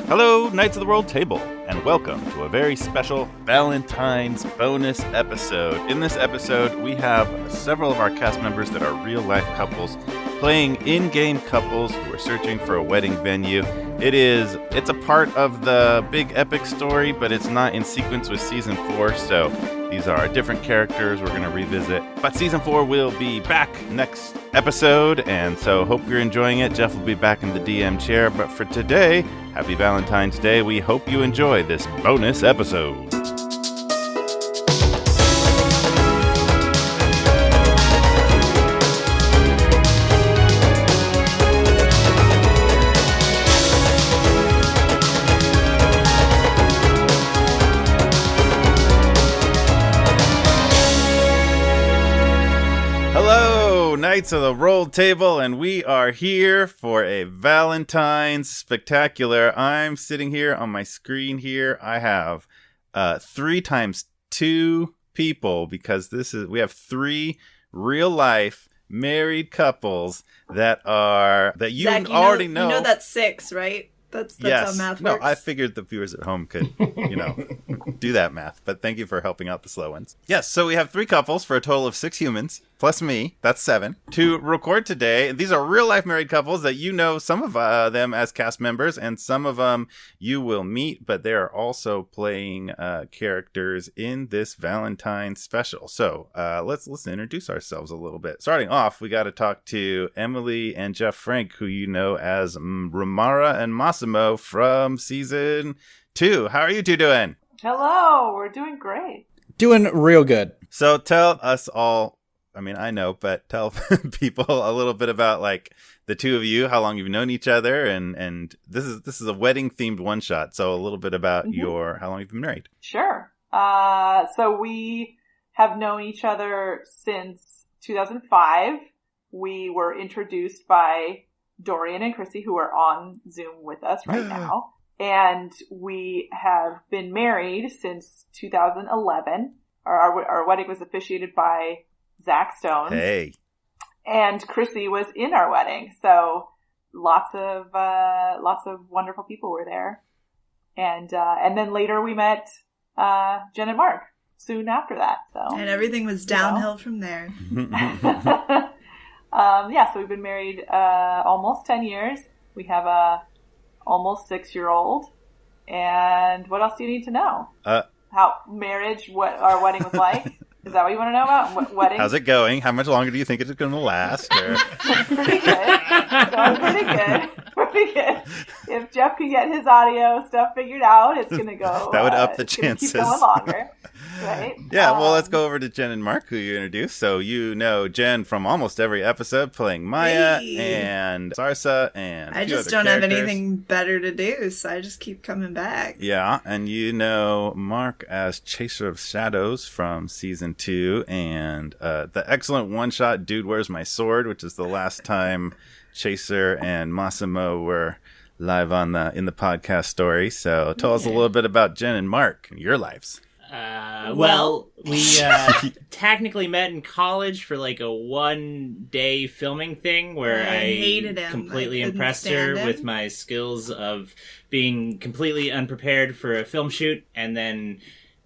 Hello, Knights of the World Table, and welcome to a very special Valentine's bonus episode. In this episode, we have several of our cast members that are real-life couples playing in-game couples who are searching for a wedding venue. It's a part of the big epic story, but it's not in sequence with Season 4, so these are different characters we're going to revisit. But Season 4 will be back next episode, and so hope you're enjoying it. Jeff will be back in the DM chair, but for today, happy Valentine's Day. We hope you enjoy this bonus episode. Knights of the Roll Table, and we are here for a Valentine's spectacular. I'm sitting here on my screen here. I have 3 times 2 people because we have 3 real life married couples that you Zach, already know. You know that's 6, right? That's yes. How math works. No, I figured the viewers at home could, do that math. But thank you for helping out the slow ones. Yes, so we have 3 couples for a total of 6 humans, plus me. That's 7. To record today, these are real-life married couples that you know some of them as cast members, and some of them you will meet, but they are also playing characters in this Valentine special. So let's introduce ourselves a little bit. Starting off, we got to talk to Emily and Jeff Frank, who you know as Remara and Massimo from Season 2. How are you two doing? Hello, we're doing great. Doing real good. So tell us all, I know, but tell people a little bit about the two of you, how long you've known each other, and this is a wedding themed one shot. So a little bit about how long you've been married. Sure. So we have known each other since 2005. We were introduced by Dorian and Krissy, who are on Zoom with us right now. And we have been married since 2011. Our wedding was officiated by Zach Stone. Hey. And Krissy was in our wedding. So lots of wonderful people were there. And then later we met Jen and Marc soon after that. So and everything was downhill from there. So we've been married almost 10 years. We have a almost 6-year-old. And what else do you need to know? How marriage, what our wedding was like? Is that what you want to know about? What wedding? How's it going? How much longer do you think it's going to last? Or... Pretty good. Going pretty good. If Jeff can get his audio stuff figured out, it's going to go. That would up the chances. Keep going longer. Right? Yeah, well, let's go over to Jen and Marc, who you introduced. So you know Jen from almost every episode, playing Maya and Sarsa and I just don't have anything better to do, so I just keep coming back. Yeah, and you know Marc as Chaser of Shadows from Season 2, and the excellent one-shot Dude, Where's My Sword, which is the last time Chaser and Massimo were live in the podcast story. So tell us a little bit about Jen and Marc and your lives. We technically met in college for a one-day filming thing where I hated him. Completely impressed her with my skills of being completely unprepared for a film shoot and then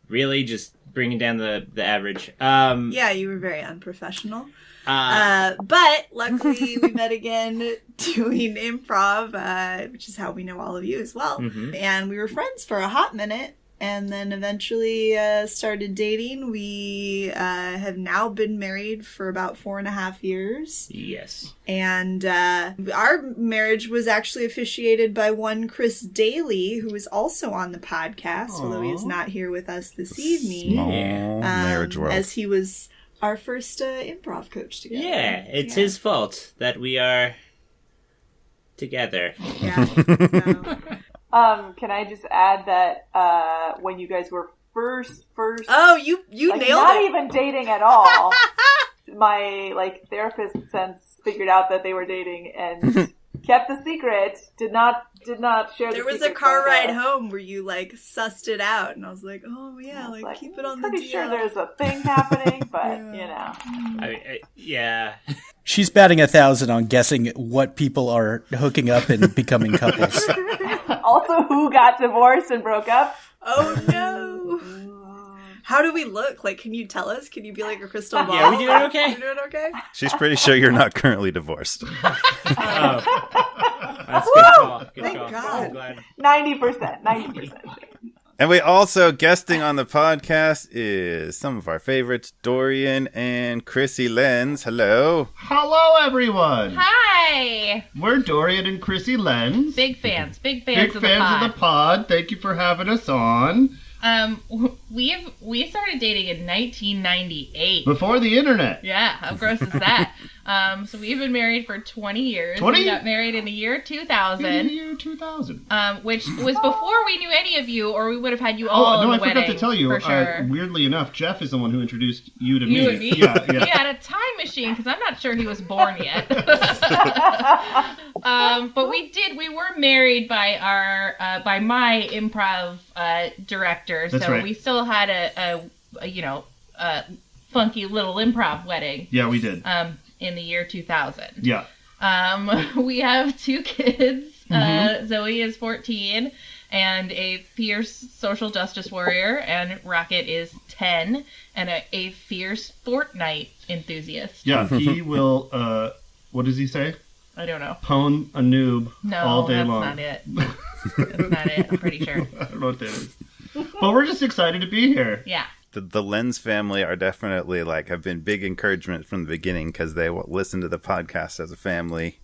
really just bringing down the average. Yeah, you were very unprofessional. But luckily we met again doing improv, which is how we know all of you as well. Mm-hmm. And we were friends for a hot minute. And then eventually started dating. We have now been married for about 4.5 years. Yes. And our marriage was actually officiated by one Chris Daly, who is also on the podcast, although he is not here with us this evening. Small marriage world. As he was our first improv coach together. Yeah, it's his fault that we are together. Yeah. So. Can I just add that when you guys were first oh, you nailed it. Not even dating at all. My therapist since figured out that they were dating and kept the secret. Did not share. There was a car ride home where you sussed it out, and I was like, oh yeah, keep it on the DL. Pretty sure there's a thing happening, but yeah. She's batting 1,000 on guessing what people are hooking up and becoming couples. Also, who got divorced and broke up? Oh no! How do we look? Like, can you tell us? Can you be like a crystal ball? Yeah, we doing okay? You doing okay? She's pretty sure you're not currently divorced. Oh. That's good call. Good Thank call. God. I'm glad. 90%. And we also, guesting on the podcast is some of our favorites, Dorian and Krissy Lenz. Hello. Hello, everyone. Hi. We're Dorian and Krissy Lenz. Big fans Big of fans the pod. of the pod. Thank you for having us on. We started dating in 1998. Before the internet. Yeah, how gross is that? So we've been married for 20 years. 20? We got married in the year 2000. In the year 2000. Which was before we knew any of you, or we would have had you all in I the wedding. forgot to tell you. For sure. Weirdly enough, Jeff is the one who introduced you to me. You and me? Yeah. He had a time machine, because I'm not sure he was born yet. But we were married by my improv director. That's so right. we still had a funky little improv wedding. Yeah, we did. In the year 2000. Yeah. We have 2 kids. Mm-hmm. Zoe is 14 and a fierce social justice warrior, and Rocket is 10 and a fierce Fortnite enthusiast. Yeah, he will, what does he say? I don't know. Pwn a noob all day long. No, that's not it. That's not it, I'm pretty sure. I don't know what that is. But we're just excited to be here. Yeah. The Lenz family are definitely have been big encouragement from the beginning because they listened to the podcast as a family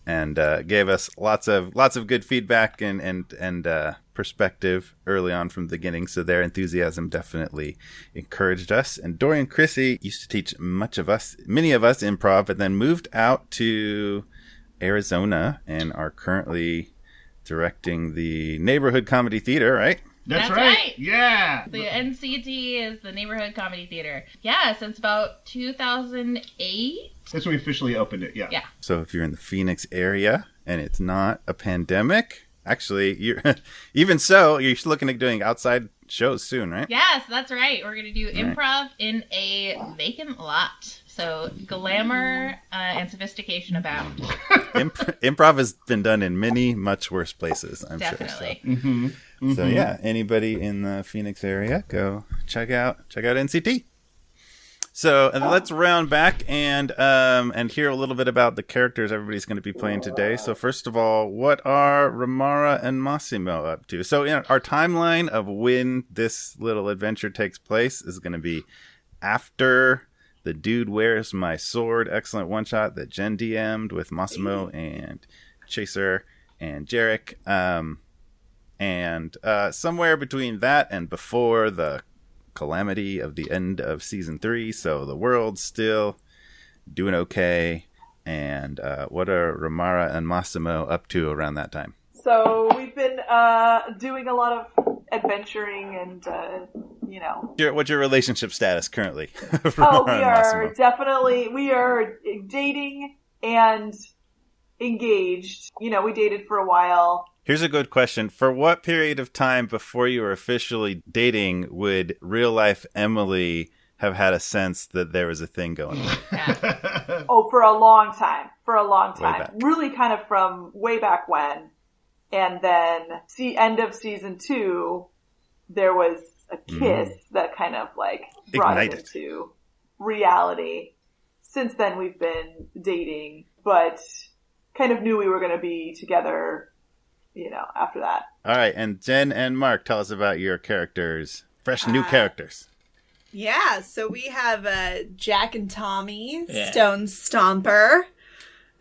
and gave us lots of good feedback and perspective early on from the beginning. So their enthusiasm definitely encouraged us. And Dorian and Krissy used to teach many of us improv, and then moved out to Arizona and are currently directing the Neighborhood Comedy Theater, right? That's right. Yeah. The NCT is the Neighborhood Comedy Theater. Yeah, since about 2008. That's when we officially opened it, yeah. Yeah. So if you're in the Phoenix area and it's not a pandemic, actually, you're looking at doing outside shows soon, right? Yes, that's right. We're going to do improv in a vacant lot. So glamour and sophistication abound. Improv has been done in many much worse places, I'm Definitely. sure. So. Mm-hmm. Mm-hmm. So yeah, anybody in the Phoenix area, go check out NCT. So let's round back and hear a little bit about the characters everybody's going to be playing today. So first of all, what are Remara and Massimo up to? So our timeline of when this little adventure takes place is going to be after The Dude Wears My Sword, excellent one-shot that Jen DM'd with Massimo and Chaser and Jarek. And somewhere between that and before the calamity of the end of season 3, so the world's still doing okay. And what are Remara and Massimo up to around that time? So we've been doing a lot of adventuring and, What's your relationship status currently? We are dating and engaged. We dated for a while. Here's a good question. For what period of time before you were officially dating would real life Emily have had a sense that there was a thing going on? For a long time. Way back. Really kind of from way back when. And then the end of season 2, there was a kiss that kind of brought it into reality. Since then we've been dating, but kind of knew we were going to be together, after that. All right. And Jen and Marc, tell us about your characters. Fresh new characters. Yeah. So we have Jack and Tomi, Stone Stomper.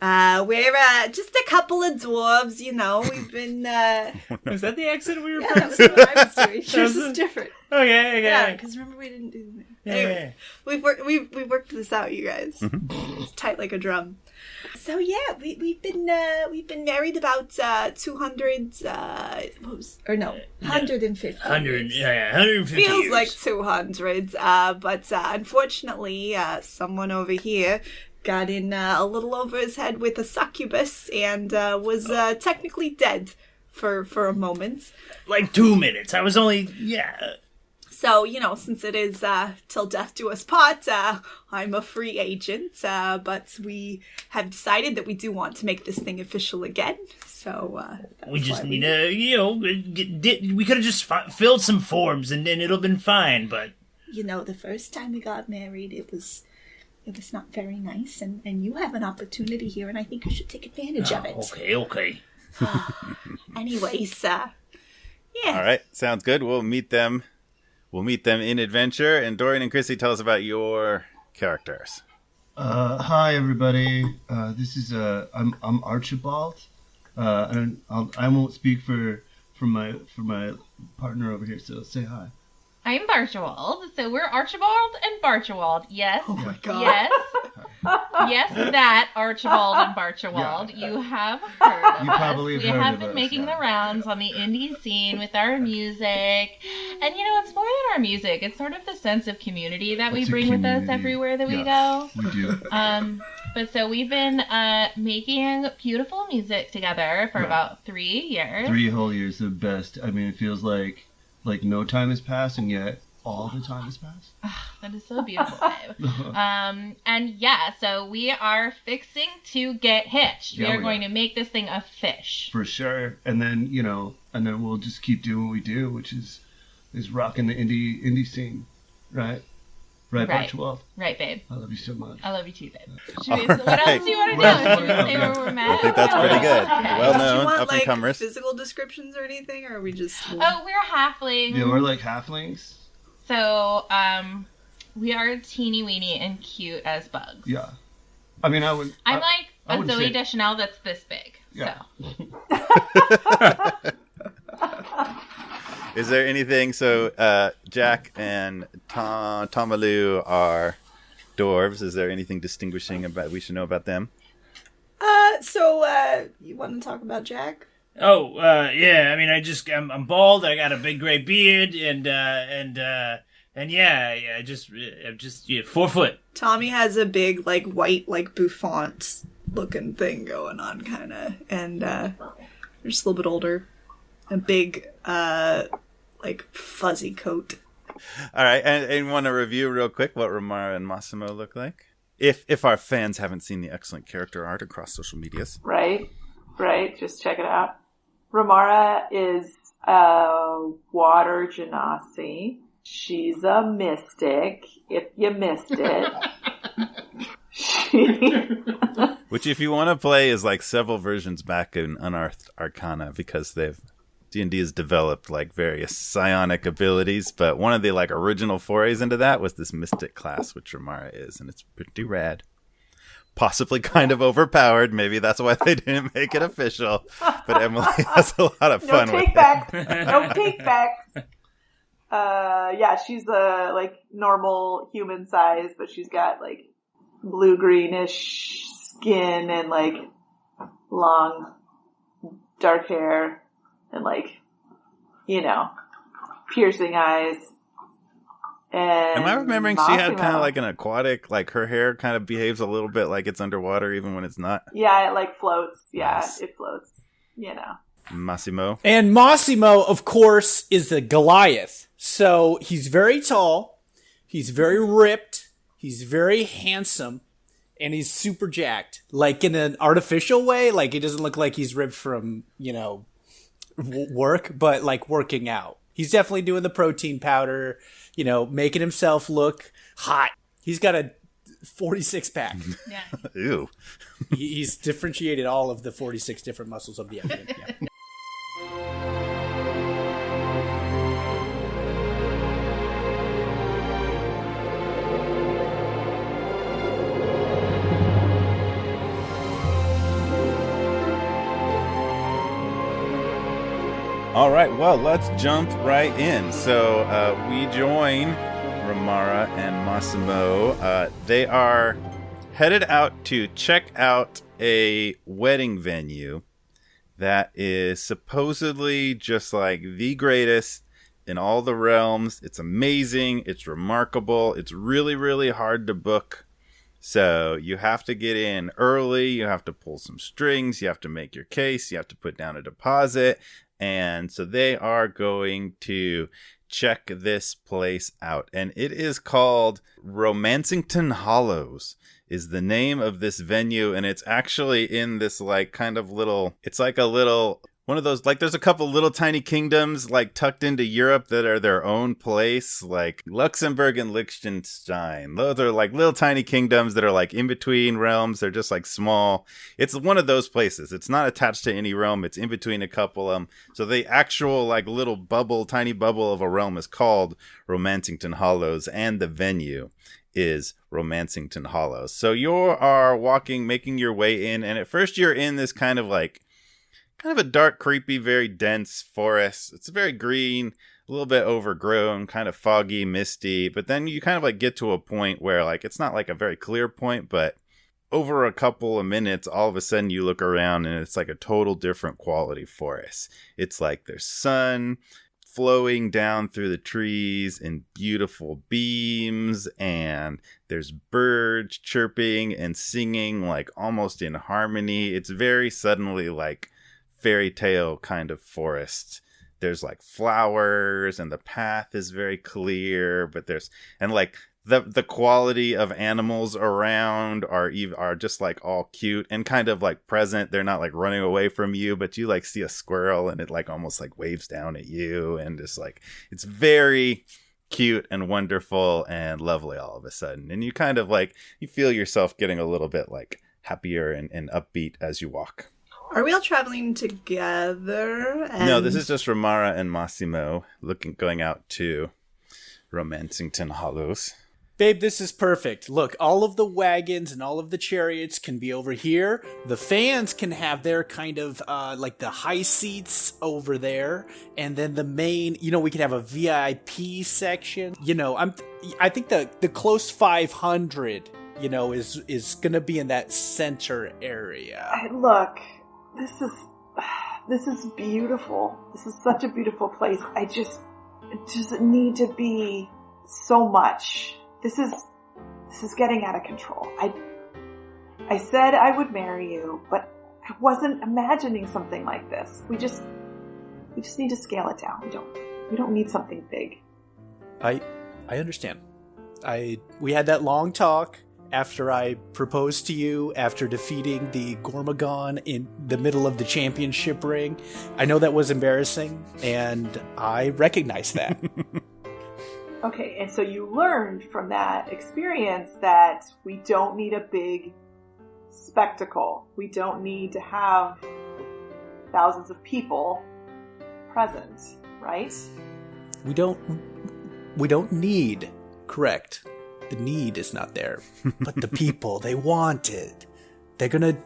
We're just a couple of dwarves, We've been. Was that the accent we were That's what I was doing. Yours is different. Okay. Yeah, because remember we didn't do that. Anyways, we've worked this out, you guys. It's tight like a drum. So yeah, we've been married about 200. 150. 150 Feels years. like 200. But unfortunately, someone over here got in a little over his head with a succubus and was technically dead for a moment. Like 2 minutes. I was only, So, since it is till death do us part, I'm a free agent, but we have decided that we do want to make this thing official again. So we just need we could have just filled some forms and then it'll been fine, but... the first time we got married, it was not very nice, and you have an opportunity here, and I think you should take advantage of it. Okay. Anyways, yeah. All right, sounds good. We'll meet them in adventure. And Dorian and Krissy, tell us about your characters. Hi everybody. This is I'm Archibald. And I won't speak for my partner over here. So say hi. I'm Barchibald. So we're Archibald and Barchibald. Yes. Oh my god. Yes. Yes, that Archibald and Barchibald. Yeah. You have heard of You probably have us. We heard have of been us, making yeah. the rounds on the indie scene with our music. And it's more than our music. It's sort of the sense of community that we It's a bring with us community. everywhere that we Yeah, go. We do. But so we've been making beautiful music together for Right. about 3 years. 3 whole years, the best. I mean, it feels like no time has passed, and yet all the time has passed. That is so beautiful, babe. And yeah, so we are fixing to get hitched. Yeah, we are we going are. to make this thing a fish. For sure. And then, we'll just keep doing what we do, which is rocking the indie scene. Right? Right, Right. Archibald? Right, babe. I love you so much. I love you too, babe. What else do you want to do? Right. Should we say where we're met? I think that's pretty good. Okay. Well Do you known, want, up and comers. physical descriptions or anything, or are we just... Oh, we're halflings. Yeah, we're like halflings. So, we are teeny weeny and cute as bugs. Yeah. I mean, I'm like I a would Zoe say- Deschanel that's this big. Yeah. So. Is there anything? So Jack and Tomaloo are dwarves. Is there anything distinguishing about we should know about them? You want to talk about Jack? Oh, yeah, I mean, I'm bald, I got a big gray beard, and yeah, I'm just 4 foot. Tommy has a big, white, bouffant looking thing going on, kind of, and they're just a little bit older. A big, fuzzy coat. All right, and want to review real quick what Remara and Massimo look like? If our fans haven't seen the excellent character art across social medias. Right. Just check it out. Remara is a water genasi. She's a mystic, if you missed it. Which, if you want to play, is like several versions back in Unearthed Arcana, because D&D has developed various psionic abilities, but one of the original forays into that was this mystic class, which Remara is, and it's pretty rad. Possibly kind of overpowered. Maybe that's why they didn't make it official. But Emily has a lot of fun with it. No take backs. Yeah, she's normal human size, but she's got blue greenish skin and long dark hair and piercing eyes. And Am I remembering she had Massimo. kind of an aquatic, her hair kind of behaves a little bit like it's underwater even when it's not? Yeah, it floats. Yeah, Nice. it floats. Massimo? And Massimo, of course, is the Goliath. So he's very tall, he's very ripped, he's very handsome, and he's super jacked. In an artificial way, he doesn't look like he's ripped from, work, but working out. He's definitely doing the protein powder, making himself look hot. He's got a 46 pack. Yeah. Ew. He's differentiated all of the 46 different muscles of the abdomen. Yeah. All right, well, let's jump right in. So we join Remara and Massimo. They are headed out to check out a wedding venue that is supposedly just the greatest in all the realms. It's amazing. It's remarkable. It's really, really hard to book. So you have to get in early. You have to pull some strings. You have to make your case. You have to put down a deposit. And so they are going to check this place out. And it is called Romancington Hollows is the name of this venue. And it's actually in this like kind of little, it's like a little, one of those, like there's a couple little tiny kingdoms like tucked into Europe that are their own place, like Luxembourg and Liechtenstein. Those are like little tiny kingdoms that are like in between realms. They're just like small. It's one of those places. It's not attached to any realm. It's in between a couple of them. So the actual like little bubble, tiny bubble of a realm is called Romancington Hollows, and the venue is Romancington Hollows. So you are walking, making your way in, and at first you're in this kind of a dark, creepy, very dense forest. It's very green, a little bit overgrown, kind of foggy, misty. But then you kind of like get to a point where like it's not like a very clear point, but over a couple of minutes, all of a sudden you look around and it's like a total different quality forest. It's like there's sun flowing down through the trees in beautiful beams, and there's birds chirping and singing like almost in harmony. It's very suddenly like fairy tale kind of forest. There's like flowers and the path is very clear, but there's, and like the quality of animals around are just like all cute and kind of like present. They're not like running away from you, but you like see a squirrel and it like almost like waves down at you, and just like it's very cute and wonderful and lovely all of a sudden. And you kind of like, you feel yourself getting a little bit like happier and upbeat as you walk. Are we all traveling together? No, this is just Remara and Massimo going out to Romancington Hollows. Babe, this is perfect. Look, all of the wagons and all of the chariots can be over here. The fans can have their kind of, like the high seats over there. And then the main, we can have a VIP section. I think the close 500, is going to be in that center area. Look, this is beautiful. This is such a beautiful place. It doesn't need to be so much. This is getting out of control. I said I would marry you, but I wasn't imagining something like this. We just need to scale it down. We don't need something big. I understand. We had that long talk after I proposed to you after defeating the Gormagon in the middle of the championship ring. I know that was embarrassing, and I recognize that. Okay, and so you learned from that experience that we don't need a big spectacle. We don't need to have thousands of people present, right? We don't need, correct. The need is not there. But the people, they want it. They're gonna,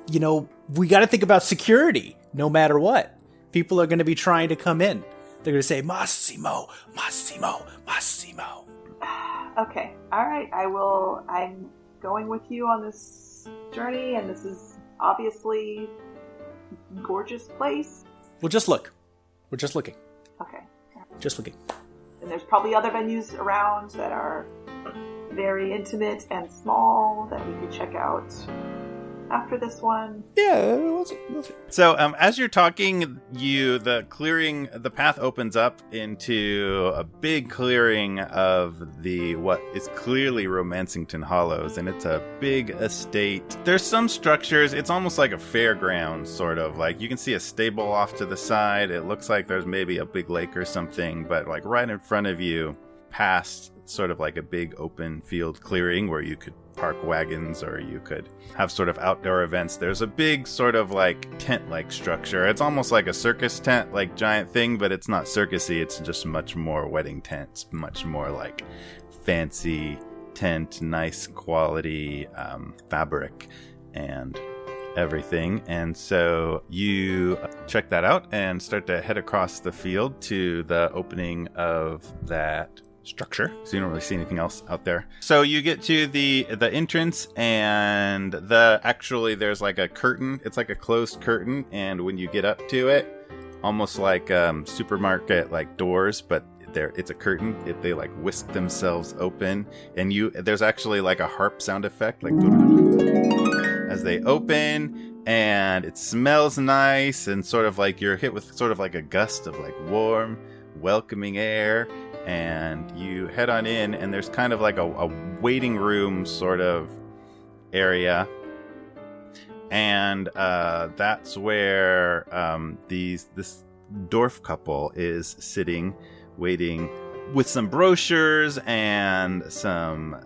we gotta think about security, no matter what. People are gonna be trying to come in. They're going to say, Massimo, Massimo, Massimo. Okay. All right. I'm going with you on this journey, and this is obviously a gorgeous place. We'll just look. We're just looking. Okay. Just looking. And there's probably other venues around that are very intimate and small that we could check out after this one. Yeah, we'll see. So as you're talking, the path opens up into a big clearing of what is clearly Romancington Hollows, and it's a big estate. There's some structures. It's almost like a fairground, sort of. Like you can see a stable off to the side. It looks like there's maybe a big lake or something, but like right in front of you, past sort of like a big open field clearing where you could park wagons or you could have sort of outdoor events. There's a big sort of like tent-like structure. It's almost like a circus tent, like giant thing, but it's not circusy. It's just much more wedding tents, much more like fancy tent, nice quality fabric and everything. And so you check that out and start to head across the field to the opening of that structure, so you don't really see anything else out there. So you get to the entrance, and there's like a curtain. It's like a closed curtain, and when you get up to it, almost like supermarket like doors, but it's a curtain. They like whisk themselves open, and there's actually like a harp sound effect, like as they open, and it smells nice, and sort of like you're hit with sort of like a gust of like warm, welcoming air. and you head on in, and there's kind of like a waiting room sort of area. And that's where this dwarf couple is sitting, waiting with some brochures and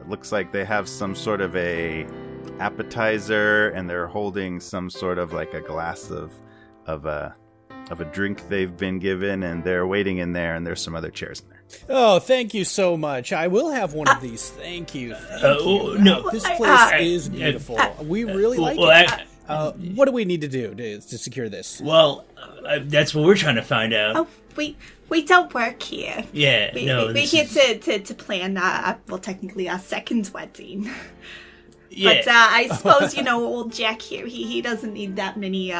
looks like they have some sort of a appetizer, and they're holding some sort of like a glass of a drink they've been given, and they're waiting in there, and there's some other chairs in there. Oh, thank you so much. I will have one of these. Thank you. No, this place is beautiful. We really like it. What do we need to do to secure this? Well, that's what we're trying to find out. Oh, we don't work here. Yeah, we're here to plan, technically our second wedding. Yeah. But I suppose, old Jack here, he doesn't need that many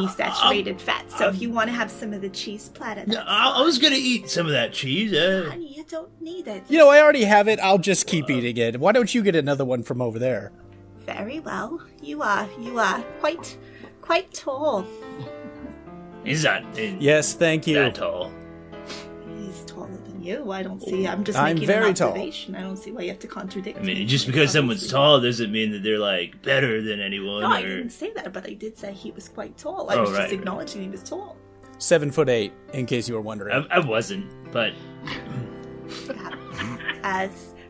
saturated fats. So if you want to have some of the cheese platter. I was going to eat some of that cheese. Honey, you don't need it. I already have it. I'll just keep eating it. Why don't you get another one from over there? Very well. You are quite tall. He's not. Yes, thank you. That tall. He's taller than you. I don't see. I'm just I'm making very an observation. Tall. I don't see why you have to contradict me. I mean, just because someone's tall doesn't mean that they're like better than anyone. No, I didn't say that, but I did say he was quite tall. I was just acknowledging he was tall. 7'8", in case you were wondering. I wasn't, but.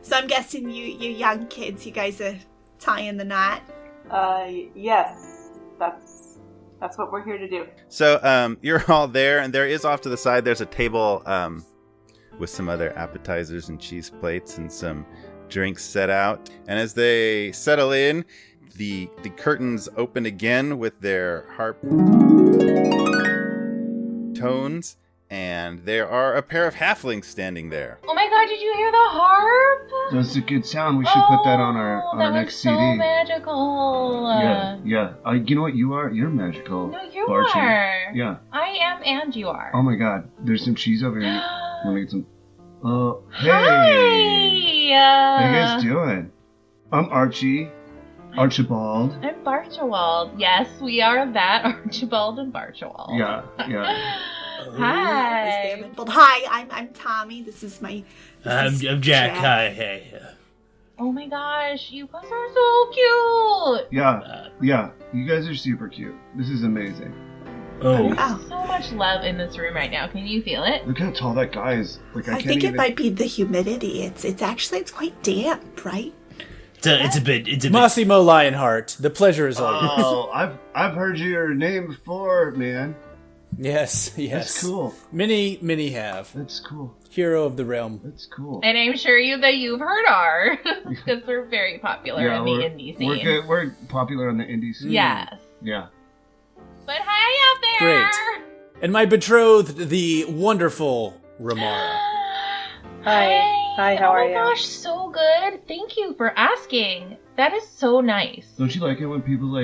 So I'm guessing you young kids, you guys are tying the knot. Yes, that's what we're here to do. So you're all there, and there is off to the side, there's a table with some other appetizers and cheese plates and some drinks set out. And as they settle in, the curtains open again with their harp tones, and there are a pair of halflings standing there. Oh my god, did you hear the harp? That's a good sound. We should put that on our next CD. So magical. Yeah. You know what you are? You're magical. No, you Barchi. are. Yeah. I am, and you are. Oh my god. There's some cheese over here. Let me get some. Hey. Hi. How you guys doing? I'm Archibald. I'm Barchibald. Yes, we are that Archibald and Barchibald. Yeah. Hi. Hi, I'm Tomi. This is I'm Jack. Hi. Hey. Oh my gosh, you guys are so cute. Yeah. You guys are super cute. This is amazing. Oh. There's so much love in this room right now. Can you feel it? Look how tall that guy is. Like I think it might be the humidity. It's quite damp, right? It's a bit. Massimo Lionheart, the pleasure is all yours. Oh, I've heard your name before, man. Yes. That's cool. Many have. That's cool. Hero of the realm. That's cool. And I'm sure you've heard our, because we're very popular in the indie scene. We're popular in the indie scene. Yes. Yeah. But hi out there. Great. And my betrothed, the wonderful Remara. Hi, how are you? Oh my gosh, so good. Thank you for asking. That is so nice. Don't you like it when people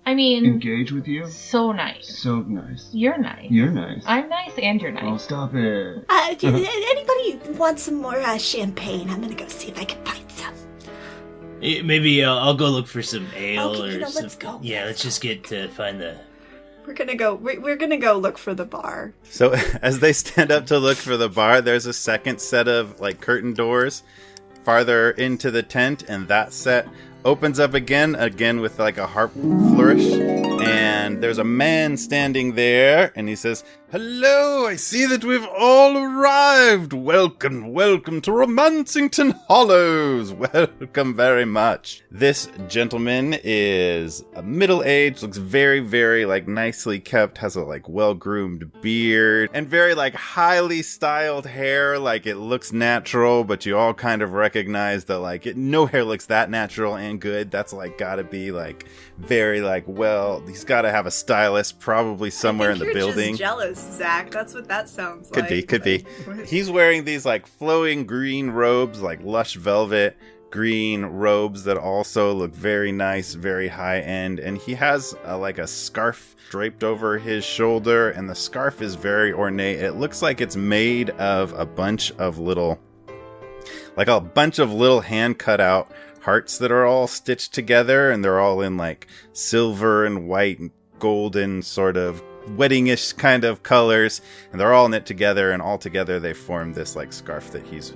engage with you? So nice. So nice. You're nice. You're nice. I'm nice and you're nice. Oh, stop it. Anybody want some more champagne? I'm gonna go see if I can find some. Maybe I'll go look for some ale or something. Let's go. Yeah, let's just get to find the... We're gonna go look for the bar. So as they stand up to look for the bar, there's a second set of curtain doors farther into the tent, and that set opens up again with a harp flourish, and there's a man standing there, and he says, "Hello, I see that we've all arrived. Welcome to Romancington Hollows. Welcome very much." This gentleman is middle-aged, looks very, very nicely kept, has a well-groomed beard, and very highly styled hair. It looks natural, but you all kind of recognize that no hair looks that natural and good. That's gotta be very well. He's gotta have a stylist probably somewhere in the building. Just jealous, Zach. That's what that sounds like. Could be. He's wearing these flowing green robes, lush velvet green robes that also look very nice, very high end, and he has a scarf draped over his shoulder, and the scarf is very ornate. It looks like it's made of a bunch of little hand cut out hearts that are all stitched together, and they're all in silver and white and golden sort of weddingish kind of colors, and they're all knit together, and all together they form this like scarf that he's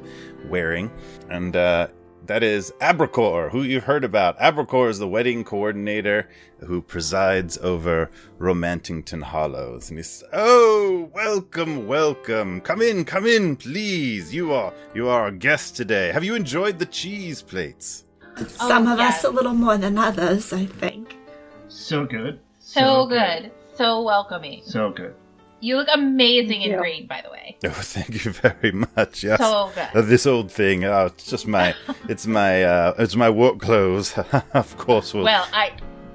wearing. And that is Abracor, who you've heard about. Abracor is the wedding coordinator who presides over Romancington Hollows. And he's, oh, welcome. Come in, please. You are a guest today. Have you enjoyed the cheese plates? Some of us a little more than others, I think. So good. So good. So welcoming. So good. You look amazing in green, by the way. Oh, thank you very much. Yes. So good. This old thing. It's just my, it's my work clothes. Of course. Well,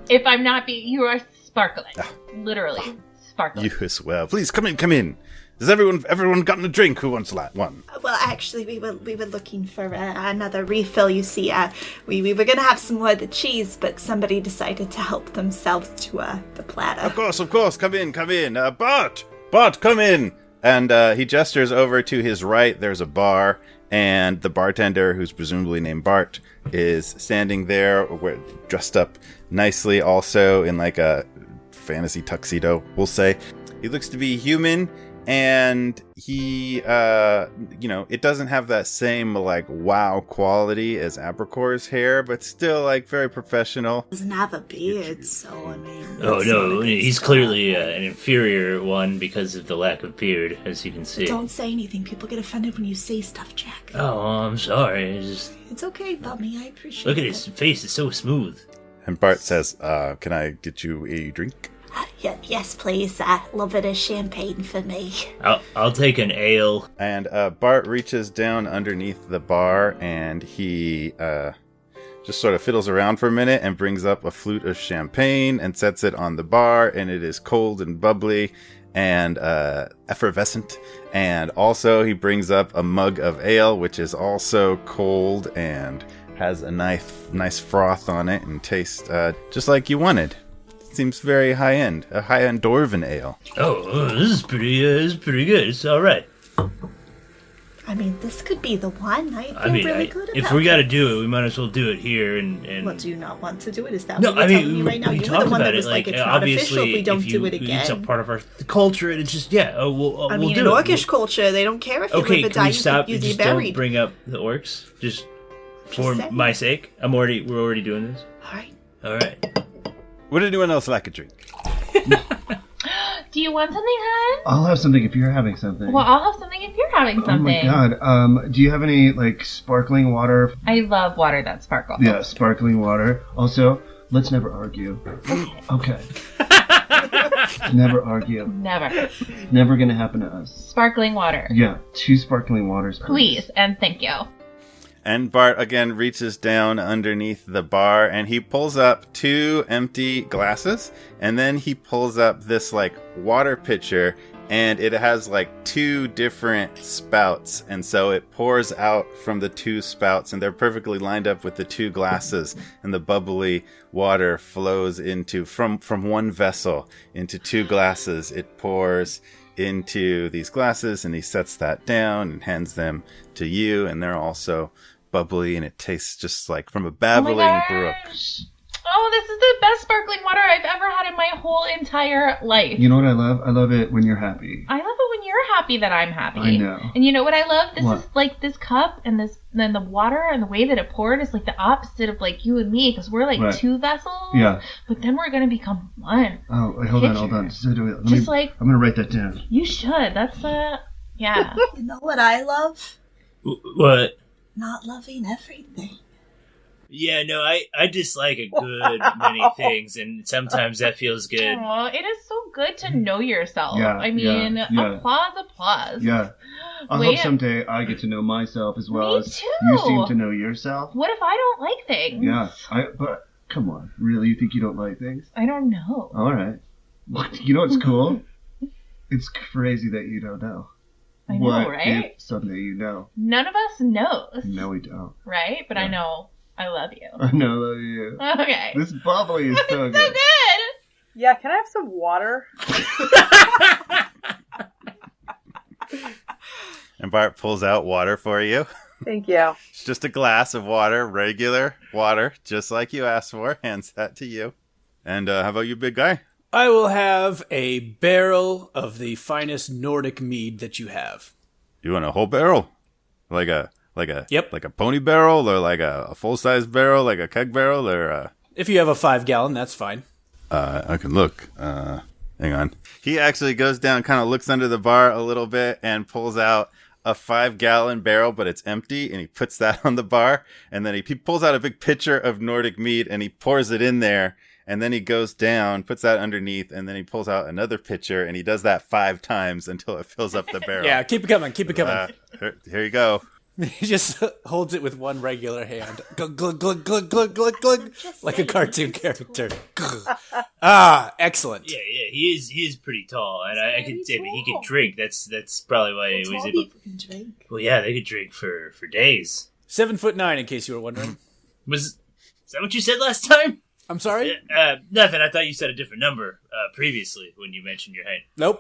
if I'm not you are sparkling. Literally sparkling. You as well. Please come in. Has everyone gotten a drink? Who wants one? Well, actually, we were looking for another refill. You see, we were gonna have some more of the cheese, but somebody decided to help themselves to the platter. Of course. Come in. Bart, come in. And he gestures over to his right. There's a bar, and the bartender, who's presumably named Bart, is standing there, dressed up nicely, also in like a fantasy tuxedo, we'll say. He looks to be human. And he, it doesn't have that same, like, wow quality as Abracor's hair, but still, like, very professional. Doesn't have a beard, so, I mean... Oh, no, he's clearly an inferior one because of the lack of beard, as you can see. Don't say anything. People get offended when you say stuff, Jack. Oh, I'm sorry. It's okay, Bummy. I appreciate it. Look at his face. It's so smooth. And Bart says, can I get you a drink? Yes, please. A little bit of champagne for me. I'll take an ale. And Bart reaches down underneath the bar, and he just sort of fiddles around for a minute and brings up a flute of champagne and sets it on the bar, and it is cold and bubbly and effervescent. And also he brings up a mug of ale, which is also cold and has a nice froth on it and tastes just like you wanted. Seems very high-end. A high-end Dwarven ale. Oh, this is pretty good. It's all right. I mean, this could be the one. I feel really good about if we got to do it, we might as well do it here. And Well, do you not want to do it? Is that no, what you're telling me right now? we You were talked the one about that was it. like, it's not official if we don't do it again. It's a part of our culture, and it's just we'll in do it. Orcish culture, they don't care if you live or die. You be buried. Don't bring up the orcs, just for my sake. We're already doing this. All right. Would anyone else like a drink? Do you want something, hon? I'll have something if you're having something. Well, I'll have something if you're having something. Oh my god. Do you have any, like, sparkling water? I love water that sparkles. Yeah, sparkling water. Also, let's never argue. Okay. Never argue. Never. Never gonna happen to us. Sparkling water. Yeah, 2 sparkling waters, please, and thank you. And Bart again reaches down underneath the bar and he pulls up 2 empty glasses, and then he pulls up this like water pitcher, and it has like 2 different spouts, and so it pours out from the 2 spouts, and they're perfectly lined up with the 2 glasses, and the bubbly water flows into from one vessel into 2 glasses. It pours into these glasses, and he sets that down and hands them to you, and they're also bubbly, and it tastes just like from a babbling brook. Oh, this is the best sparkling water I've ever had in my whole entire life. You know what I love? I love it when you're happy. I love it when you're happy that I'm happy. I know. And you know what I love? This What? is like this cup and then the water and the way that it poured is like the opposite of like you and me, because we're like Right. 2 vessels. Yeah. But then we're gonna become 1. Oh, wait, hold on. I'm gonna write that down. You should. That's yeah. You know what I love? What? Not loving everything. Yeah, no, I dislike a good many things, and sometimes that feels good. Aw, it is so good to know yourself. Yeah, I mean, yeah. applause. Yeah. I hope someday I get to know myself as well Me as too. you seem to know yourself. What if I don't like things? Yeah. But come on, really? You think you don't like things? I don't know. All right. You know what's cool? It's crazy that you don't know. I know, What right? if someday you know? None of us knows. No, we don't. Right? But I know I love you. I know, love you. Okay. This bubbly is so good. So good! Yeah, can I have some water? And Bart pulls out water for you. Thank you. It's just a glass of water, regular water, just like you asked for. Hands that to you. And how about you, big guy? I will have a barrel of the finest Nordic mead that you have. You want a whole barrel? Like a Yep. like a pony barrel, or like a full-size barrel, like a keg barrel, or If you have a 5-gallon, that's fine. I can look. Hang on. He actually goes down, kind of looks under the bar a little bit, and pulls out a 5-gallon barrel, but it's empty, and he puts that on the bar, and then he pulls out a big pitcher of Nordic mead, and he pours it in there, and then he goes down, puts that underneath, and then he pulls out another pitcher, and he does that 5 times until it fills up the barrel. Yeah, keep it coming, keep it coming. Here you go. He just holds it with one regular hand. Glug, glug, glug, glug, glug, glug, glug, like a cartoon character. Excellent. Yeah, he is pretty tall, and I could say, but he could drink. That's probably why he was able. Can drink. Well, yeah, they could drink for days. 7'9", in case you were wondering. Is that what you said last time? I'm sorry? Nothing. I thought you said a different number previously when you mentioned your height. Nope,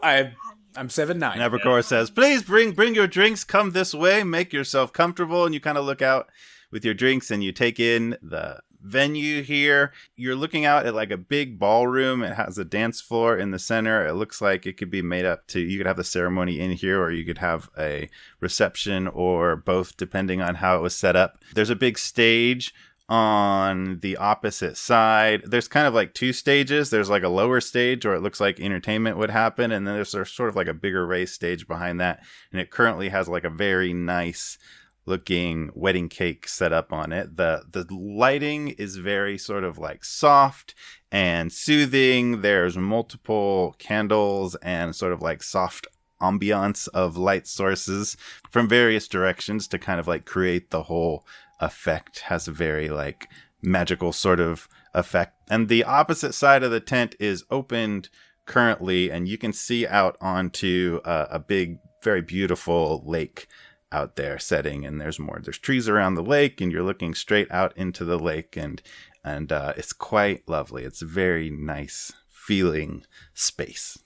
I'm 7'9". Nabracor says, please bring your drinks, come this way, make yourself comfortable, and you kind of look out with your drinks and you take in the venue here. You're looking out at like a big ballroom. It has a dance floor in the center. It looks like it could be made up to, you could have the ceremony in here, or you could have a reception, or both, depending on how it was set up. There's a big stage on the opposite side. There's kind of like 2 stages. There's like a lower stage where it looks like entertainment would happen, and then there's sort of like a bigger race stage behind that, and it currently has like a very nice looking wedding cake set up on it. The lighting is very sort of like soft and soothing. There's multiple candles and sort of like soft ambiance of light sources from various directions to kind of like create the whole effect. Has a very like magical sort of effect. And the opposite side of the tent is opened currently, and you can see out onto a big, very beautiful lake out there setting, and there's trees around the lake, and you're looking straight out into the lake, and it's quite lovely. It's a very nice feeling space.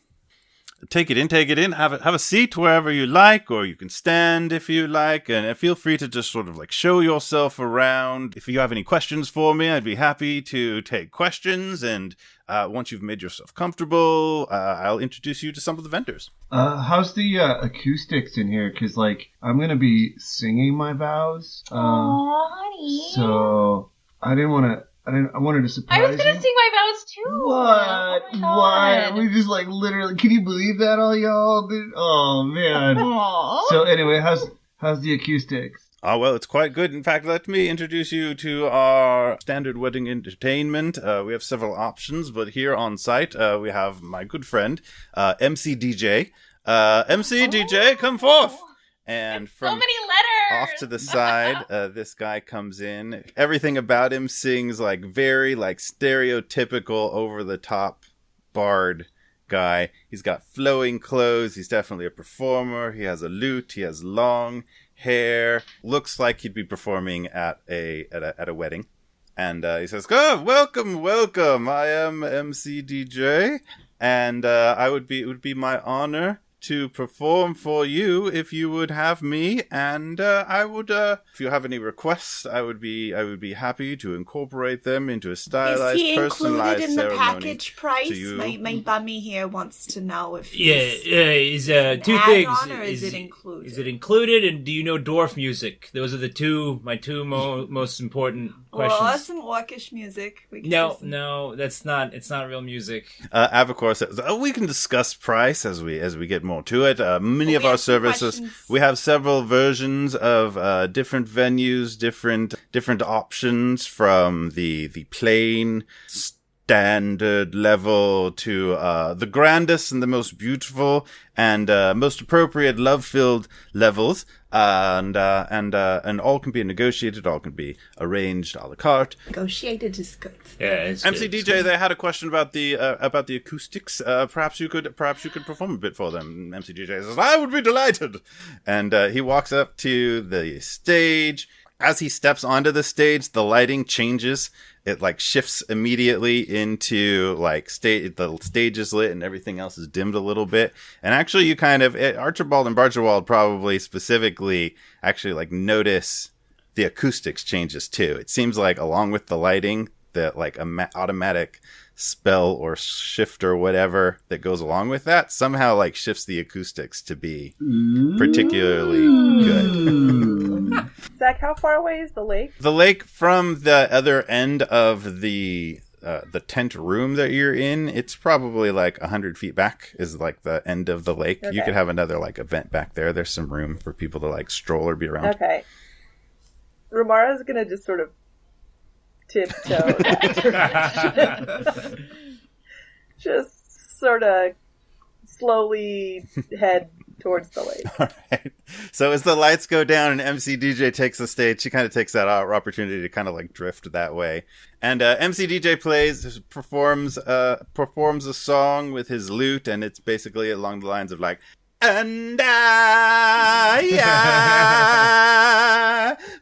Take it in, have a seat wherever you like, or you can stand if you like, and feel free to just sort of like show yourself around. If you have any questions for me, I'd be happy to take questions, and once you've made yourself comfortable, I'll introduce you to some of the vendors. How's the acoustics in here? Because like I'm gonna be singing my vows. Honey. So I wanted to surprise you. I was gonna sing my vows too. What? Oh my God. What? We just like literally. Can you believe that, all y'all? Oh man. Aww. So anyway, how's the acoustics? Oh, well, it's quite good. In fact, let me introduce you to our standard wedding entertainment. We have several options, but here on site, we have my good friend, MC DJ. MC DJ, come forth! And from so many letters! off to the side, this guy comes in. Everything about him sings like very like stereotypical over-the-top bard guy. He's got flowing clothes. He's definitely a performer. He has a lute. He has long hair. Looks like he'd be performing at a wedding. And he says, "Oh, welcome. I am MC DJ, and it would be my honor to perform for you if you would have me, and I would if you have any requests, I would be happy to incorporate them into a stylized, personalized ceremony." Is he included in the package price? to you. My bummy here wants to know if Is two add things. on, or is it included? Is it included? And do you know dwarf music? Those are my two most important questions. Well, some orcish music. We can do some- No, that's not. It's not real music. Avacor says, we can discuss price as we get more to it. Many of we our have some services, questions. we have several versions of different venues, different options, from the plain standard level to the grandest and the most beautiful and most appropriate love-filled levels. And all can be negotiated, all can be arranged a la carte. Negotiated is good. Yeah, MC DJ, they had a question about the acoustics. Perhaps you could perform a bit for them. MC DJ says, "I would be delighted." And he walks up to the stage. As he steps onto the stage, the lighting changes. It like shifts immediately into like the stage is lit and everything else is dimmed a little bit. And actually, you kind of Archibald and Barchibald probably specifically actually like notice the acoustics changes too. It seems like along with the lighting, that like automatic spell or shift or whatever that goes along with that somehow like shifts the acoustics to be particularly good. Zach, how far away is the lake? The lake from the other end of the tent room that you're in, it's probably like 100 feet back is like the end of the lake. Okay. You could have another like event back there. There's some room for people to like stroll or be around. Okay. Romara's gonna just sort of tiptoe. Just sort of slowly head towards the lake. All right. So as the lights go down and MC DJ takes the stage, she kind of takes that opportunity to kind of like drift that way. And MC DJ performs a song with his lute, and it's basically along the lines of like, and I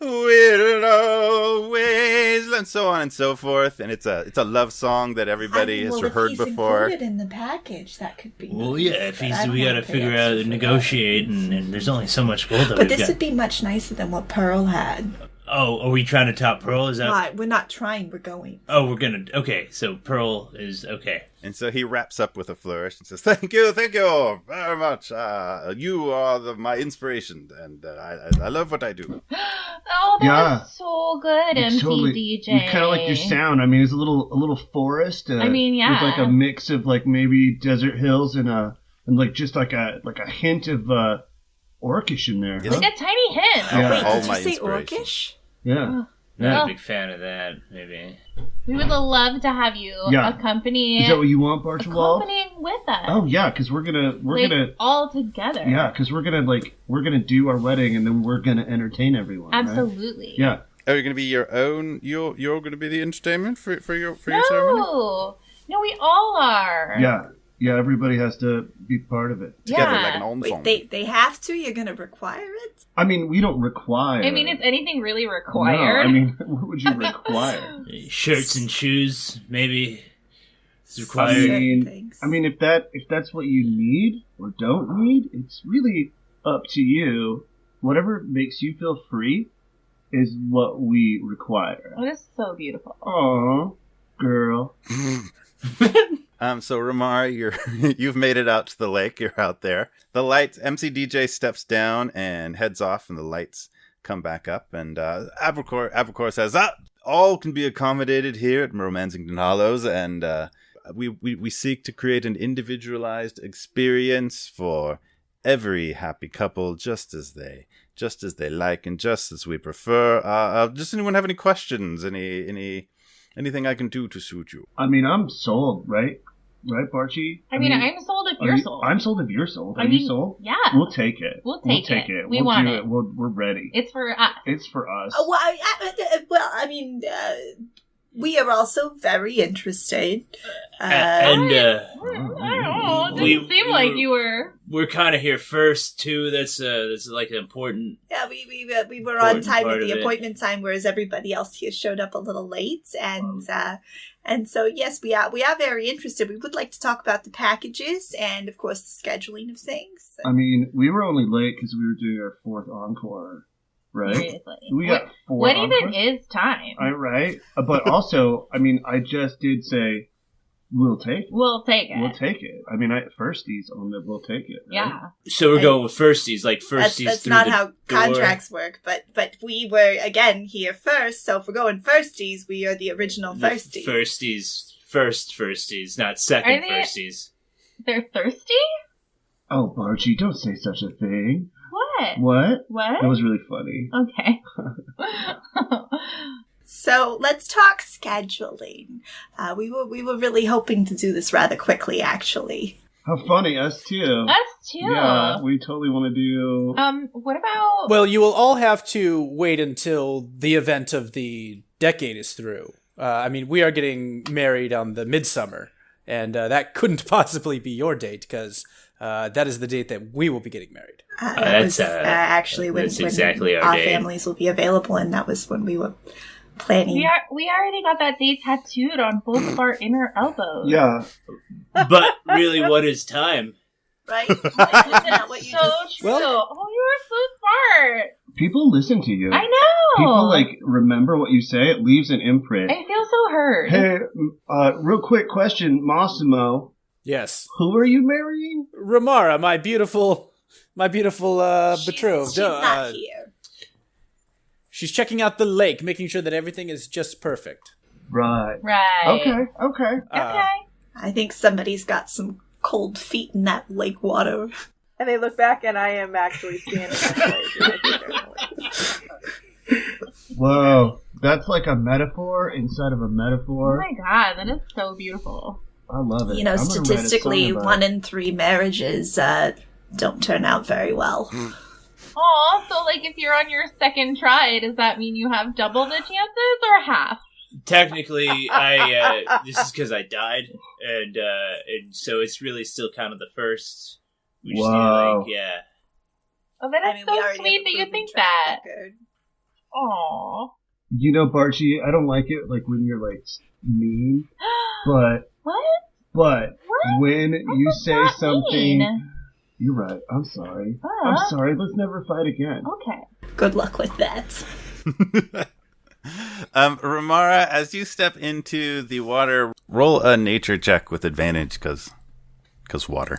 will always, and so on and so forth. And it's a love song that everybody has heard before. Included in the package, that could be. Well, nice, yeah, if we got to figure out and negotiate, and there's only so much gold that But we've this got. would be much nicer than what Pearl had. Oh, are we trying to top Pearl? Is that? Right, we're not trying. We're going. Oh, we're gonna. Okay, so Pearl is okay. And so he wraps up with a flourish and says, thank you very much. You are my inspiration, and I love what I do. Oh, that was so good, MC DJ. We kind of like your sound. I mean, it's a little forest. I mean, yeah. With like a mix of like maybe desert hills and like just like a hint of orcish in there. Yes. Huh? Like a tiny hint. Yeah. Wait, All did you my say inspiration. orcish? Yeah. Not a big fan of that, maybe. We would love to have you accompany. Is that what you want, Barchibald? Accompanying with us. Oh yeah, because we're gonna all together. Yeah, because we're gonna do our wedding and then we're gonna entertain everyone. Absolutely. Right? Yeah. Are you going to be your own? You're going to be the entertainment for your ceremony? No, we all are. Yeah, everybody has to be part of it. Together like an ensemble. Wait, they have to? You're going to require it? I mean, we don't require. I mean, is anything really required? No, I mean, what would you require? Shirts and shoes, maybe. It's required. I mean, if that's what you need or don't need, it's really up to you. Whatever makes you feel free is what we require. Oh, that's so beautiful. Oh, girl. So Remara, you've made it out to the lake. You're out there. The lights. MC DJ steps down and heads off, and the lights come back up. And Abercor says, all can be accommodated here at Romancington Hollows, and we seek to create an individualized experience for every happy couple, just as they like and just as we prefer. Does anyone have any questions? Anything I can do to suit you? I mean, I'm sold, right? Right, Barchie? I mean, I'm sold if you're sold. I'm sold if you're sold. Are you sold? Yeah. We'll take it. We'll take it. We want do it. We're ready. It's for us. It's for us. We are also very interested. I don't know. It didn't seem like you were. We're kind of here first too. That's like an important. Yeah, we were on time at the appointment time, whereas everybody else here showed up a little late, and so yes, we are very interested. We would like to talk about the packages and, of course, the scheduling of things. I mean, we were only late because we were doing our fourth encore, right? Seriously. We got four. What encores? even is time? Right, but also, I mean, I just did say. We'll take it. We'll take it. We'll take it. I mean, firsties on the we'll take it. Right? Yeah. So we're going with firsties, like firsties. That's through not the how door. contracts work, but we were again here first. So if we're going firsties, we are the original firsties. Firsties, not second firsties. They're thirsty? Oh, Barchie, don't say such a thing. What? That was really funny. Okay. So let's talk scheduling. We were really hoping to do this rather quickly, actually. How funny, us too. Us too. Yeah, we totally want to do. What about? Well, you will all have to wait until the event of the decade is through. I mean, we are getting married on the midsummer, and that couldn't possibly be your date because that is the date that we will be getting married. That's actually when exactly our day. Families will be available, and that was when we were planning. We already got that date tattooed on both of our inner elbows. Yeah. But really, what is time? Right? Isn't that what you so just... true. Oh, you were so smart. People listen to you. I People remember what you say. It leaves an imprint. I feel so hurt. Hey, real quick question, Massimo. Yes. Who are you marrying? Remara, my beautiful betrothed. She's not here. She's checking out the lake, making sure that everything is just perfect. Right. Right. Okay. I think somebody's got some cold feet in that lake water. And they look back, and I am actually standing next to Whoa, that's like a metaphor inside of a Oh metaphor. my god, that is so beautiful. I love it. You know, I'm gonna write a statistically, song about 1 it. in 3 marriages don't turn out very well. Aw, so if you're on your second try, does that mean you have double the chances or half? Technically, this is because I died, and so it's really still kind of the first. We just Wow. need yeah. Oh, that is we so already sweet have a that you proven think track that. record. Aw. You know, Barchi, I don't like it when you're mean, but What? when I'm you just say not something, mean. you're right. I'm sorry. I'm sorry. Let's never fight again. Okay. Good luck with that. Remara, as you step into the water, roll a nature check with advantage because water.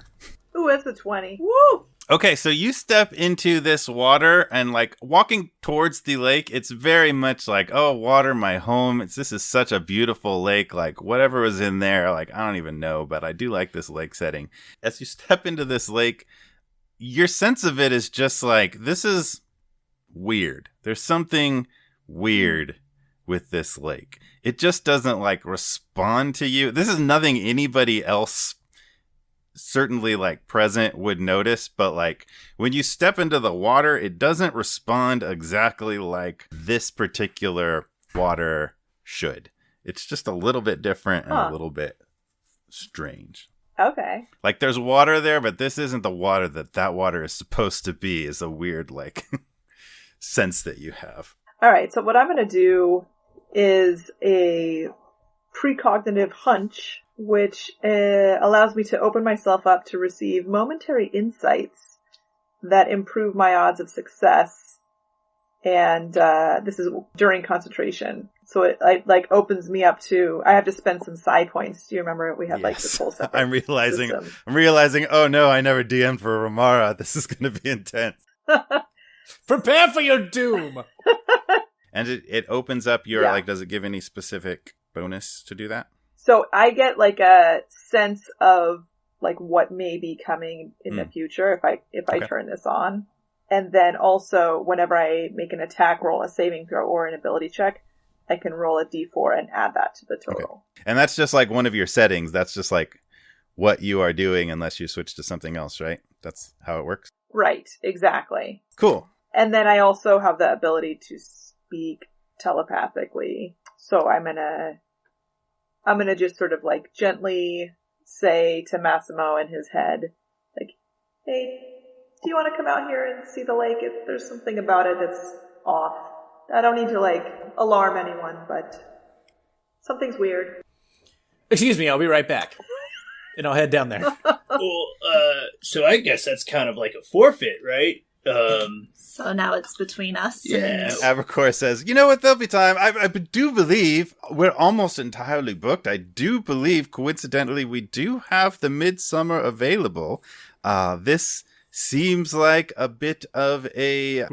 Ooh, that's a 20. Woo! Okay, so you step into this water and walking towards the lake, it's very much oh, water, my home. This is such a beautiful lake. Whatever was in there, I don't even know, but I do like this lake setting. As you step into this lake, your sense of it is just this is weird. There's something weird with this lake. It just doesn't respond to you. This is nothing anybody else certainly present would notice, but when you step into the water, it doesn't respond exactly like this particular water should. It's just a little bit different and a little bit strange. Okay. There's water there, but this isn't the water that water is supposed to be, is a weird sense that you have. All right, so what I'm going to do is a precognitive hunch, which allows me to open myself up to receive momentary insights that improve my odds of success. And this is during concentration. So it opens me up to, I have to spend some side points. Do you remember we had this whole separate I'm realizing, system. oh no, I never DM'd for Remara. This is going to be intense. Prepare for your doom! And it opens up your, does it give any specific bonus to do that? So I get a sense of what may be coming in the future if I turn this on. And then also whenever I make an attack roll, a saving throw or an ability check, I can roll a d4 and add that to the total. Okay. And that's just one of your settings. That's just what you are doing unless you switch to something else, right? That's how it works? Right, exactly. Cool. And then I also have the ability to speak telepathically. So I'm gonna just sort of gently say to Massimo in his head, hey, do you want to come out here and see the lake? If there's something about it that's off. I don't need to alarm anyone, but something's weird. Excuse me, I'll be right back. And I'll head down there. Well, so I guess that's kind of a forfeit, right? So now it's between us. Yeah. Abercor says, you know what, there'll be time. I do believe we're almost entirely booked. I do believe, coincidentally, we do have the Midsummer available. This seems like a bit of a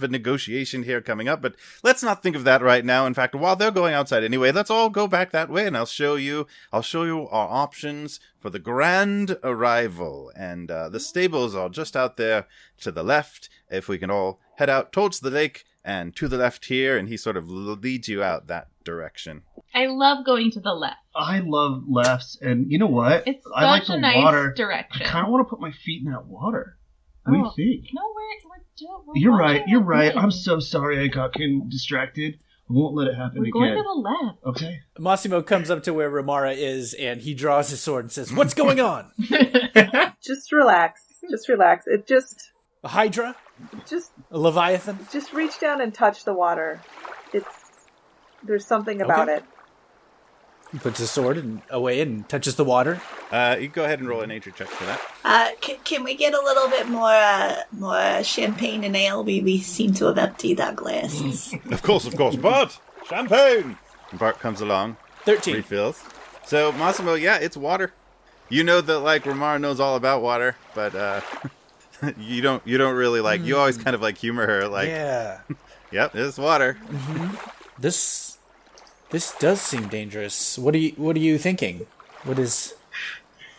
negotiation here coming up, but let's not think of that right now. In fact, while they're going outside anyway, let's all go back that way, and I'll show you our options for the grand arrival. And the stables are just out there to the left. If we can all head out towards the lake and to the left here, and he sort of leads you out that direction. I love going to the left. I love lefts, and you know what? It's I like such the a nice water. direction. I kind of want to put my feet in that water. What do you think? No, we're You're right. watching You're our right. thing. I'm so sorry I got distracted. I won't let it happen We're again. going to the left. Okay. Massimo comes up to where Remara is, and he draws his sword and says, "What's going on? Just relax. Just relax. It just A hydra? Just A leviathan?" Just reach down and touch the water. There's something about it. He puts his sword away and touches the water. You can go ahead and roll a nature check for that. Can we get a little bit more champagne and ale? We seem to have emptied our glasses. Of course, Bart! Champagne! And Bart comes along. 13. Refills. So, Massimo, yeah, it's water. You know that, like, Remara knows all about water, but, you don't really, like, you always kind of, like, humor her, like... Yeah. Yep, it's water. Mm-hmm. This does seem dangerous. What are you thinking? What is...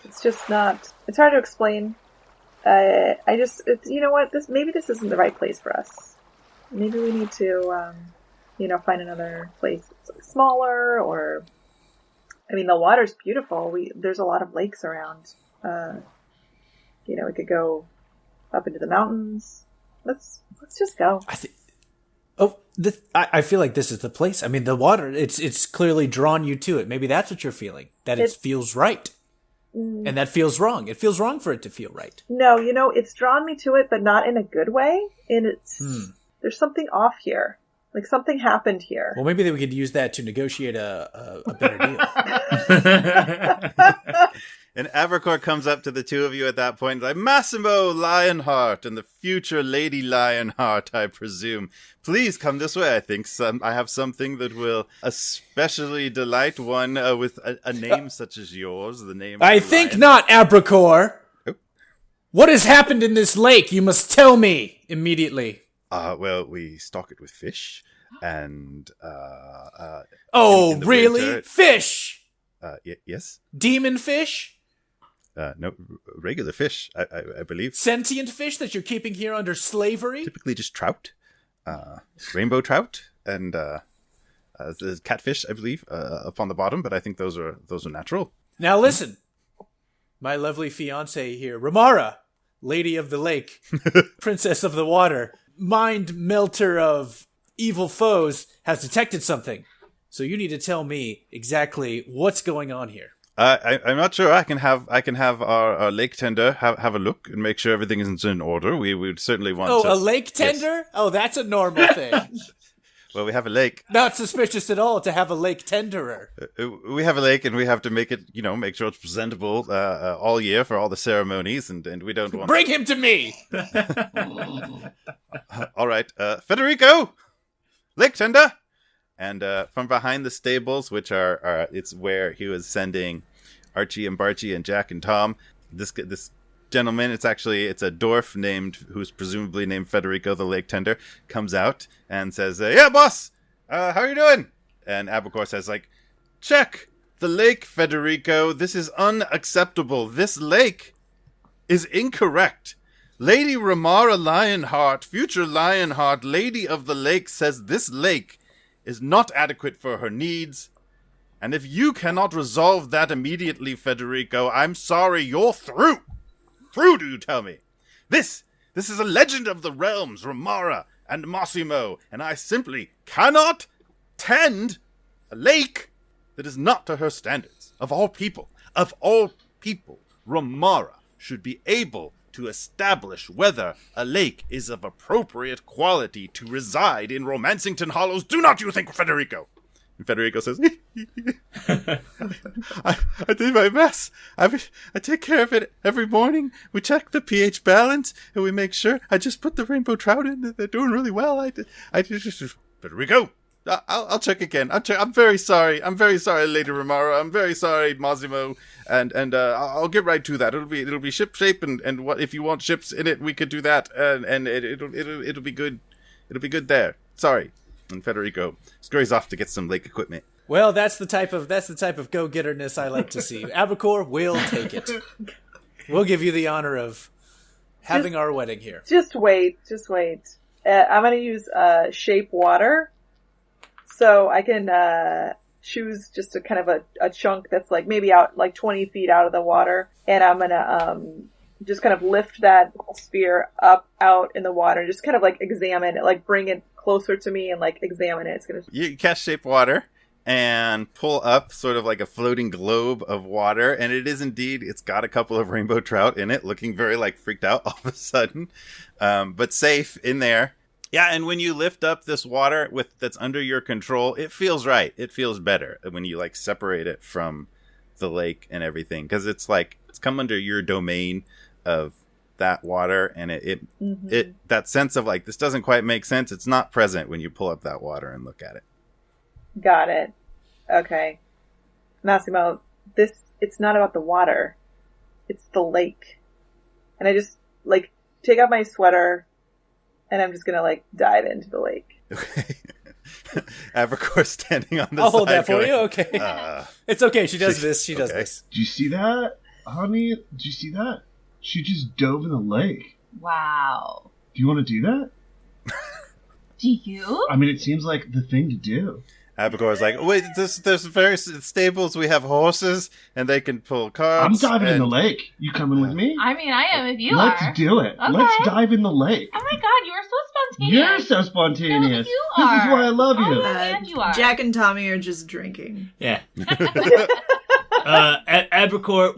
It's just not... It's hard to explain. You know what? Maybe this isn't the right place for us. Maybe we need to, find another place that's like smaller, or... I mean, the water's beautiful. There's a lot of lakes around. We could go up into the mountains. Let's just go. I feel like this is the place. I mean, the water, it's clearly drawn you to it. Maybe that's what you're feeling. That it feels right. And that feels wrong. It feels wrong for it to feel right. No, it's drawn me to it, but not in a good way. And there's something off here. Like, something happened here. Well, maybe we could use that to negotiate a better deal. And Abercor comes up to the two of you at that point, like, Massimo Lionheart and the future Lady Lionheart, I presume. Please come this way. I think I have something that will especially delight one with a name such as yours. The name. I think not, Abercor. Oh. What has happened in this lake? You must tell me immediately. Well, we stock it with fish, and in really? Winter, fish? Yes. Demon fish? No, regular fish, I believe. Sentient fish that you're keeping here under slavery? Typically just trout, rainbow trout, and there's catfish, I believe, up on the bottom. But I think those are natural. Now listen, my lovely fiancée here, Remara, Lady of the Lake, Princess of the Water, mind melter of evil foes, has detected something. So you need to tell me exactly what's going on here. I'm not sure. I can have our lake tender have a look and make sure everything is in order. We would certainly want to... Oh, a lake tender? Yes. Oh, that's a normal thing. Well, we have a lake. Not suspicious at all to have a lake tenderer. We have a lake, and we have to make it, make sure it's presentable all year for all the ceremonies, and we don't want... Bring him to me! All right. Federico! Lake tender! And from behind the stables, which are it's where he was sending Archie and Barchie and Jack and Tom. This gentleman, it's a dwarf who's presumably named Federico the Lake Tender, comes out and says, "Yeah, boss, how are you doing?" And Abercor says, "Check the lake, Federico. This is unacceptable. This lake is incorrect. Lady Remara Lionheart, future Lionheart, Lady of the Lake, says this lake is not adequate for her needs. And if you cannot resolve that immediately, Federico, I'm sorry, you're through. Through, do you tell me? This is a legend of the realms, Remara and Massimo, and I simply cannot tend a lake that is not to her standards. Of all people, Remara should be able to establish whether a lake is of appropriate quality to reside in Romancington Hollows. Do not you think, Federico?" And Federico says, I did my best. I take care of it every morning. We check the pH balance, and we make sure. I just put the rainbow trout in. They're doing really well. Federico, I'll check again. I'm very sorry. I'm very sorry, Lady Remara. I'm very sorry, Massimo. And I'll get right to that. It'll be ship shape, and what if you want ships in it, we could do that, and it'll be good. It'll be good there. Sorry. And Federico scurries off to get some lake equipment. Well, that's the type of go-getterness I like to see. Abercor will take it. We'll give you the honor of having our wedding here. Just wait. I'm going to use shape water, so I can choose just a kind of a chunk that's like maybe out like 20 feet out of the water, and I'm going to just kind of lift that sphere up out in the water, just kind of like examine it, like bring it closer to me and like examine it. You cast shape water and pull up sort of like a floating globe of water, and it is indeed, it's got a couple of rainbow trout in it, looking very like freaked out all of a sudden, but safe in there. Yeah, and when you lift up this water that's under your control, it feels right. It feels better when you like separate it from the lake and everything, because it's like it's come under your domain of that water, and it that sense of like this doesn't quite make sense. It's not present when you pull up that water and look at it. Got it. Okay. Massimo, it's not about the water. It's the lake. And I just, like, take off my sweater, and I'm just gonna, like, dive into the lake. Okay. Abercor's standing on the I'll side. hold that for going, you. Okay. It's okay. She does this. She does this. Do you see that, honey? Do you see that? She just dove in the lake. Wow. Do you want to do that? Do you? I mean, it seems like the thing to do. Abercor's like, wait, there's various stables. We have horses, and they can pull carts. I'm diving in the lake. You coming with me? I mean, I am if you Let's are. do it. Okay. Let's dive in the lake. Oh my god, you are so spontaneous. You're so spontaneous. No, you This are. is why I love you. Oh, and you are. Jack and Tomi are just drinking. Yeah. Abercor,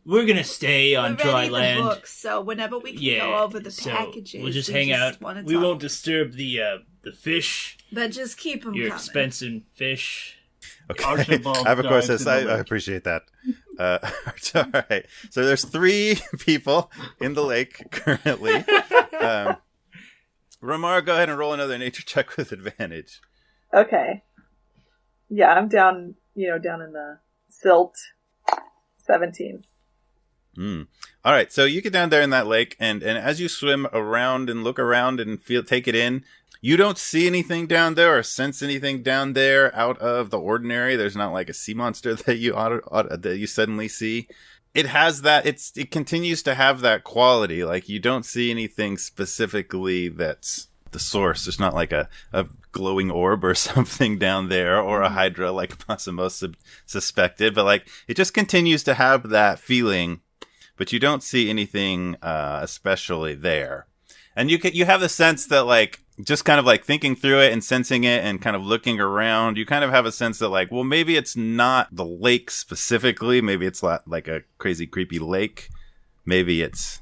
we're gonna stay on We're dry reading the land. books, so whenever we can go over the packages, we'll just hang out. wanna We talk. won't disturb the fish. But just keep them Your coming. expensive fish. Okay. Archibald Abercor dives says, in the I lake. appreciate that. All right. So there's 3 people in the lake currently. Remara, go ahead and roll another nature check with advantage. Okay. Yeah, I'm down in the silt. 17. All right, so you get down there in that lake, and as you swim around and look around and take it in, you don't see anything down there or sense anything down there out of the ordinary. There's not like a sea monster that you suddenly see. It has that. It continues to have that quality. Like you don't see anything specifically that's the source. There's not like a glowing orb or something down there, or a hydra like Massimo suspected. But like it just continues to have that feeling. But you don't see anything especially there. And you have the sense that, like, just kind of like thinking through it and sensing it and kind of looking around, you kind of have a sense that, like, well, maybe it's not the lake specifically. Maybe it's like a crazy, creepy lake. Maybe it's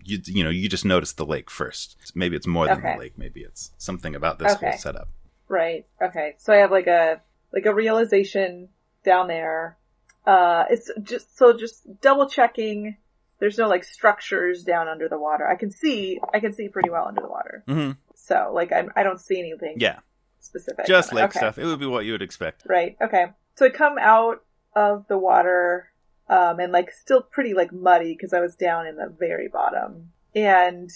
you just notice the lake first. Maybe it's more than the lake. Maybe it's something about this whole setup. Right. Okay. So I have like a realization down there. It's just double checking. There's no like structures down under the water. I can see pretty well under the water. Mm-hmm. So like I don't see anything. Yeah. Specific. Just lake stuff. It would be what you would expect. Right. Okay. So I come out of the water, and like still pretty like muddy because I was down in the very bottom, and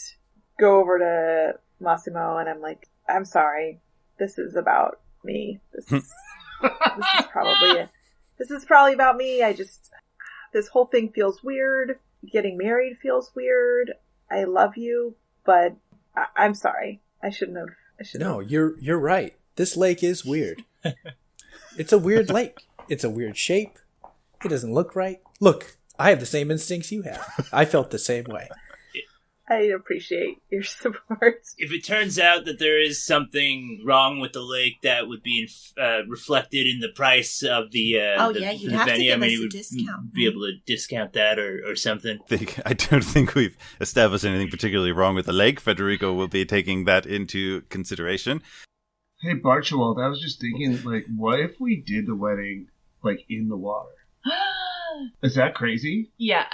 go over to Massimo and I'm like, I'm sorry. This is about me. This is probably about me. This whole thing feels weird. Getting married feels weird. I love you, but I'm sorry. I shouldn't have. No, you're right. This lake is weird. It's a weird lake. It's a weird shape. It doesn't look right. Look, I have the same instincts you have. I felt the same way. I appreciate your support. If it turns out that there is something wrong with the lake, that would be reflected in the price of the you'd have to venue. give us you a would discount. be able to discount that or something. I don't think we've established anything particularly wrong with the lake. Federico will be taking that into consideration. Hey, Barchibald, I was just thinking, like, what if we did the wedding, like, in the water? Is that crazy? Yeah.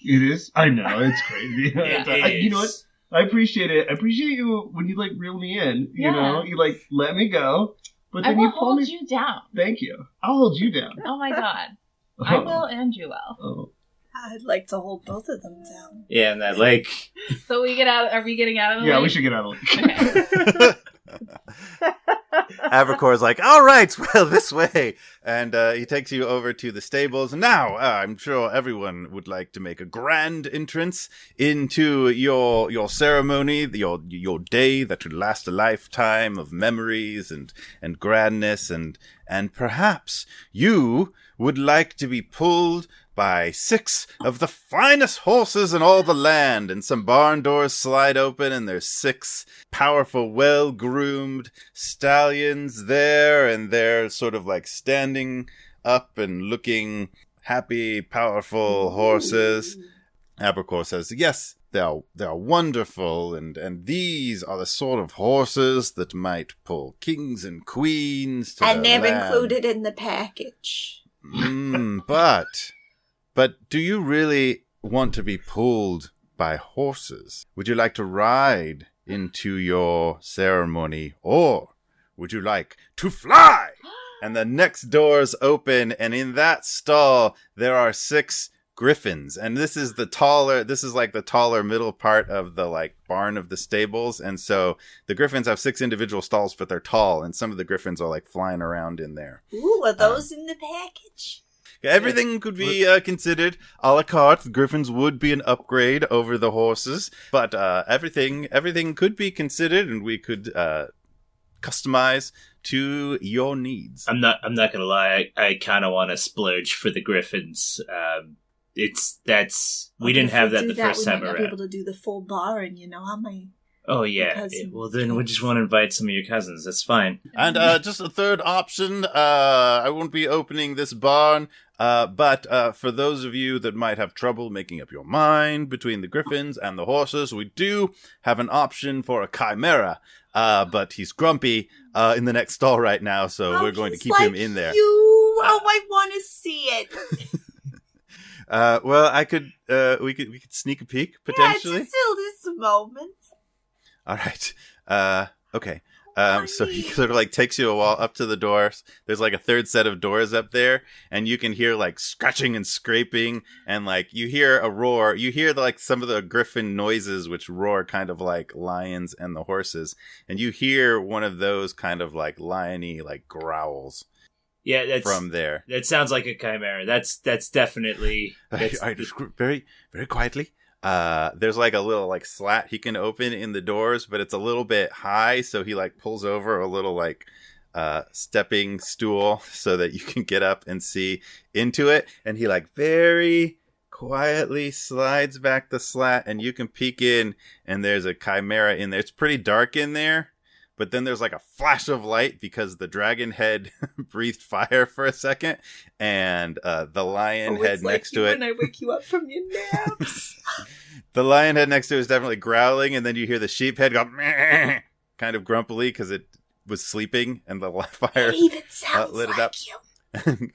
It is? I know, it's crazy. You know what? I appreciate it. I appreciate you when you, like, reel me in. You know? You, like, let me go. But then I will you pull hold me... you down. Thank you. I'll hold you down. Oh my god. I will and you will. Oh. I'd like to hold both of them down. Yeah, in that lake. So we get out. Are we getting out of the lake? Yeah, we should get out of the lake. Okay. Abercor's like, all right, well, this way. And he takes you over to the stables. Now, I'm sure everyone would like to make a grand entrance into your ceremony, your day that would last a lifetime of memories and grandness. And perhaps you would like to be pulled by 6 of the finest horses in all the land, and some barn doors slide open, and there's 6 powerful, well-groomed stallions there, and they're sort of like standing up and looking happy, powerful horses. Abercor says, yes, they are wonderful, and these are the sort of horses that might pull kings and queens to And the they're land. included in the package. But do you really want to be pulled by horses? Would you like to ride into your ceremony, or would you like to fly? And the next doors open, and in that stall there are 6 griffins, and this is like the taller middle part of the like barn of the stables, and so the griffins have 6 individual stalls, but they're tall, and some of the griffins are like flying around in there. Ooh, are those in the package? Everything could be considered a la carte. The griffins would be an upgrade over the horses, but everything could be considered, and we could customize to your needs. I'm not gonna lie. I kind of want to splurge for the griffins. We didn't have that the first time around. We might not be able to do the full bar, and you know how many. Oh yeah. Well, then we just want to invite some of your cousins. That's fine. And just a third option. I won't be opening this barn. But for those of you that might have trouble making up your mind between the griffins and the horses, we do have an option for a chimera. But he's grumpy in the next stall right now, so we're going to keep him in there. I want to see it. Well, we could sneak a peek potentially. Yeah, just still this moment. All right. Okay. So he sort of like takes you a while up to the doors. There's like a third set of doors up there, and you can hear like scratching and scraping, and like you hear a roar. You hear like some of the griffin noises, which roar kind of like lions and the horses, and you hear one of those kind of like liony like growls. Yeah, that's from there. That sounds like a chimera. That's definitely. I just very, very quietly. There's like a little like slat he can open in the doors, but it's a little bit high, so he like pulls over a little like stepping stool so that you can get up and see into it, and he like very quietly slides back the slat, and you can peek in, and there's a chimera in there. It's pretty dark in there, but then there's like a flash of light because the dragon head breathed fire for a second, and the lion head next to it. When I wake you up from your naps. The lion head next to it is definitely growling, and then you hear the sheep head go meh, kind of grumpily because it was sleeping, and the fire lit it up.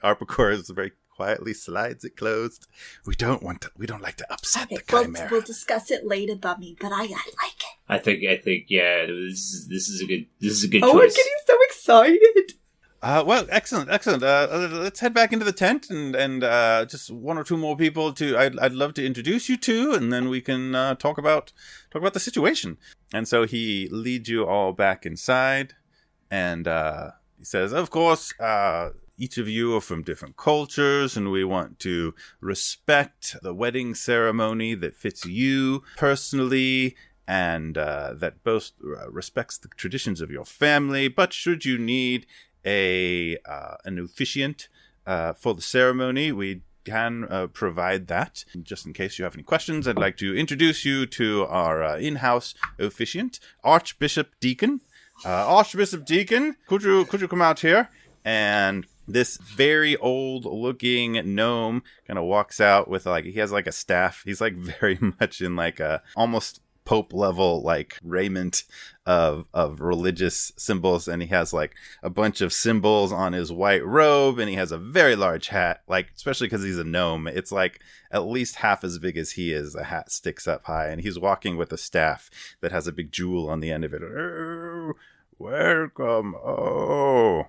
Arpacor is very quietly slides it closed. We don't like to upset the chimera. We'll discuss it later, Bummy, but I like it. I think, yeah, this is a good choice. Oh, I'm getting so excited. Well, excellent. Let's head back into the tent and just one or two more people I'd love to introduce you to, and then we can talk about the situation. And so he leads you all back inside, and he says, "Of course, each of you are from different cultures, and we want to respect the wedding ceremony that fits you personally, and that both respects the traditions of your family. But should you need an officiant for the ceremony, we can provide that. Just in case you have any questions, I'd like to introduce you to our in-house officiant, Archbishop Deacon. Archbishop Deacon, could you come out here?" And this very old-looking gnome kind of walks out with he has like a staff. He's like very much in like a almost Pope level like raiment of religious symbols, and he has like a bunch of symbols on his white robe, and he has a very large hat, like especially because he's a gnome, it's like at least half as big as he is. The hat sticks up high, and he's walking with a staff that has a big jewel on the end of it. "Oh, welcome. Oh,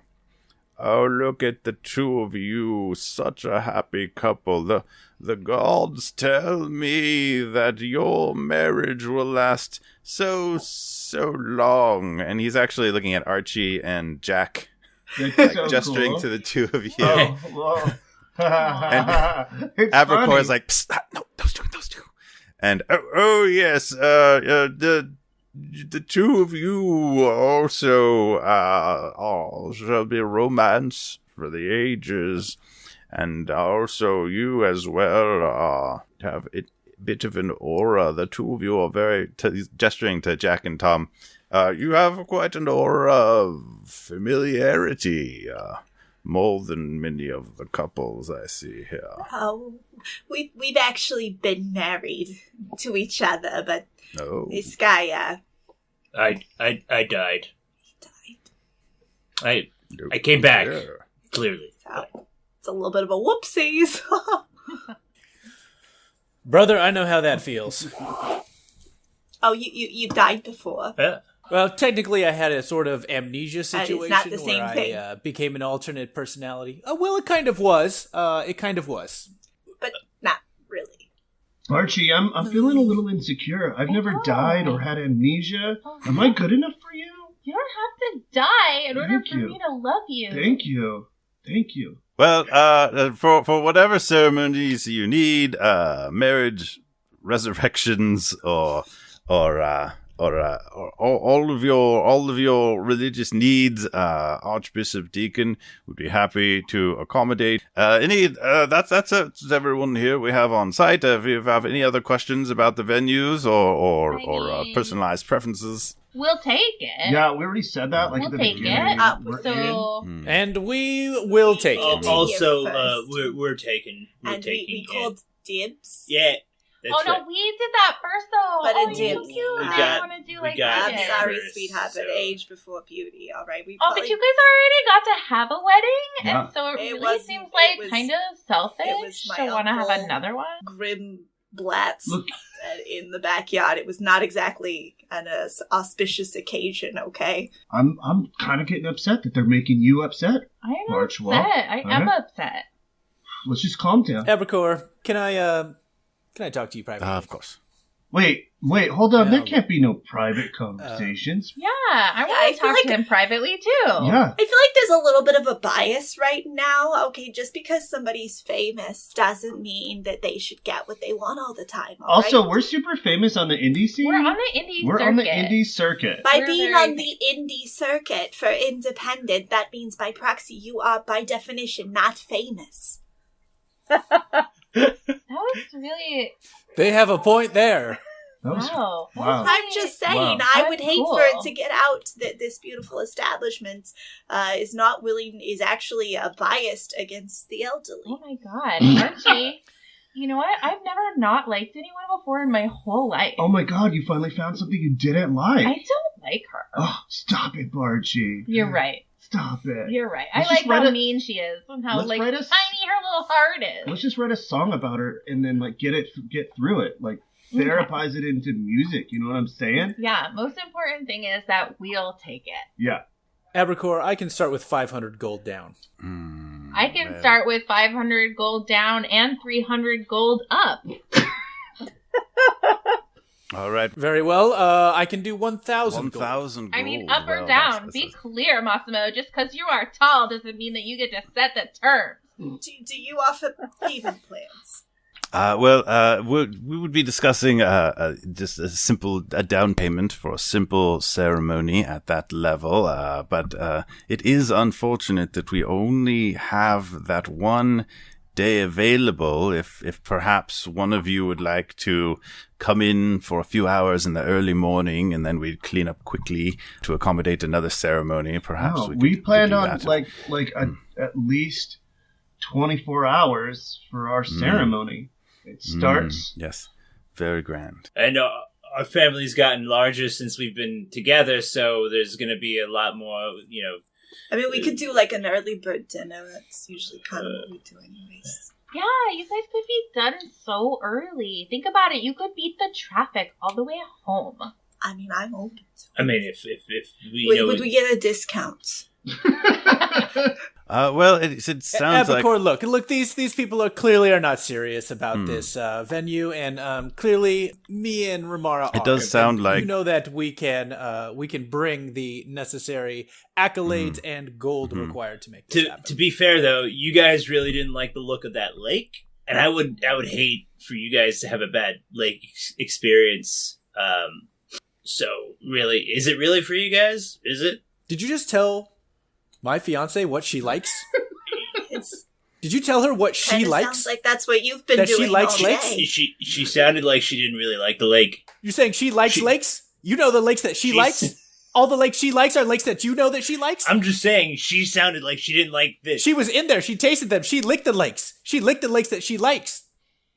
look at the two of you, such a happy couple. The gods tell me that your marriage will last so long." And he's actually looking at Archie and Jack, So gesturing cool. to the two of you. Oh, whoa. And Abercor is like, "Psst, no, those two. And, oh yes, the two of you also shall be romance for the ages, and also you as well have a bit of an aura. The two of you are very," gesturing to Jack and Tom, "you have quite an aura of familiarity, more than many of the couples I see here." Oh, we've actually been married to each other, but this guy, I died. He died. I came back. Yeah. Clearly. So It's a little bit of a whoopsies. Brother, I know how that feels. Oh, you died before. Yeah. Well, technically, I had a sort of amnesia situation it's not the same where thing. I became an alternate personality. Oh, well, it kind of was. It kind of was. But not really. Archie, I'm feeling a little insecure. I've never died or had amnesia. Am I good enough for you? You don't have to die in order for me to love you. Thank you. Thank you. Well, for whatever ceremonies you need, marriage, resurrections, or all of your religious needs, Archbishop Deacon would be happy to accommodate. That's everyone here we have on site. If you have any other questions about the venues or personalized preferences. We'll take it. Yeah, we already said that. Like we'll at the take beginning. it. And we will take it. Also, we're taking. We called dibs. Yeah. Oh no, we did that first though. But oh, it you're did. so cute. We I want to do like that. I'm sorry, first, sweetheart, but age before beauty. All right, but you guys already got to have a wedding, and so it really seems like kind of selfish to want to have another one. Grim Blatz in the backyard. It was not exactly an auspicious occasion. Okay, I'm kind of getting upset that they're making you upset. I am March, upset. well, I am upset. Let's just calm down. Abracor, can I talk to you privately? Of course. Wait, hold on. There can't be no private conversations. Yeah, I want to talk to him privately too. Yeah. I feel like there's a little bit of a bias right now. Okay, just because somebody's famous doesn't mean that they should get what they want all the time. Also, right? we're super famous on the indie scene. We're on the indie circuit. We're on the indie circuit. By being on the indie circuit for independent, that means by proxy you are, by definition, not famous. That was really... They have a point there. Wow. I'm just saying, I would hate for it to get out that this beautiful establishment is actually biased against the elderly. Oh my god, Archie. You know what? I've never not liked anyone before in my whole life. Oh my god, you finally found something you didn't like. I don't like her. Oh, stop it, Barchie. You're right. Stop it. You're right. Let's I like just write how mean she is and how tiny her little heart is. Let's just write a song about her and then get through it. Like therapize it into music. You know what I'm saying? Yeah. Most important thing is that we'll take it. Yeah. Abracor, I can start with 500 gold down. I can start with 500 gold down and 300 gold up. All right. Very well. I can do 1,000 gold. 1,000 gold. I mean, up or down. Be clear, Massimo. Just because you are tall doesn't mean that you get to set the terms. Do you offer payment plans? We would be discussing just a down payment for a simple ceremony at that level. But it is unfortunate that we only have that one day available. If perhaps one of you would like to come in for a few hours in the early morning, and then we'd clean up quickly to accommodate another ceremony. Perhaps we planned on at least 24 hours for our ceremony. It starts. Yes, very grand. And our family's gotten larger since we've been together, so there's going to be a lot more, I mean, we could do like an early bird dinner. That's usually kind of what we do anyways. Yeah, you guys could be done so early. Think about it. You could beat the traffic all the way home. I mean, I'm open to it. I mean, if we would we get a discount? Well, it sounds like... Abracor, look, these people are not serious about this venue, and clearly me and Remara are. It does sound like... You know that we can bring the necessary accolades and gold required to make this happen. To be fair, though, you guys really didn't like the look of that lake, and I would hate for you guys to have a bad lake experience. So, really, is it really for you guys? Is it? Did you just tell my fiance what she likes? Did you tell her what she likes? Sounds like that's what you've been doing she likes all lakes? day. She sounded like she didn't really like the lake. You're saying she likes lakes? You know the lakes that she likes? All the lakes she likes are lakes that you know that she likes? I'm just saying, she sounded like she didn't like this. She was in there. She tasted them. She licked the lakes. She licked the lakes that she likes.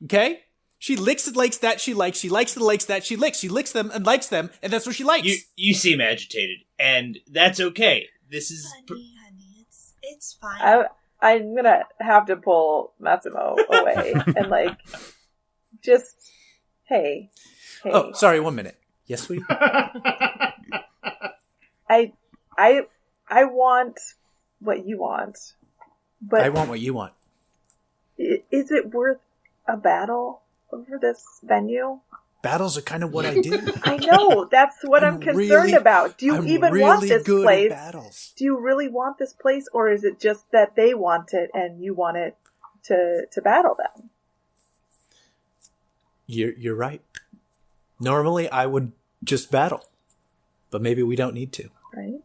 Okay? She licks the lakes that she likes. She likes the lakes that she licks. She licks them and likes them, and that's what she likes. You seem agitated, and that's okay. This is... Honey, it's fine. I'm gonna have to pull Massimo away and like, just, hey. Oh, sorry, 1 minute. Yes, sweetie? I want what you want, but I want what you want. Is it worth a battle over this venue? Battles are kind of what I do. I know. That's what I'm concerned about. Do you even want this place? Battles. Do you really want this place, or is it just that they want it and you want it to battle them? You're right. Normally, I would just battle, but maybe we don't need to. Right?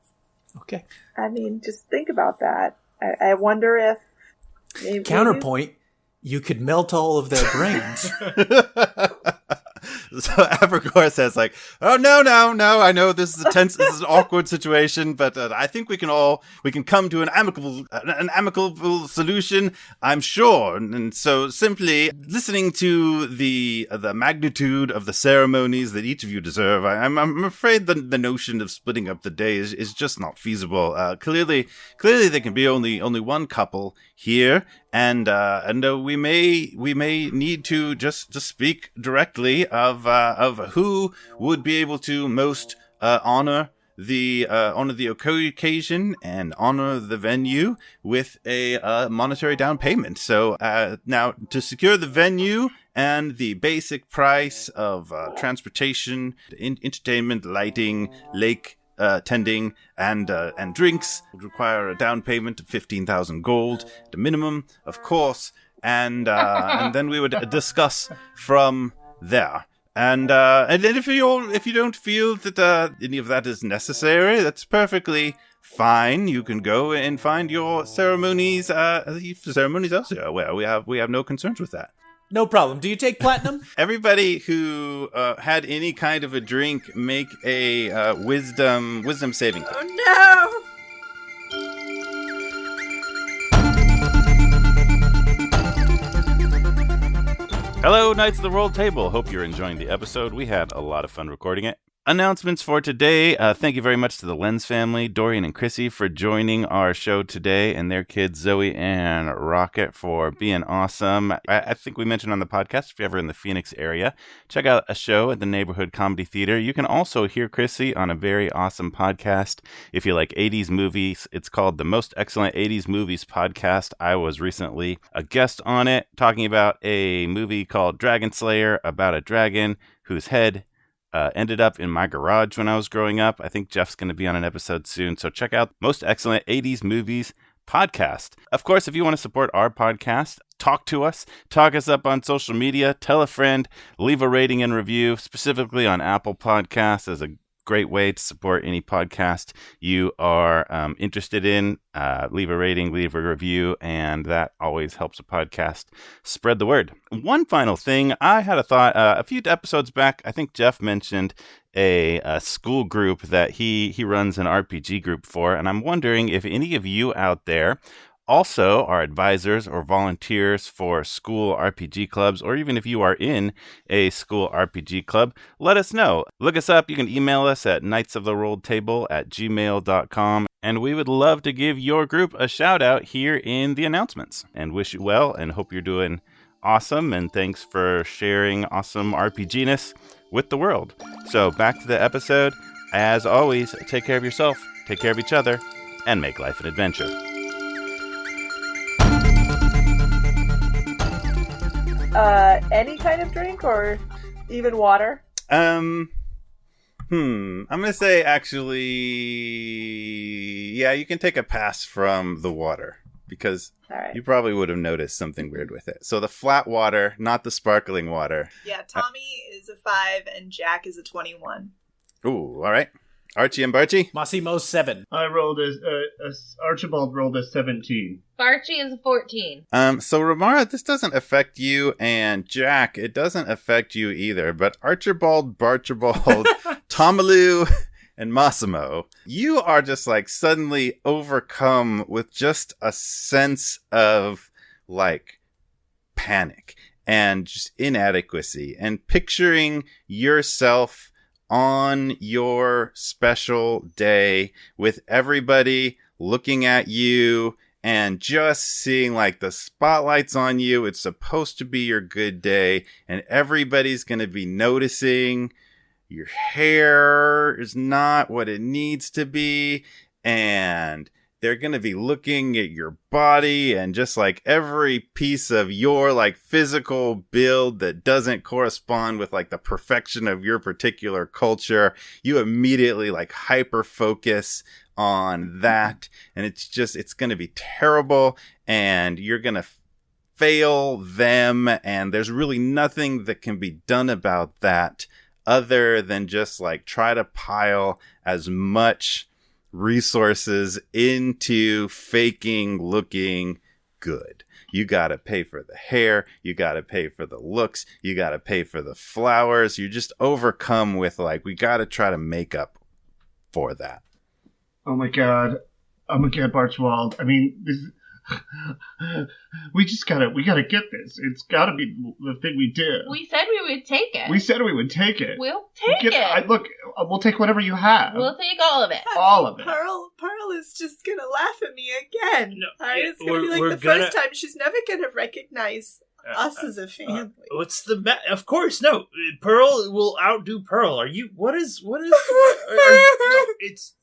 Okay. I mean, just think about that. I wonder if maybe counterpoint, you could melt all of their brains. So Abergor says like, oh, no, I know this is this is an awkward situation, but I think we can come to an amicable solution, I'm sure. And so simply listening to the magnitude of the ceremonies that each of you deserve, I'm afraid the notion of splitting up the day is just not feasible. Clearly there can be only one couple here, and we may need to just speak directly of who would be able to most honor the occasion and honor the venue with a monetary down payment. So now to secure the venue and the basic price of transportation, entertainment, lighting, lake tending, and drinks would require a down payment of 15,000 gold, the minimum, of course, and then we would discuss from there. And then if you don't feel that any of that is necessary, that's perfectly fine. You can go and find your ceremonies elsewhere, where we have no concerns with that. No problem. Do you take platinum? Everybody who had any kind of a drink, make a wisdom saving throw. Oh no! Hello, Knights of the Roll Table. Hope you're enjoying the episode. We had a lot of fun recording it. Announcements for today. Thank you very much to the Lenz family, Dorian and Krissy, for joining our show today, and their kids, Zoe and Rocket, for being awesome. I think we mentioned on the podcast, if you're ever in the Phoenix area, check out a show at the Neighborhood Comedy Theater. You can also hear Krissy on a very awesome podcast. If you like 80s movies, it's called the Most Excellent 80s Movies Podcast. I was recently a guest on it, talking about a movie called Dragon Slayer, about a dragon whose head ended up in my garage when I was growing up. I think Jeff's going to be on an episode soon, so check out Most Excellent 80s Movies Podcast. Of course, if you want to support our podcast, talk to us, talk us up on social media, tell a friend, leave a rating and review, specifically on Apple Podcasts as a great way to support any podcast you are interested in. Leave a rating, leave a review, and that always helps a podcast spread the word. One final thing, I had a thought a few episodes back. I think Jeff mentioned a school group that he runs an RPG group for, and I'm wondering if any of you out there also are advisors or volunteers for school RPG clubs, or even if you are in a school RPG club, let us know. Look us up. You can email us at knightsoftherolltable@gmail.com, and we would love to give your group a shout out here in the announcements. And wish you well, and hope you're doing awesome, and thanks for sharing awesome RPGness with the world. So back to the episode. As always, take care of yourself, take care of each other, and make life an adventure. Any kind of drink or even water? I'm gonna say actually, yeah, you can take a pass from the water because you probably would have noticed something weird with it. So the flat water, not the sparkling water. Yeah, Tomi is a 5 and Jack is a 21. Ooh, all right. Archie and Barchie? Massimo's 7. I rolled Archibald rolled a 17. Barchie is a 14. So Remara, this doesn't affect you, and Jack, it doesn't affect you either, but Archibald, Barchibald, Tomalu, and Massimo, you are just like suddenly overcome with just a sense of like panic and just inadequacy, and picturing yourself on your special day with everybody looking at you and just seeing like the spotlights on you. It's supposed to be your good day, and everybody's going to be noticing your hair is not what it needs to be, and they're going to be looking at your body and just like every piece of your like physical build that doesn't correspond with like the perfection of your particular culture. You immediately like hyper focus on that, and it's going to be terrible, and you're going to fail them, and there's really nothing that can be done about that other than just like try to pile as much resources into faking looking good. You gotta pay for the hair, you gotta pay for the looks, you gotta pay for the flowers. You're just overcome with like, we gotta try to make up for that. Oh my god. Oh my god, Barchibald. I mean, this we gotta get this. It's gotta be the thing we did. We said we would take it. We said we would take it. We'll take it. Look, we'll take whatever you have. We'll take all of it. All of it. Pearl is just gonna laugh at me again. No, Alright, it's gonna be like the first time. She's never gonna recognize us as a family. What's the of course, no. Pearl will outdo Pearl. Are you? What is? No, it's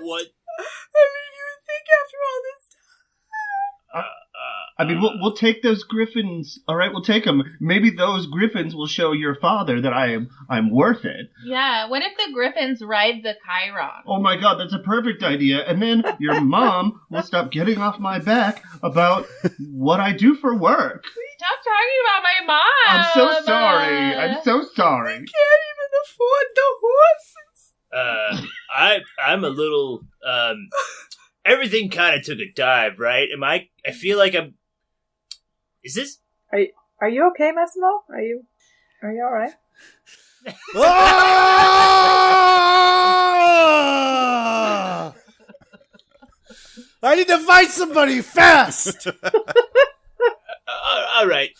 what? You would think after all this time. I mean, we'll take those griffins. All right, we'll take them. Maybe those griffins will show your father that I'm worth it. Yeah. What if the griffins ride the Chiron? Oh my god, that's a perfect idea. And then your mom will stop getting off my back about what I do for work. Stop talking about my mom. I'm so sorry. I'm so sorry. We can't even afford the horses. I'm a little everything kind of took a dive, right? I feel like I'm. Is this? Are you okay, Massimo? Are you all right? I need to fight somebody fast. All right.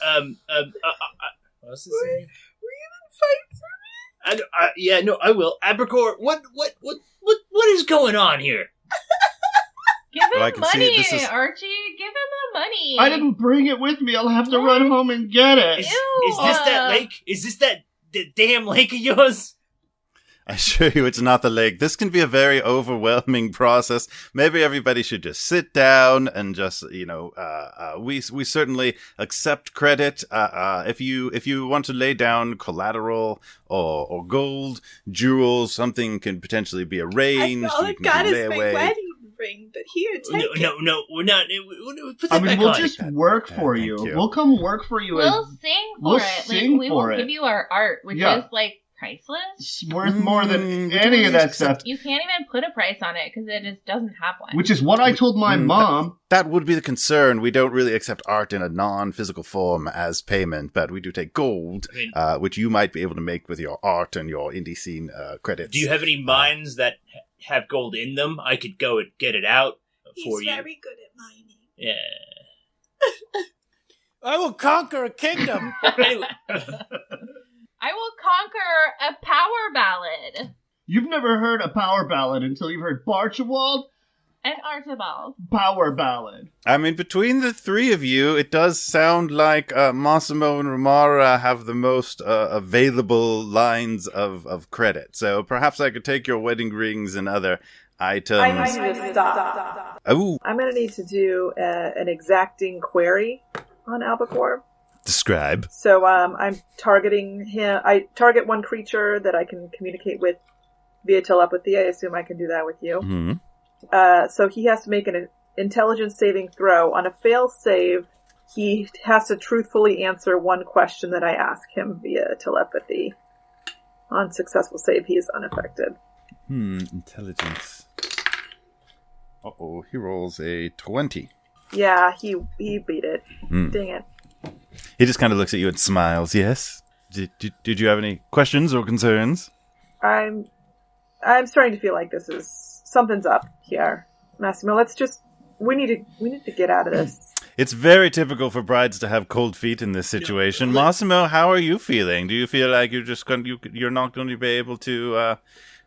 What's his name? Will you fight for me? Yeah, no, I will. Abercor, what is going on here? Give him I can see money, this is- Archie. Give him the money. I didn't bring it with me. I'll have to run home and get it. Is this that lake? Is this that damn lake of yours? I assure you it's not the lake. This can be a very overwhelming process. Maybe everybody should just sit down and just, we certainly accept credit. If you want to lay down collateral or gold, jewels, something can potentially be arranged. All I've got is my wedding ring, but here, take it. No, we're not. Put that back we'll on. just work for you. Thank you. We'll come work for you. We'll sing for it. We will give you our art, which is like priceless. It's worth more than any of that stuff. You can't even put a price on it because it just doesn't have one. Which is what I told my mom. That would be the concern. We don't really accept art in a non-physical form as payment, but we do take gold, which you might be able to make with your art and your indie scene credits. Do you have any mines that have gold in them? I could go and get it out for you. He's very good at mining. Yeah. I will conquer a kingdom. Anyway. I will conquer a power ballad. You've never heard a power ballad until you've heard Barchibald and Archibald. Power ballad. I mean, between the three of you, it does sound like Massimo and Remara have the most available lines of credit. So perhaps I could take your wedding rings and other items. I need you to stop. Oh, I'm going to need to do an exacting query on Albacore. describe. So I'm targeting him. I target one creature that I can communicate with via telepathy. I assume I can do that with you. Mm-hmm. So he has to make an intelligence saving throw. On a fail save, he has to truthfully answer one question that I ask him via telepathy. On successful save, he is unaffected. Intelligence. Uh-oh, he rolls a 20. Yeah, he beat it. Dang it. He just kind of looks at you and smiles. Yes? Did you have any questions or concerns? I'm starting to feel like this is something's up here, Massimo. We need to get out of this. It's very typical for brides to have cold feet in this situation. Massimo, how are you feeling? Do you feel like you're not going to be able to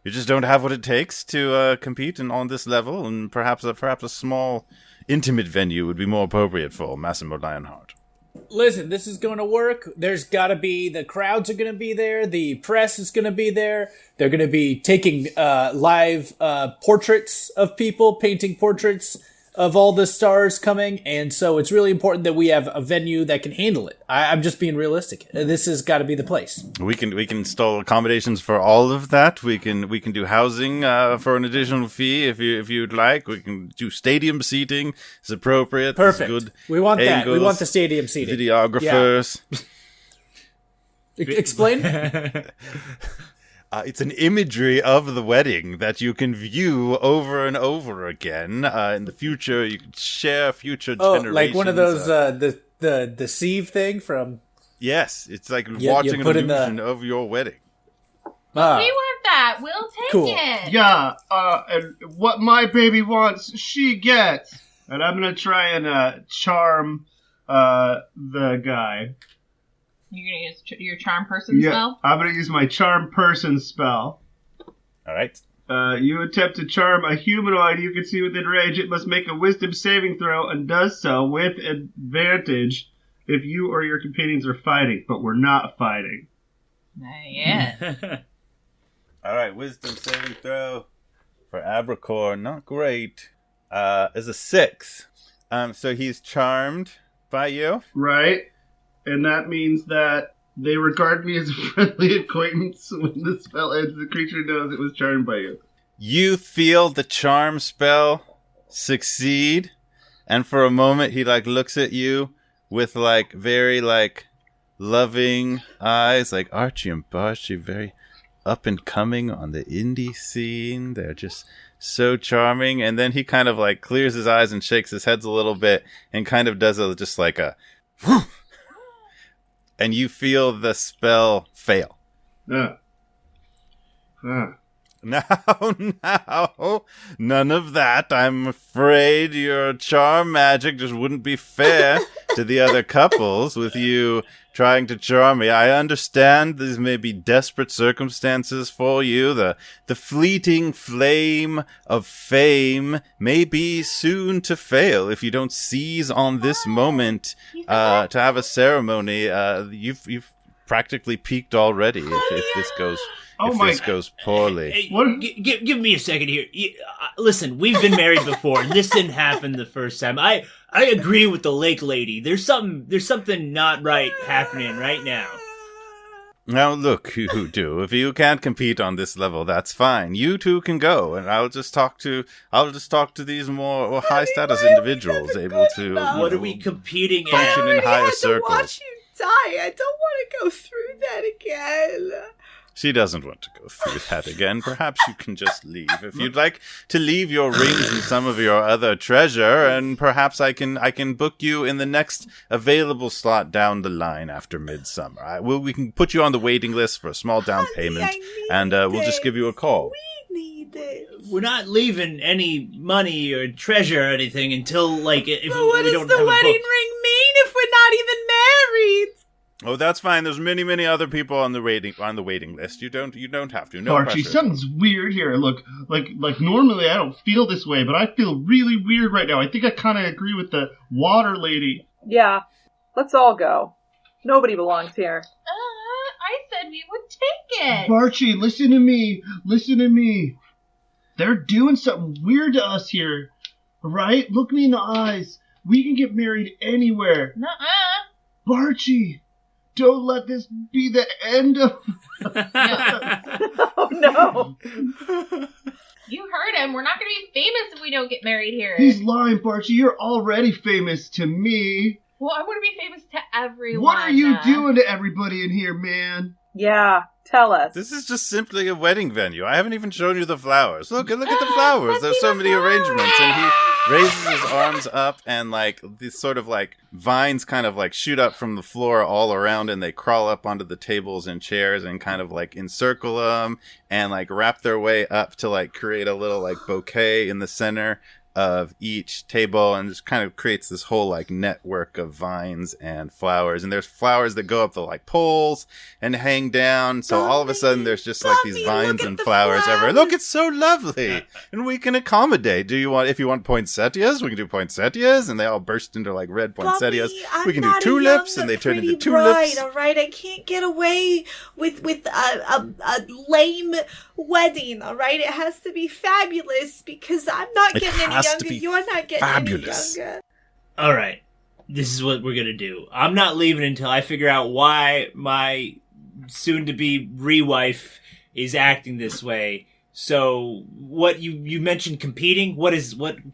You just don't have what it takes to compete on this level, and perhaps a small, intimate venue would be more appropriate for Massimo Lionheart. Listen, this is going to work. There's got to be, the crowds are going to be there. The press is going to be there. They're going to be taking live portraits of people, painting portraits of all the stars coming. And so it's really important that we have a venue that can handle it. I'm just being realistic. This has got to be the place. We can install accommodations for all of that. We can do housing for an additional fee if you'd like. We can do stadium seating. It's appropriate. Perfect. It's good. We want angles, that. We want the stadium seating. Videographers. Yeah. Explain. It's an imagery of the wedding that you can view over and over again. In the future, you can share future generations. Like one of those the sieve thing from. Yes, it's like watching an illusion of your wedding. We want that. We'll take it. Yeah, and what my baby wants, she gets. And I'm gonna try and charm the guy. You're gonna use your charm person spell? I'm gonna use my charm person spell. All right. You attempt to charm a humanoid you can see within range. It must make a wisdom saving throw and does so with advantage if you or your companions are fighting, but we're not fighting. Yeah. All right, wisdom saving throw for Abracor, not great. Is a 6. So he's charmed by you, right? And that means that they regard me as a friendly acquaintance. When the spell ends, the creature knows it was charmed by you. You feel the charm spell succeed, and for a moment he looks at you with very loving eyes, like Archie and Barchie, very up and coming on the indie scene. They're just so charming. And then he kind of clears his eyes and shakes his head a little bit and kind of does a whew, and you feel the spell fail. Now, none of that. I'm afraid your charm magic just wouldn't be fair to the other couples with you trying to charm me. I understand these may be desperate circumstances for you. The fleeting flame of fame may be soon to fail if you don't seize on this moment to have a ceremony. You've practically peaked already if this goes. This goes poorly. Hey, give me a second here. Listen, we've been married before. This didn't happen the first time. I agree with the lake lady. There's something not right happening right now. Now look, you do. If you can't compete on this level, that's fine. You two can go, and I'll just talk to these more high status individuals able to. What are we competing function in higher circles. Watch you die. I don't want to go through that again. She doesn't want to go through that again. Perhaps you can just leave. If you'd like to leave your rings and some of your other treasure, and perhaps I can book you in the next available slot down the line after midsummer. We can put you on the waiting list for a small down payment, and we'll just give you a call. We need it. We're not leaving any money or treasure or anything until if what we does don't the have a wedding book. ring mean if we're not even married? Oh, that's fine. There's many other people on the waiting list. You don't have to. No Archie, pressure. something's weird here. Look, like normally I don't feel this way, but I feel really weird right now. I think I kind of agree with the water lady. Yeah, let's all go. Nobody belongs here. I said we would take it. Barchie, listen to me. Listen to me. They're doing something weird to us here, right? Look me in the eyes. We can get married anywhere. Nuh-uh. Barchie. Don't let this be the end of... Oh, no. You heard him. We're not going to be famous if we don't get married here. He's lying, Barchie. You're already famous to me. Well, I want to be famous to everyone. What are you doing to everybody in here, man? Yeah, tell us. This is just simply a wedding venue. I haven't even shown you the flowers. Look at the flowers. There's so many arrangements. And he raises his arms up, and these sort of vines kind of shoot up from the floor all around, and they crawl up onto the tables and chairs and kind of encircle them and wrap their way up to create a little bouquet in the center. of each table, and just kind of creates this whole like network of vines and flowers. And there's flowers that go up the like poles and hang down. So all of a sudden there's just like these vines and flowers everywhere. Look, it's so lovely. And we can accommodate. If you want poinsettias, we can do poinsettias, and they all burst into like red poinsettias. We can do tulips, and they turn into tulips. All right, I can't get away with a lame wedding. All right, it has to be fabulous because I'm not getting any younger. You're not getting fabulous. any younger. All right, this is what we're gonna do. I'm not leaving until I figure out why my soon-to-be re-wife is acting this way. So, what you mentioned competing? What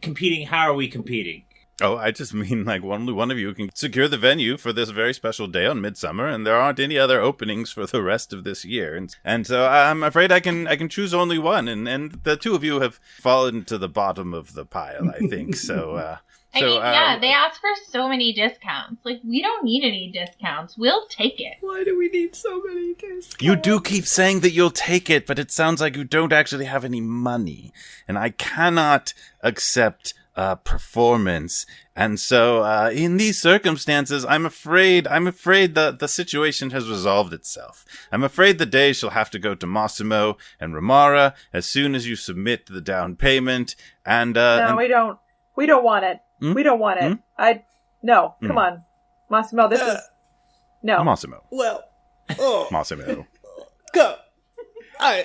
competing? How are we competing? Oh, I just mean like only one of you can secure the venue for this very special day on Midsummer, and there aren't any other openings for the rest of this year. And so I'm afraid I can choose only one, and the two of you have fallen to the bottom of the pile, I think. So they ask for so many discounts. Like, we don't need any discounts. We'll take it. Why do we need so many discounts? You do keep saying that you'll take it, but it sounds like you don't actually have any money, and I cannot accept performance. And so in these circumstances, I'm afraid that the situation has resolved itself. I'm afraid the day shall have to go to Massimo and Remara as soon as you submit the down payment. And no, we don't want it. We don't want it. Come on, Massimo. This is no Massimo. Well, Massimo. Go. Ow.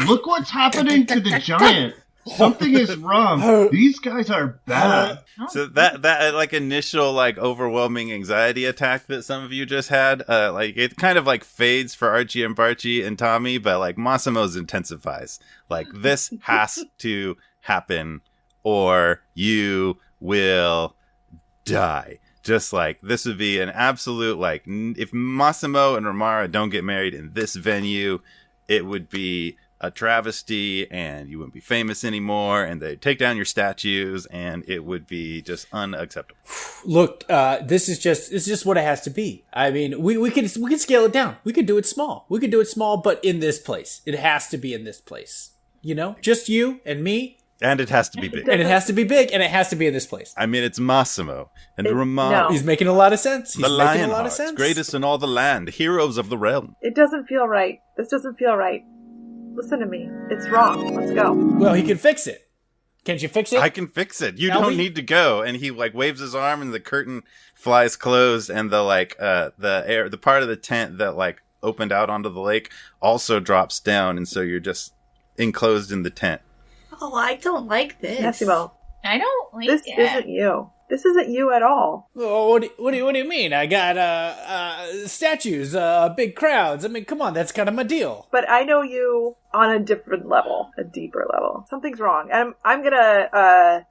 Look what's happening to the giant. Something is wrong. These guys are bad. So that like initial like overwhelming anxiety attack that some of you just had, like it kind of like fades for Archie and Barchie and Tomi, but like Massimo's intensifies. Like this has to happen or you will die. Just like this would be an absolute like if Massimo and Remara don't get married in this venue, it would be a travesty, and you wouldn't be famous anymore, and they'd take down your statues, and it would be just unacceptable. Look, this is just what it has to be. I mean, we can scale it down. We can do it small. But in this place, it has to be in this place. You know, just you and me. And it has to be big. And it has to be big, and it has to be in this place. I mean, it's Massimo and Remara. No. He's making a lot of sense. The Lionhearts, greatest in all the land, heroes of the realm. It doesn't feel right. This doesn't feel right. Listen to me. It's wrong. Let's go. Well, he can fix it. Can't you fix it? I can fix it. You don't need to go. And he like waves his arm, and the curtain flies closed, and the like the part of the tent that like opened out onto the lake also drops down, and so you're just enclosed in the tent. Oh, I don't like this. Massimo, I don't like this it. isn't you. This isn't you at all. Oh, what do you mean? I got statues, big crowds. I mean, come on, that's kind of my deal. But I know you on a different level, a deeper level. Something's wrong. I'm gonna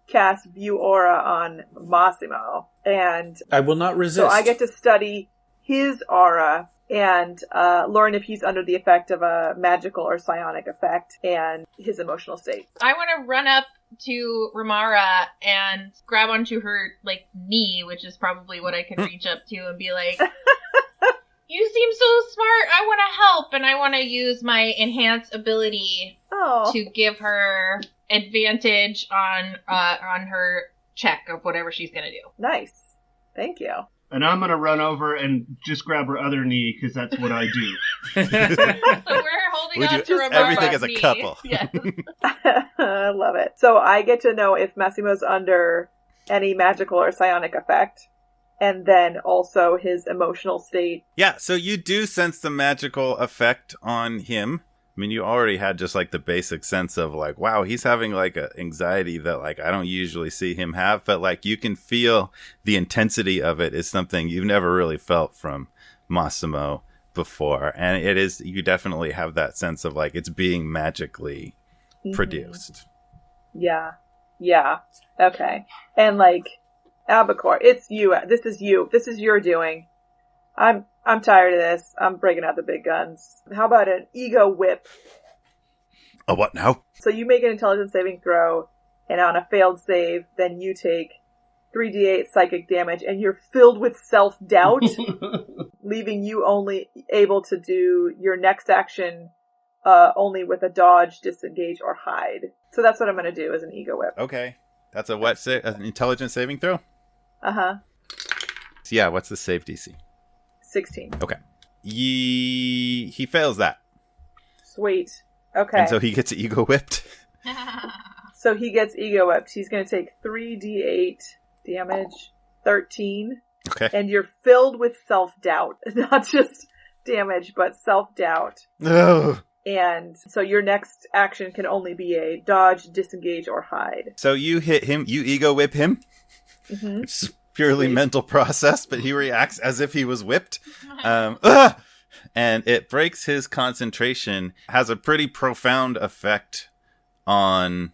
cast View Aura on Massimo, and I will not resist. So I get to study his aura and learn if he's under the effect of a magical or psionic effect and his emotional state. I want to run up to Remara and grab onto her, like, knee, which is probably what I can reach up to, and be like, you seem so smart, I want to help, and I want to use my enhance ability to give her advantage on her check of whatever she's going to do. Nice. Thank you. And I'm going to run over and just grab her other knee, because that's what I do. So we're holding on to Remara's everything as a knee. couple. Yes. I love it. So I get to know if Massimo's under any magical or psionic effect, and then also his emotional state. Yeah, so you do sense the magical effect on him. I mean, you already had just like the basic sense of like, wow, he's having like an anxiety that like I don't usually see him have, but like you can feel the intensity of it is something you've never really felt from Massimo before. And it is, you definitely have that sense of like it's being magically produced. Yeah. Okay. And like, Albacore, it's you. This is you. This is your doing. I'm tired of this. I'm breaking out the big guns. How about an ego whip? A what now? So you make an intelligence saving throw, and on a failed save, then you take 3d8 psychic damage, and you're filled with self-doubt, leaving you only able to do your next action only with a dodge, disengage, or hide. So that's what I'm going to do as an ego whip. Okay. That's an intelligence saving throw? Uh-huh. So yeah, what's the save DC? 16. Okay. He fails that. Sweet. Okay. And so he gets ego whipped. So he gets ego whipped. He's going to take 3d8 damage, 13. Okay. And you're filled with self-doubt. Not just damage, but self-doubt. Oh. And so your next action can only be a dodge, disengage, or hide. So you hit him, you ego whip him. Mm-hmm. It's purely mental process, but he reacts as if he was whipped. And it breaks his concentration, has a pretty profound effect on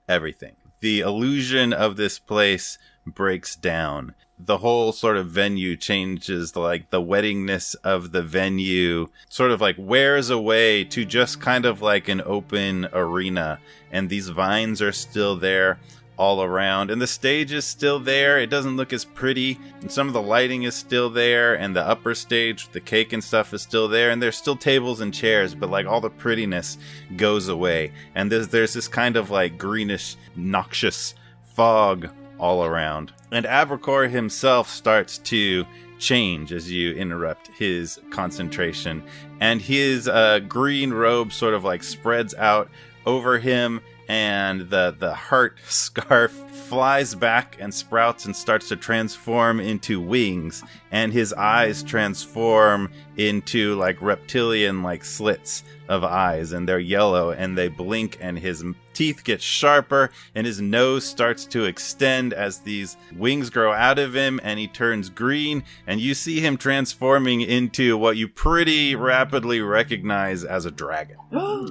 everything. The illusion of this place breaks down. The whole sort of venue changes, like the weddingness of the venue sort of like wears away to just kind of like an open arena. And these vines are still there all around. And the stage is still there. It doesn't look as pretty. And some of the lighting is still there. And the upper stage, the cake and stuff is still there. And there's still tables and chairs, but like all the prettiness goes away. And there's this kind of like greenish, noxious fog all around. And Abercor himself starts to change as you interrupt his concentration. And his green robe sort of like spreads out over him, and the heart scarf flies back and sprouts and starts to transform into wings, and his eyes transform into like reptilian like slits of eyes, and they're yellow and they blink, and his teeth get sharper and his nose starts to extend as these wings grow out of him, and he turns green, and you see him transforming into what you pretty rapidly recognize as a dragon.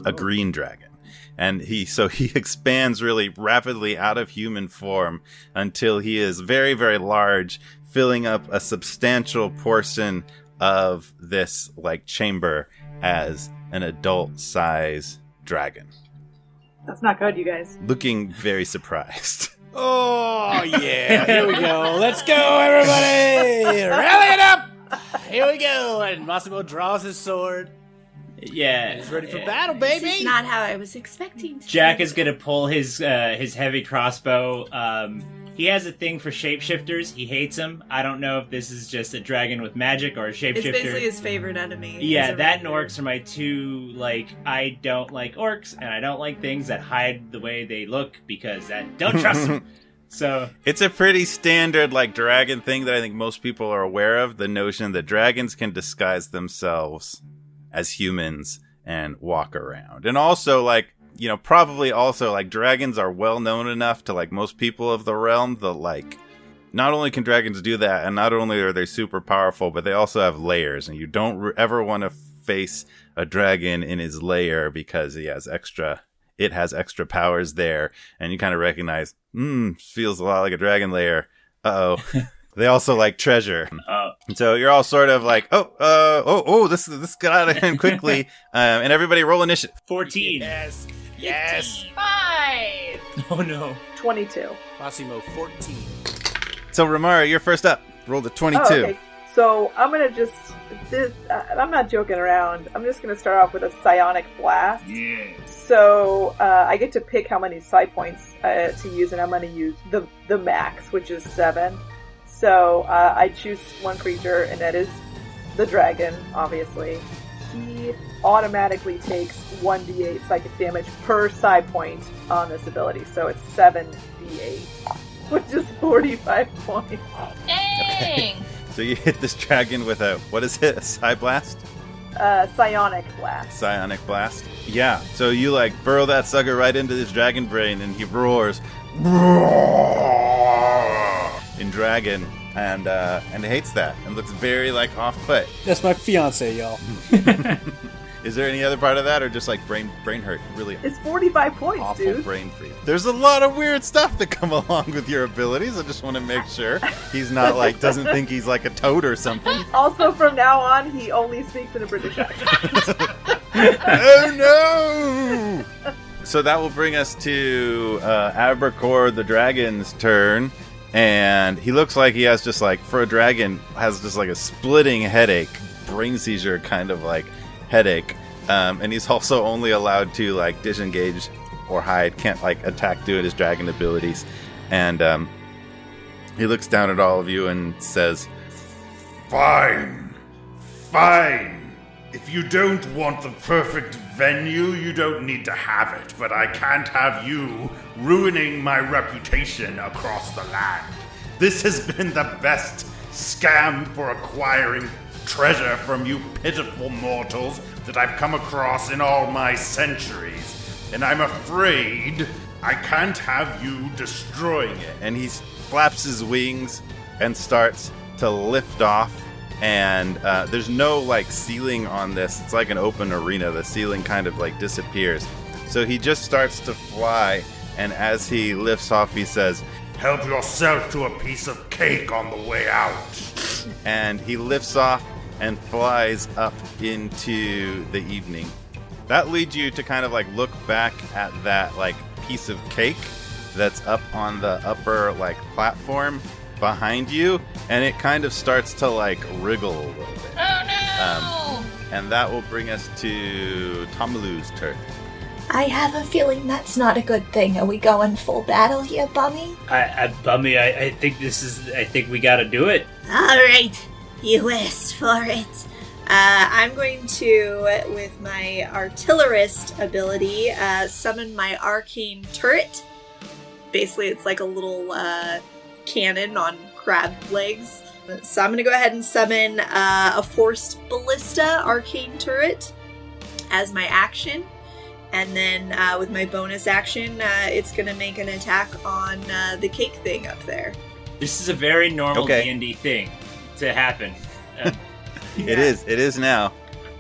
A green dragon. And he expands really rapidly out of human form until he is very, very large, filling up a substantial portion of this like chamber as an adult size dragon. That's not good, you guys. Looking very surprised. Oh, yeah. Here we go. Let's go, everybody. Rally it up. Here we go. And Massimo draws his sword. Yeah. He's ready for battle, baby. This is not how I was expecting to. Jack is gonna pull his heavy crossbow. He has a thing for shapeshifters. He hates them. I don't know if this is just a dragon with magic or a shapeshifter. It's basically his favorite enemy. Yeah, that and orcs are my two, like, I don't like orcs, and I don't like things that hide the way they look, because I don't trust them. So it's a pretty standard, like, dragon thing that I think most people are aware of, the notion that dragons can disguise themselves as humans and walk around. And also, like, you know, probably also, like, dragons are well known enough to, like, most people of the realm that, like, not only can dragons do that, and not only are they super powerful, but they also have layers, and you don't ever want to face a dragon in his lair because it has extra powers there, and you kind of recognize, feels a lot like a dragon lair. Uh-oh. They also like treasure. And so you're all sort of like, this got out of hand quickly. And everybody roll initiative. 14. Yes. 5. Oh no. 22. Massimo, 14. So Remara, you're first up. Roll the 22. Oh, okay. So I'm going to I'm not joking around. I'm just going to start off with a psionic blast. Yeah. So I get to pick how many psi points to use, and I'm going to use the max, which is 7. So I choose one creature, and that is the dragon, obviously. He automatically takes 1d8 psychic damage per psi point on this ability. So it's 7d8, which is 45 points. Dang! So you hit this dragon with a psi blast? Psionic blast. Psionic blast. Yeah, so you like burrow that sucker right into this dragon brain, and he roars in dragon, and hates that, and looks very like off-put. That's my fiance, y'all. Is there any other part of that, or just like brain hurt? Really, it's 45 points, awful dude. Brain freeze. There's a lot of weird stuff that come along with your abilities. I just want to make sure he's not like doesn't think he's like a toad or something. Also, from now on, he only speaks in a British accent. Oh no! So that will bring us to Abercor the dragon's turn. And he looks like he has just like, for a dragon, has just like a splitting headache, brain seizure kind of like headache. And he's also only allowed to, like, disengage or hide. Can't, like, attack due to his dragon abilities. And he looks down at all of you and says, Fine. Fine. If you don't want the perfect venue, you don't need to have it. But I can't have you ruining my reputation across the land. This has been the best scam for acquiring treasure from you pitiful mortals that I've come across in all my centuries. And I'm afraid I can't have you destroying it. and he flaps his wings and starts to lift off. And there's no, like, ceiling on this. It's like an open arena. The ceiling kind of, like, disappears. So he just starts to fly, and as he lifts off, he says, Help yourself to a piece of cake on the way out. and he lifts off and flies up into the evening. That leads you to kind of, like, look back at that, like, piece of cake that's up on the upper, like, platform behind you, and it kind of starts to, like, wriggle a little bit. Oh no! And that will bring us to Tomilu's turn. I have a feeling that's not a good thing. Are we going full battle here, Bummy? Bummy, I think we gotta do it. Alright, you asked for it. I'm going to, with my artillerist ability, summon my arcane turret. Basically, it's like a little cannon on crab legs. So I'm going to go ahead and summon a forced ballista arcane turret as my action. And then with my bonus action, it's going to make an attack on the cake thing up there. This is a very normal Okay. D&D thing to happen. It is now.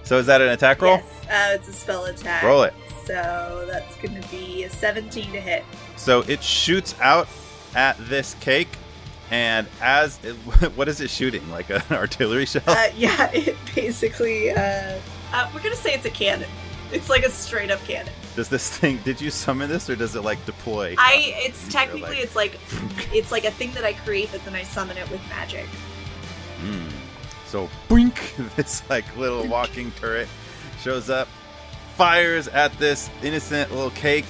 So is that an attack roll? Yes, it's a spell attack. Roll it. So that's going to be a 17 to hit. So it shoots out at this cake, and as it, what is it shooting? Like an artillery shell? Yeah, it basically, we're going to say it's a cannon. It's like a straight up cannon. Does this thing, did you summon this, or does it, like, deploy? It's technically, it's like a thing that I create, but then I summon it with magic. So, boink, this, like, little walking turret shows up, fires at this innocent little cake,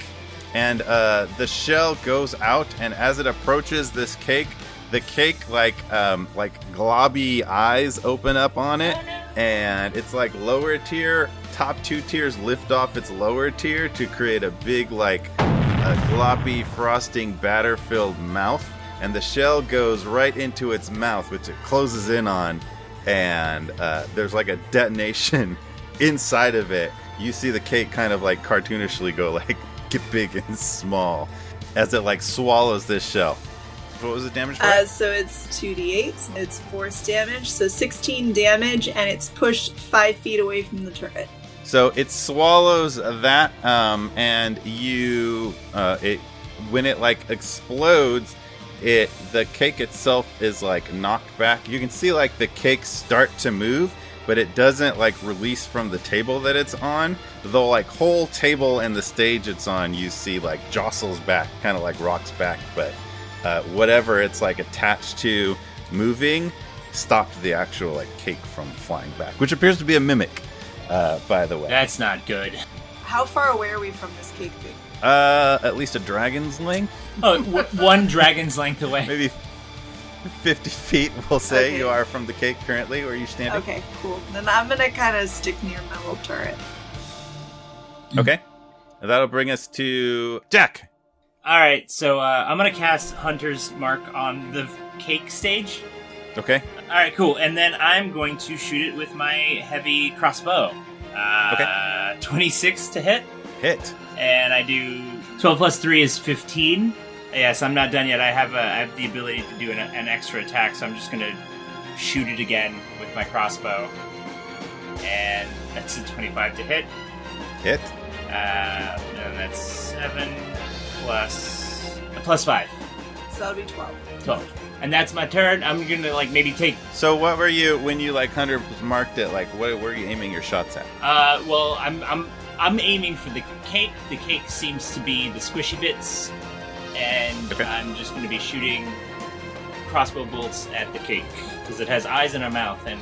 and the shell goes out, and as it approaches this cake, the cake, like globby eyes open up on it, and it's like lower tier, top 2 tiers lift off its lower tier to create a big, like, a gloppy, frosting, batter-filled mouth, and the shell goes right into its mouth, which it closes in on, and there's like a detonation inside of it. You see the cake kind of, like, cartoonishly go, like, get big and small as it, like, swallows this shell. What was the damage for it? So it's 2d8, it's force damage, so 16 damage, and it's pushed 5 feet away from the turret. So it swallows that, and you, when it, like, explodes, the cake itself is, like, knocked back. You can see, like, the cake start to move, but it doesn't, like, release from the table that it's on. The, like, whole table and the stage it's on, you see, like, jostles back, kind of like rocks back, but whatever it's, like, attached to moving stopped the actual, like, cake from flying back, which appears to be a mimic, by the way. That's not good. How far away are we from this cake thing? At least a dragon's length? Oh, one dragon's length away. Maybe 50 feet, we'll say, Okay. you are from the cake currently, where you standing. Okay, cool. Then I'm gonna kind of stick near my little turret. Okay. And that'll bring us to Jack. Alright, so I'm gonna cast Hunter's Mark on the cake stage. Okay. Alright, cool. And then I'm going to shoot it with my heavy crossbow. Okay. 26 to hit. Hit. And I do 12 plus 3 is 15. Yes, I'm not done yet. I have the ability to do an extra attack, so I'm just going to shoot it again with my crossbow. And that's a 25 to hit. Hit. And that's 7 plus 5. So that'll be 12. 12. And that's my turn. I'm going to, like, maybe take... So what were you, when you, like, Hunter marked it, like, what were you aiming your shots at? Well, I'm aiming for the cake. The cake seems to be the squishy bits. And Okay. I'm just going to be shooting crossbow bolts at the cake because it has eyes in a mouth, and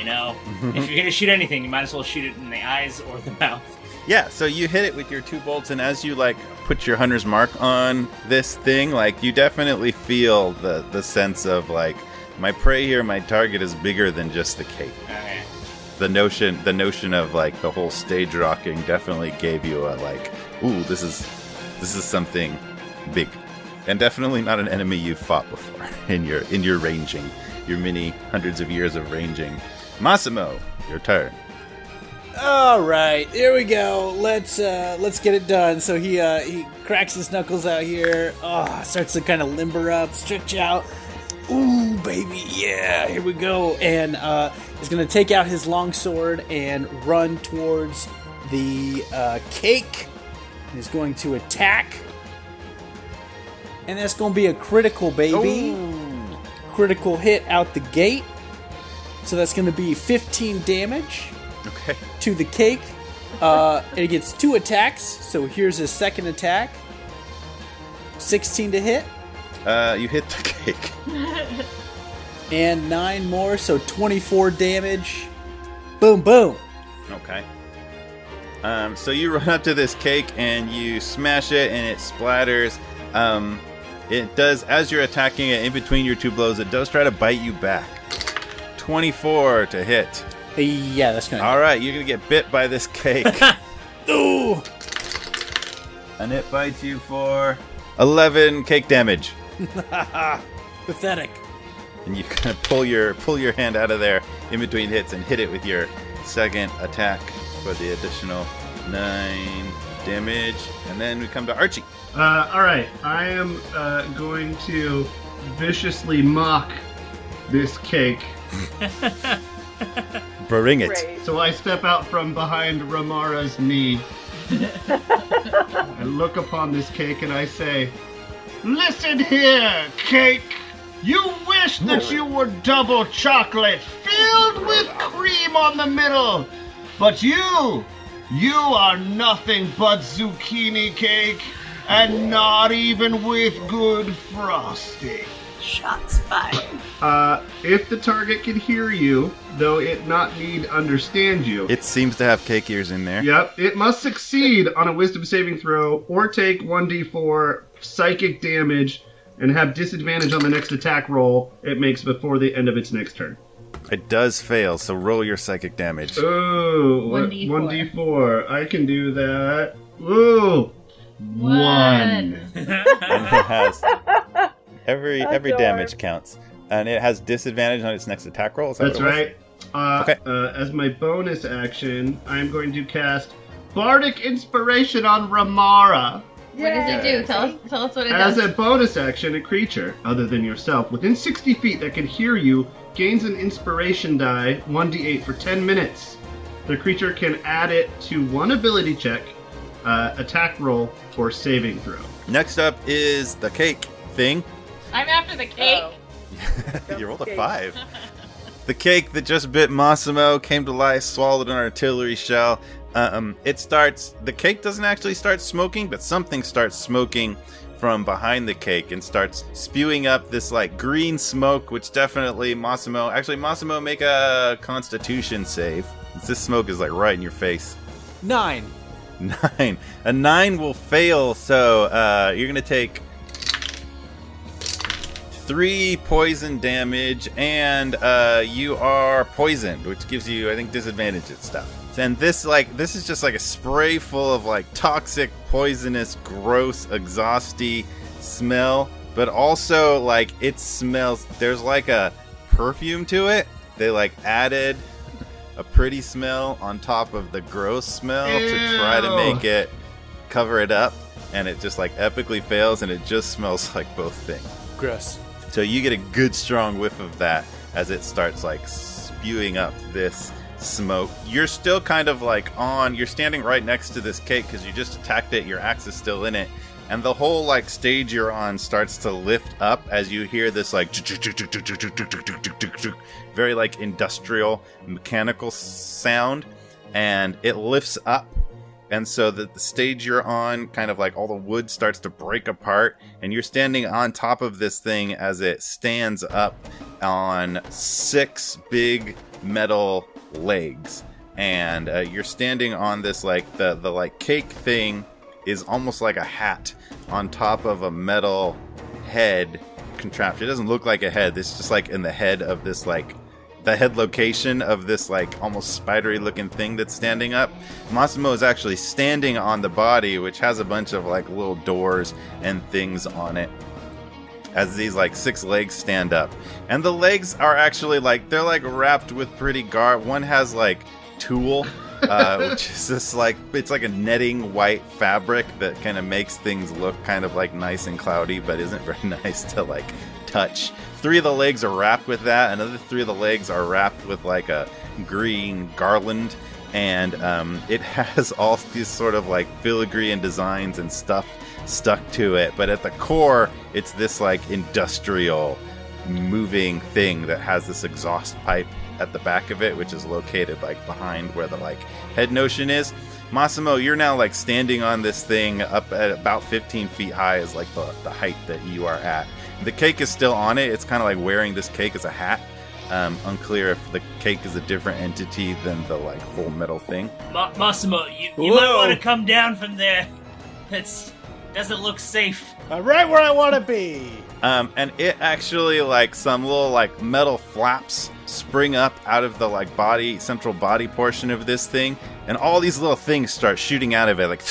You know, if you're gonna shoot anything, you might as well shoot it in the eyes or the mouth. Yeah, so you hit it with your 2 bolts, and as you, like, put your hunter's mark on this thing, like, you definitely feel the sense of, like, my prey here, my target is bigger than just the cake. Okay. The notion of, like, the whole stage rocking definitely gave you a, like, ooh, this is something big. And definitely not an enemy you've fought before in your ranging, your many hundreds of years of ranging. Massimo, your turn. All right, here we go. Let's get it done. So he cracks his knuckles out here. Starts to kind of limber up, stretch out. Ooh, baby, yeah, here we go. And he's gonna take out his longsword and run towards the cake. He's going to attack, and that's gonna be a critical, baby. Ooh. Critical hit out the gate. So that's gonna be 15 damage. Okay. To the cake. And it gets 2 attacks. So here's his second attack. 16 to hit. You hit the cake. And 9 more, so 24 damage. Boom, boom. Okay. So you run up to this cake and you smash it and it splatters. It does, as you're attacking it in between your 2 blows, it does try to bite you back. 24 to hit. Yeah, that's gonna. All right, you're gonna get bit by this cake. Ooh! And it bites you for 11 cake damage. Pathetic. And you kind of pull your hand out of there in between hits and hit it with your second attack for the additional 9 damage. And then we come to Archie. All right, I am going to viciously mock this cake. Bring it. Great. So I step out from behind Remara's knee. I look upon this cake and I say, "Listen here, cake. You wish that you were double chocolate, filled with cream on the middle. But you are nothing but zucchini cake, and not even with good frosting." Shots fired. If the target can hear you, though it not need understand you. It seems to have cake ears in there. Yep, it must succeed on a wisdom saving throw or take 1d4 psychic damage and have disadvantage on the next attack roll it makes before the end of its next turn. It does fail, so roll your psychic damage. Ooh, 1d4. 1d4. I can do that. Ooh, 1. And it has every Adore. damage counts. And it has disadvantage on its next attack roll. Is that That's what it was? right. Okay. As my bonus action, I'm going to cast Bardic Inspiration on Remara. What does it do? Tell us what it As does. a bonus action, a creature, other than yourself, within 60 feet that can hear you, gains an inspiration die, 1d8 for 10 minutes. The creature can add it to one ability check, attack roll, or saving throw. Next up is the cake thing. I'm after the cake. You rolled a Cake. 5. The cake that just bit Massimo came to life, swallowed an artillery shell. The cake doesn't actually start smoking, but something starts smoking from behind the cake and starts spewing up this like green smoke, which definitely Massimo, make a Constitution save. This smoke is like right in your face. 9. 9. A 9 will fail, so you're gonna take 3 poison damage, and you are poisoned, which gives you, I think, disadvantage at stuff. And this is just like a spray full of like toxic, poisonous, gross, exhausty smell, but also like it smells. There's like a perfume to it. They like added a pretty smell on top of the gross smell to try to make it cover it up, and it just like epically fails, and it just smells like both things. Gross. So you get a good strong whiff of that as it starts like spewing up this smoke. You're still kind of like you're standing right next to this cake because you just attacked it, your axe is still in it, and the whole like stage you're on starts to lift up as you hear this like very like industrial mechanical sound, and it lifts up. And so the stage you're on, kind of like all the wood starts to break apart, and you're standing on top of this thing as it stands up. on 6 big metal legs. And you're standing on this, like, the like cake thing is almost like a hat on top of a metal head contraption. It doesn't look like a head. It's just like in the head of this, like, the head location of this, like, almost spidery looking thing that's standing up. Massimo is actually standing on the body, which has a bunch of, like, little doors and things on it, as these, like, 6 legs stand up. And the legs are actually, like, they're, like, wrapped with pretty garb. One has, like, tulle, which is this, like, it's like a netting white fabric that kind of makes things look kind of, like, nice and cloudy, but isn't very nice to, like, touch. 3 of the legs are wrapped with that. Another 3 of the legs are wrapped with, like, a green garland. And it has all these sort of, like, filigree and designs and stuff stuck to it. But at the core, it's this, like, industrial moving thing that has this exhaust pipe at the back of it, which is located, like, behind where the, like, head notion is. Massimo, you're now, like, standing on this thing up at about 15 feet high is, like, the height that you are at. The cake is still on it. It's kind of like wearing this cake as a hat. Unclear if the cake is a different entity than the, like, whole metal thing. Massimo, you might want to come down from there. It doesn't look safe. I'm right where I want to be. And it actually, like, some little, like, metal flaps spring up out of the, like, central body portion of this thing, and all these little things start shooting out of it, like,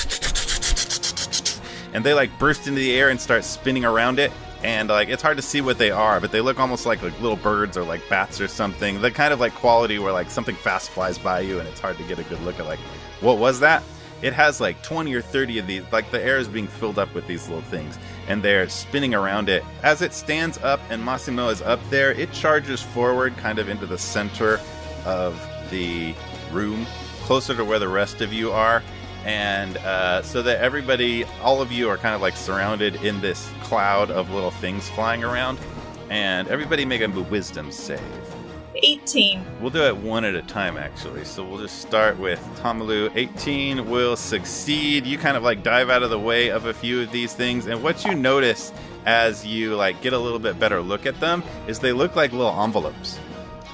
and they, like, burst into the air and start spinning around it. And, like, it's hard to see what they are, but they look almost like little birds or, like, bats or something. The kind of, like, quality where, like, something fast flies by you and it's hard to get a good look at, like, what was that? It has, like, 20 or 30 of these. Like, the air is being filled up with these little things, and they're spinning around it. As it stands up and Massimo is up there, it charges forward kind of into the center of the room, closer to where the rest of you are. And so that everybody, all of you are kind of, like, surrounded in this cloud of little things flying around. And everybody make a wisdom save. 18. We'll do it one at a time, actually. So we'll just start with Tomalu. 18 will succeed. You kind of, like, dive out of the way of a few of these things. And what you notice as you, like, get a little bit better look at them is they look like little envelopes.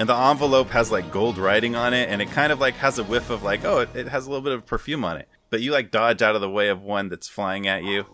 And the envelope has, like, gold writing on it. And it kind of, like, has a whiff of, like, oh, it has a little bit of perfume on it. But you, like, dodge out of the way of one that's flying at you.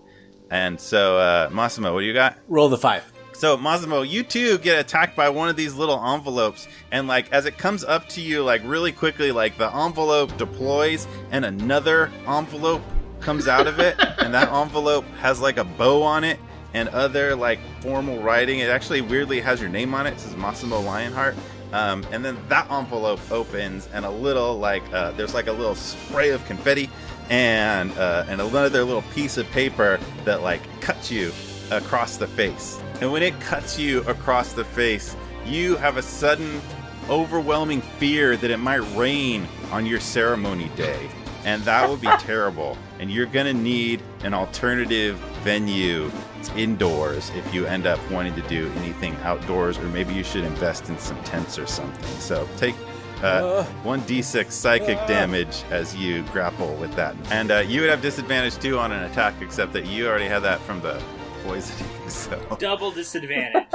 And so, Massimo, what do you got? Roll the 5. So, Massimo, you too get attacked by one of these little envelopes. And, like, as it comes up to you, like, really quickly, like, the envelope deploys and another envelope comes out of it. And that envelope has, like, a bow on it and other, like, formal writing. It actually weirdly has your name on it. It says Massimo Lionheart. And then that envelope opens and a little, like, there's, like, a little spray of confetti and another little piece of paper that, like, cuts you across the face. And when it cuts you across the face, you have a sudden, overwhelming fear that it might rain on your ceremony day. And that would be terrible. And you're going to need an alternative venue. It's indoors if you end up wanting to do anything outdoors, or maybe you should invest in some tents or something. So take 1d6 psychic damage as you grapple with that. And you would have disadvantage too on an attack, except that you already had that from the poisoning. So Double disadvantage.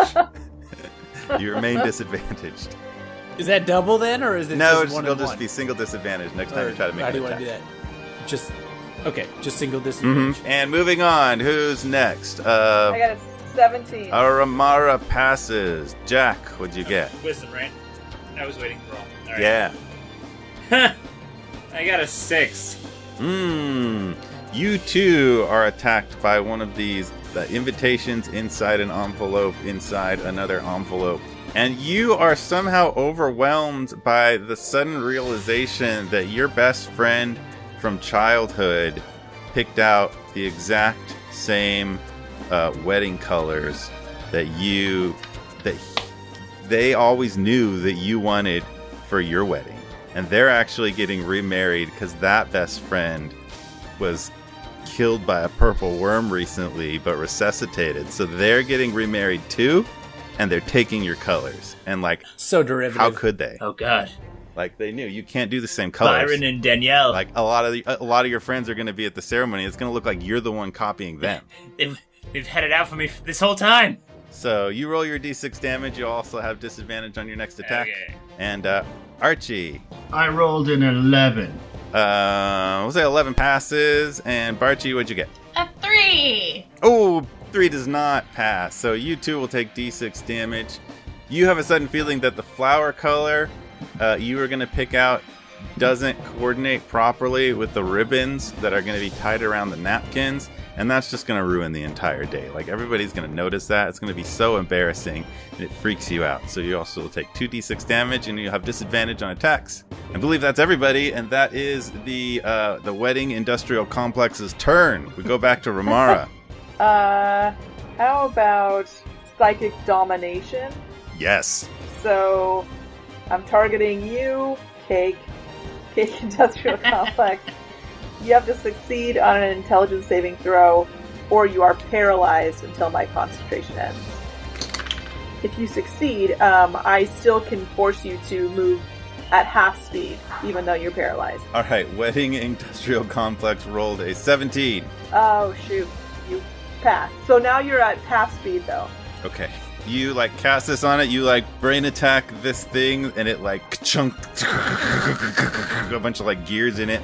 you remain disadvantaged. Is that double then, or is it No, just one it'll and just one? be single disadvantage next time you try to make How an do you want attack. to do that? Just okay, just single disadvantage. And moving on, who's next? I got a 17. Remara passes. Jack, what'd you get? Wisdom, right? I was waiting for all. Right. Yeah. I got a 6. You too are attacked by one of these invitations inside an envelope, inside another envelope. And you are somehow overwhelmed by the sudden realization that your best friend from childhood picked out the exact same wedding colors that they always knew that you wanted for your wedding. And they're actually getting remarried because that best friend was killed by a purple worm recently, but resuscitated. So they're getting remarried too, and they're taking your colors. And, like, So derivative. how could they? Oh God. Like, they knew you can't do the same colors. Byron and Danielle. Like, a lot of your friends are going to be at the ceremony. It's going to look like you're the one copying them. They've had it out for me this whole time. So you roll your d6 damage. You also have disadvantage on your next attack. Okay. And Archie. I rolled an 11. We'll say 11 passes. And Barchi, what'd you get? A 3. Oh, 3 does not pass. So you two will take d6 damage. You have a sudden feeling that the flower color you were going to pick out doesn't coordinate properly with the ribbons that are going to be tied around the napkins, and that's just going to ruin the entire day. Like, everybody's going to notice that. It's going to be so embarrassing, and it freaks you out. So you also will take 2d6 damage, and you have disadvantage on attacks. I believe that's everybody, and that is the Wedding Industrial Complex's turn. We go back to Remara. How about Psychic Domination? Yes. So, I'm targeting you, Cake Industrial Complex. You have to succeed on an intelligence saving throw, or you are paralyzed until my concentration ends. If you succeed, I still can force you to move at half speed, even though you're paralyzed. Alright, Wedding Industrial Complex rolled a 17. Oh, shoot. You passed. So now you're at half speed, though. Okay. You, cast this on it, you, brain attack this thing, and it, chunk, a bunch of, gears in it,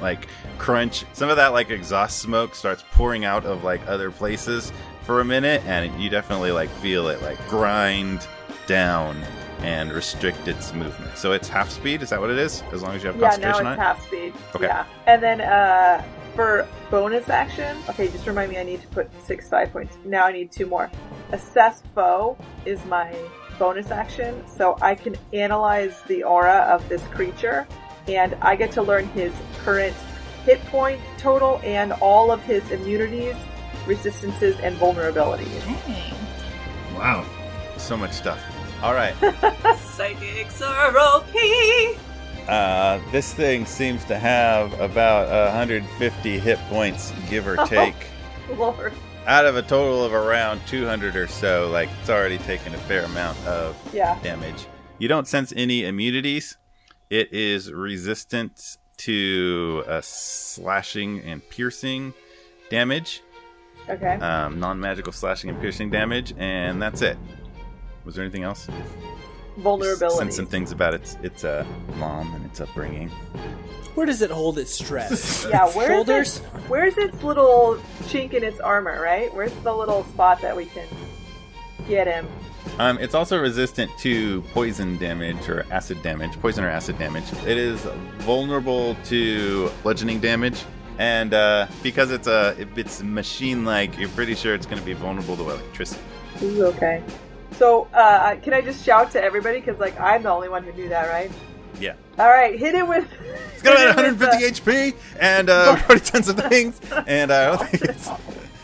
crunch. Some of that, exhaust smoke starts pouring out of, other places for a minute, and you definitely, feel it, grind down and restrict its movement. So it's half speed? Is that what it is? As long as you have concentration on it? Yeah, now it's half speed. Okay. Yeah. And then, for bonus action, okay, just remind me I need to put 6 5 points. Now I need 2 more. Assess Foe is my bonus action, so I can analyze the aura of this creature, and I get to learn his current hit point total and all of his immunities, resistances, and vulnerabilities. Dang. Wow. So much stuff. Alright. Psychics are OP! This thing seems to have about 150 hit points, give or take. Lord. Out of a total of around 200 or so, it's already taken a fair amount of damage. You don't sense any immunities. It is resistant to slashing and piercing damage. Okay. Non-magical slashing and piercing damage, and that's it. Was there anything else? Vulnerability. Sense some things about its mom and its upbringing. Where does it hold its stress? Yeah, Shoulders? Where's its little chink in its armor, right? Where's the little spot that we can get him? It's also resistant to poison damage or acid damage, poison or acid damage. It is vulnerable to bludgeoning damage, and because it's machine-like, you're pretty sure it's going to be vulnerable to electricity. Ooh, okay. So, can I just shout to everybody? Because, I'm the only one who knew that, right? Yeah. All right, hit it with... It's got about 150 HP, and we've already done some things, and I don't think it's...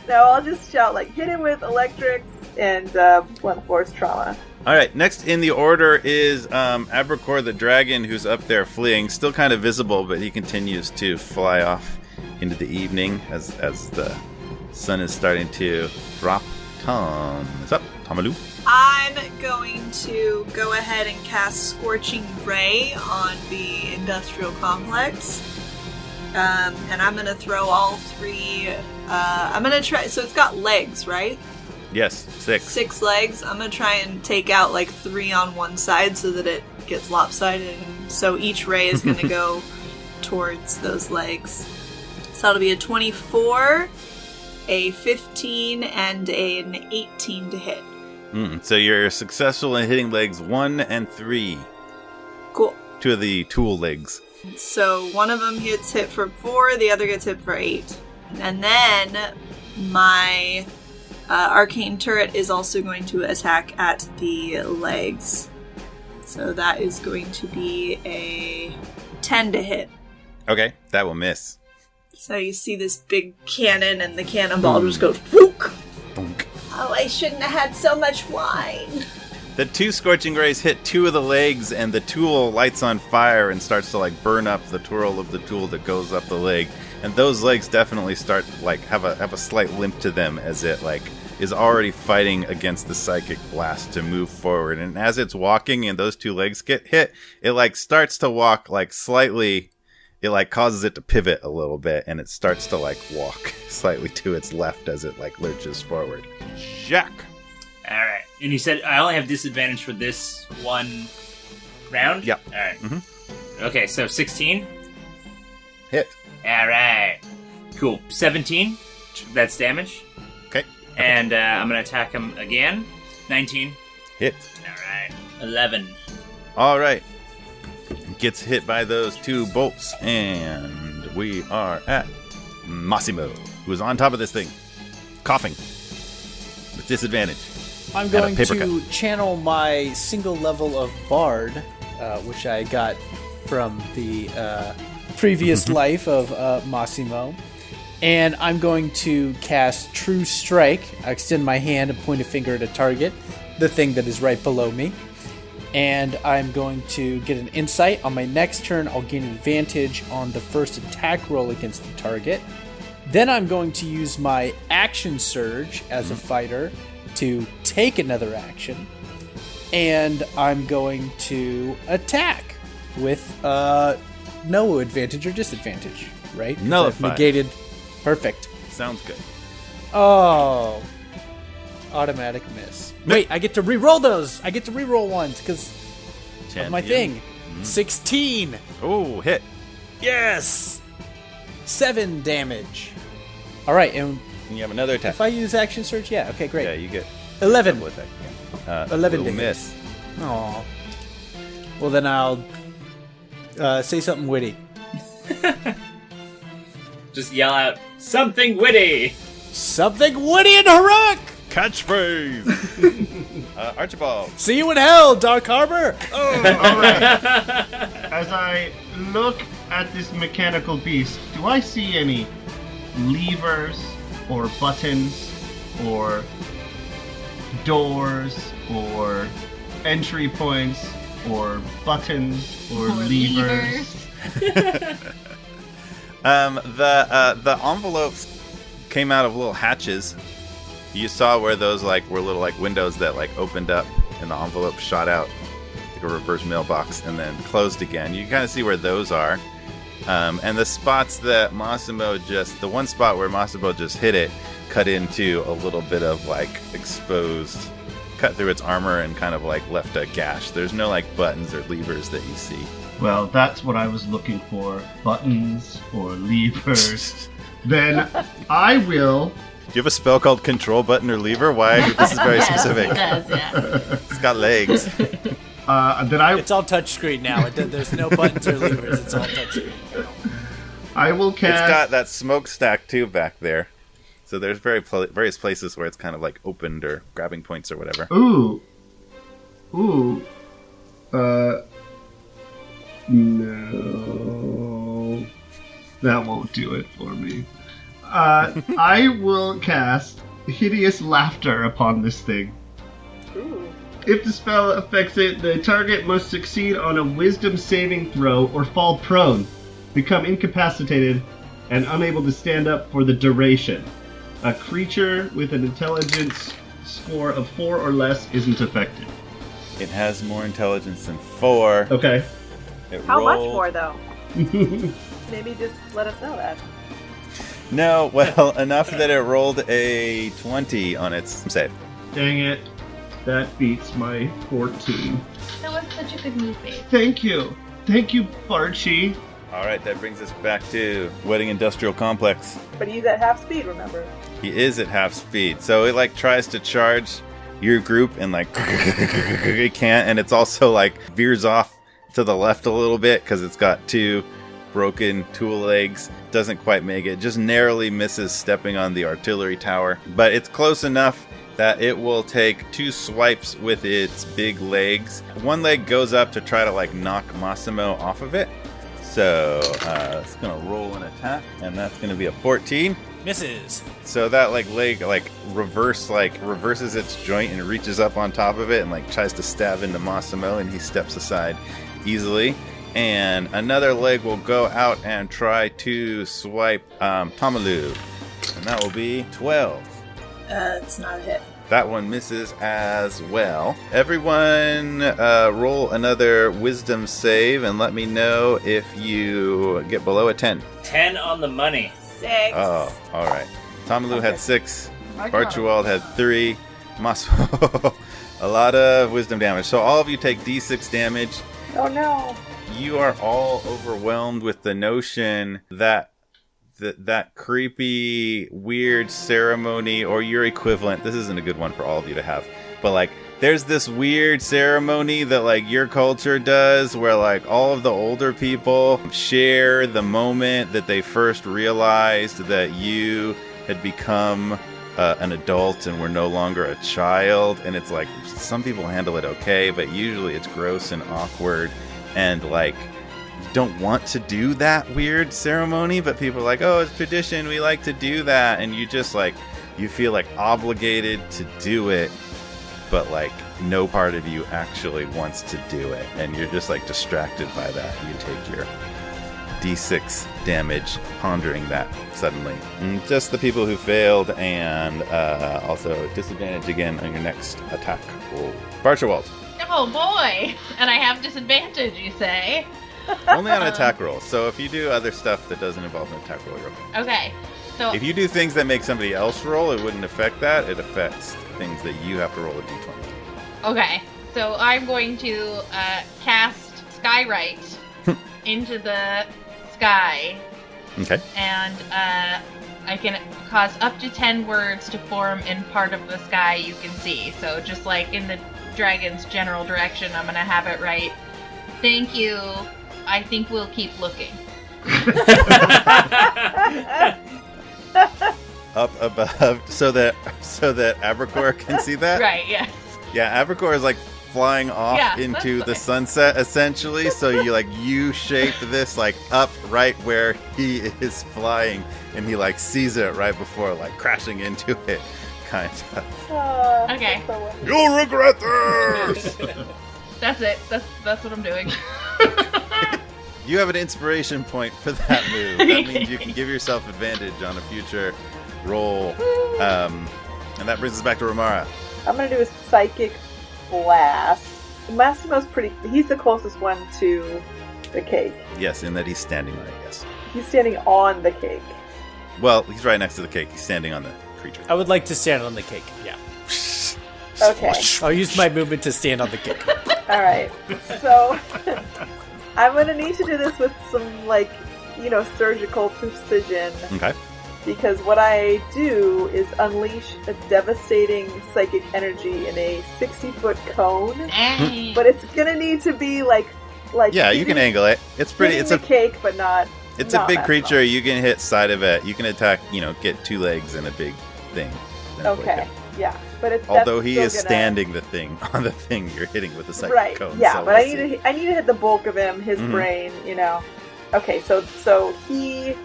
No, I'll just shout, hit it with electric and blunt force trauma. Alright, next in the order is Abracor the dragon, who's up there fleeing, still kind of visible, but he continues to fly off into the evening as the sun is starting to drop. Tom is up. Tomaloo. I'm going to go ahead and cast Scorching Ray on the industrial complex. And I'm going to throw all 3... I'm going to try... So it's got legs, right? Yes, 6. 6 legs. I'm going to try and take out 3 on one side so that it gets lopsided. And so each ray is going to go towards those legs. So that'll be a 24, a 15, and an 18 to hit. So you're successful in hitting legs 1 and 3. Cool. 2 of the tool legs. So one of them gets hit for 4, the other gets hit for 8. And then my arcane turret is also going to attack at the legs. So that is going to be a 10 to hit. Okay, that will miss. So you see this big cannon, and the cannonball just goes whook. Bonk. Oh, I shouldn't have had so much wine. The 2 scorching rays hit 2 of the legs, and the tool lights on fire and starts to burn up the twirl of the tool that goes up the leg. And those legs definitely start have a slight limp to them as it is already fighting against the psychic blast to move forward. And as it's walking and those 2 legs get hit, it starts to walk slightly. It causes it to pivot a little bit, and it starts to walk slightly to its left as it lurches forward. Jack. Alright. And you said I only have disadvantage for this one round? Yep. Alright. Mm-hmm. Okay, so 16. Hit. Alright. Cool. 17. That's damage. Okay. And I'm going to attack him again. 19. Hit. Alright. 11. All right. Gets hit by those 2 bolts, and we are at Massimo, who is on top of this thing, coughing with disadvantage. I'm going to channel my single level of Bard, which I got from the previous life of Massimo. And I'm going to cast True Strike. I extend my hand and point a finger at a target, the thing that is right below me. And I'm going to get an insight. On my next turn, I'll gain advantage on the first attack roll against the target. Then I'm going to use my action surge as a fighter to take another action. And I'm going to attack with no advantage or disadvantage, right? Nullified. Negated. Perfect. Sounds good. Oh. Automatic miss. Wait, I get to re-roll those. I get to re-roll ones because of my thing. 16. Oh, hit. Yes. 7 damage. All right, and you have another attack. If I use action surge, yeah. Okay, great. Yeah, you get 11. 11 damage. Miss. Aw. Well, then I'll say something witty. Just yell out, something witty! Something witty and heroic! Catchphrase! Archibald. See you in hell, Dark Harbor! Oh, alright. As I look at this mechanical beast, do I see any levers or buttons or doors or entry points or buttons or levers? The envelopes came out of little hatches. You saw where those were little windows that opened up and the envelope shot out like a reverse mailbox and then closed again. You kind of see where those are. And the spots that the one spot where Massimo just hit it, cut into a little bit of exposed, cut through its armor and kind of left a gash. There's no buttons or levers that you see. Well, that's what I was looking for. Buttons or levers. Then I will... Do you have a spell called Control Button or Lever? Why? This is very specific. It does, yeah. It's got legs. Then I... It's all touchscreen now. There's no buttons or levers. It's all touchscreen. I will cast... It's got that smokestack too back there. So there's various places where it's kind of opened or grabbing points or whatever. Ooh. No. That won't do it for me. I will cast Hideous Laughter upon this thing. Ooh. If the spell affects it, the target must succeed on a wisdom saving throw or fall prone, become incapacitated, and unable to stand up for the duration. A creature with an intelligence score of 4 or less isn't affected. It has more intelligence than 4. Okay. How much more, though? Maybe just let us know that. No, well, enough that it rolled a 20 on its save. Dang it. That beats my 14. That was such a good move, babe. Thank you. Thank you, Barchi. All right, that brings us back to Wedding Industrial Complex. But he's at half speed, remember? He is at half speed, so it tries to charge your group and it can't, and it's also veers off to the left a little bit because it's got 2 broken tool legs. Doesn't quite make it. Just narrowly misses stepping on the artillery tower, but it's close enough that it will take 2 swipes with its big legs. One leg goes up to try to like knock Massimo off of it. So it's gonna roll an attack, and that's gonna be a 14. Misses. So that leg reverses its joint and reaches up on top of it and tries to stab into Massimo, and he steps aside easily. And another leg will go out and try to swipe Tomalu, and that will be 12. It's not a hit. That one misses as well. Everyone roll another wisdom save and let me know if you get below a 10. 10 on the money. 6. Oh, all right. Tomalu had 6. Barchibald had 3. Massimo, a lot of wisdom damage. So all of you take d6 damage. Oh no. You are all overwhelmed with the notion that that creepy, weird ceremony, or your equivalent. This isn't a good one for all of you to have, but like, there's this weird ceremony that like your culture does where like all of the older people share the moment that they first realized that you had become an adult and were no longer a child. And it's like, some people handle it okay, but usually it's gross and awkward, and like, you don't want to do that weird ceremony, but people are like, oh, it's tradition, we like to do that. And you just like, you feel like obligated to do it, but like no part of you actually wants to do it, and you're just like distracted by that. You take your d6 damage pondering that suddenly. And just the people who failed, and also disadvantage again on your next attack roll. Barchibald. Oh boy! And I have disadvantage, you say? Only on attack rolls. So if you do other stuff that doesn't involve an attack roll, you're okay. Okay. So if you do things that make somebody else roll, it wouldn't affect that. It affects things that you have to roll a d20. Okay. So I'm going to cast Skywrite into the sky. Okay. And I can cause up to 10 words to form in part of the sky you can see. So just like in the dragon's general direction, I'm going to have it right. Thank you. I think we'll keep looking. Up above, so that Abracor can see that? Right, yes. Yeah, Abracor is like flying off into the sunset, essentially. So you like U-shape this like up right where he is flying, and he like sees it right before like crashing into it, kind of. Okay. You'll regret this. That's it. That's what I'm doing. You have an inspiration point for that move. That means you can give yourself advantage on a future roll. And that brings us back to Remara. I'm going to do a psychic blast. Massimo's he's the closest one to the cake. Yes, in that he's standing on it, yes. He's standing on the cake. Well, he's right next to the cake. He's standing on the creature. I would like to stand on the cake, yeah. Okay. I'll use my movement to stand on the cake. Alright, so I'm going to need to do this with some, like, surgical precision. Okay. Because what I do is unleash a devastating psychic energy in a 60-foot cone. Dang. But it's going to need to be, like yeah, you can angle it. It's pretty. It's a cake, but not. It's a big creature. You can hit side of it. You can attack. Get 2 legs and a big thing. Okay. Yeah, but it's although he is standing on the thing you're hitting with the psychic cone. Yeah, so but I need to hit the bulk of him, his brain. Okay, so he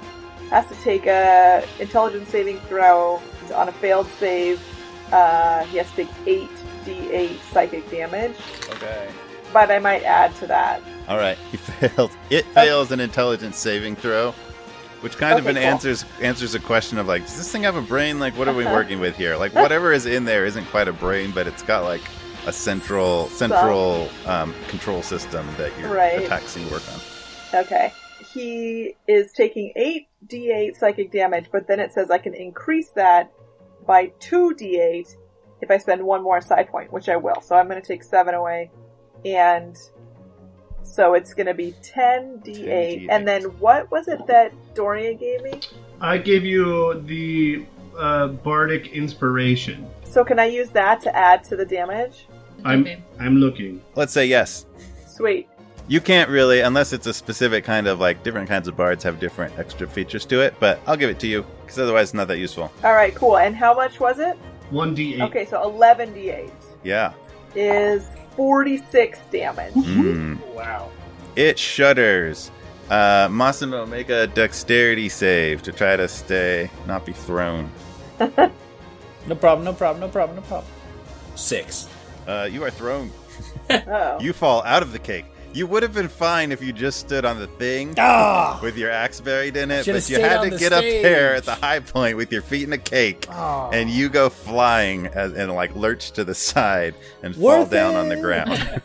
has to take a intelligence saving throw. On a failed save, he has to take 8d8 psychic damage. Okay. But I might add to that. All right, he failed. It fails an intelligence saving throw, which kind of answers a question of like, does this thing have a brain? Like, what are we working with here? Like, whatever is in there isn't quite a brain, but it's got like a central control system that your attack scene work on. Okay. He is taking 8d8 psychic damage, but then it says I can increase that by 2d8 if I spend 1 more side point, which I will. So I'm going to take 7 away, and so it's going to be 10d8. And then what was it that Dorian gave me? I gave you the bardic inspiration. So can I use that to add to the damage? I'm looking. Let's say yes. Sweet. You can't really, unless it's a specific kind of, like, different kinds of bards have different extra features to it, but I'll give it to you, because otherwise it's not that useful. Alright, cool. And how much was it? 1d8. Okay, so 11d8. Yeah. Is 46 damage. Wow. It shudders. Massimo, make a dexterity save to try to not be thrown. No problem. 6. You are thrown. Oh. You fall out of the cake. You would have been fine if you just stood on the thing with your axe buried in it, but you had to get up there at the high point with your feet in a cake, and you go flying and like lurch to the side and fall down on the ground.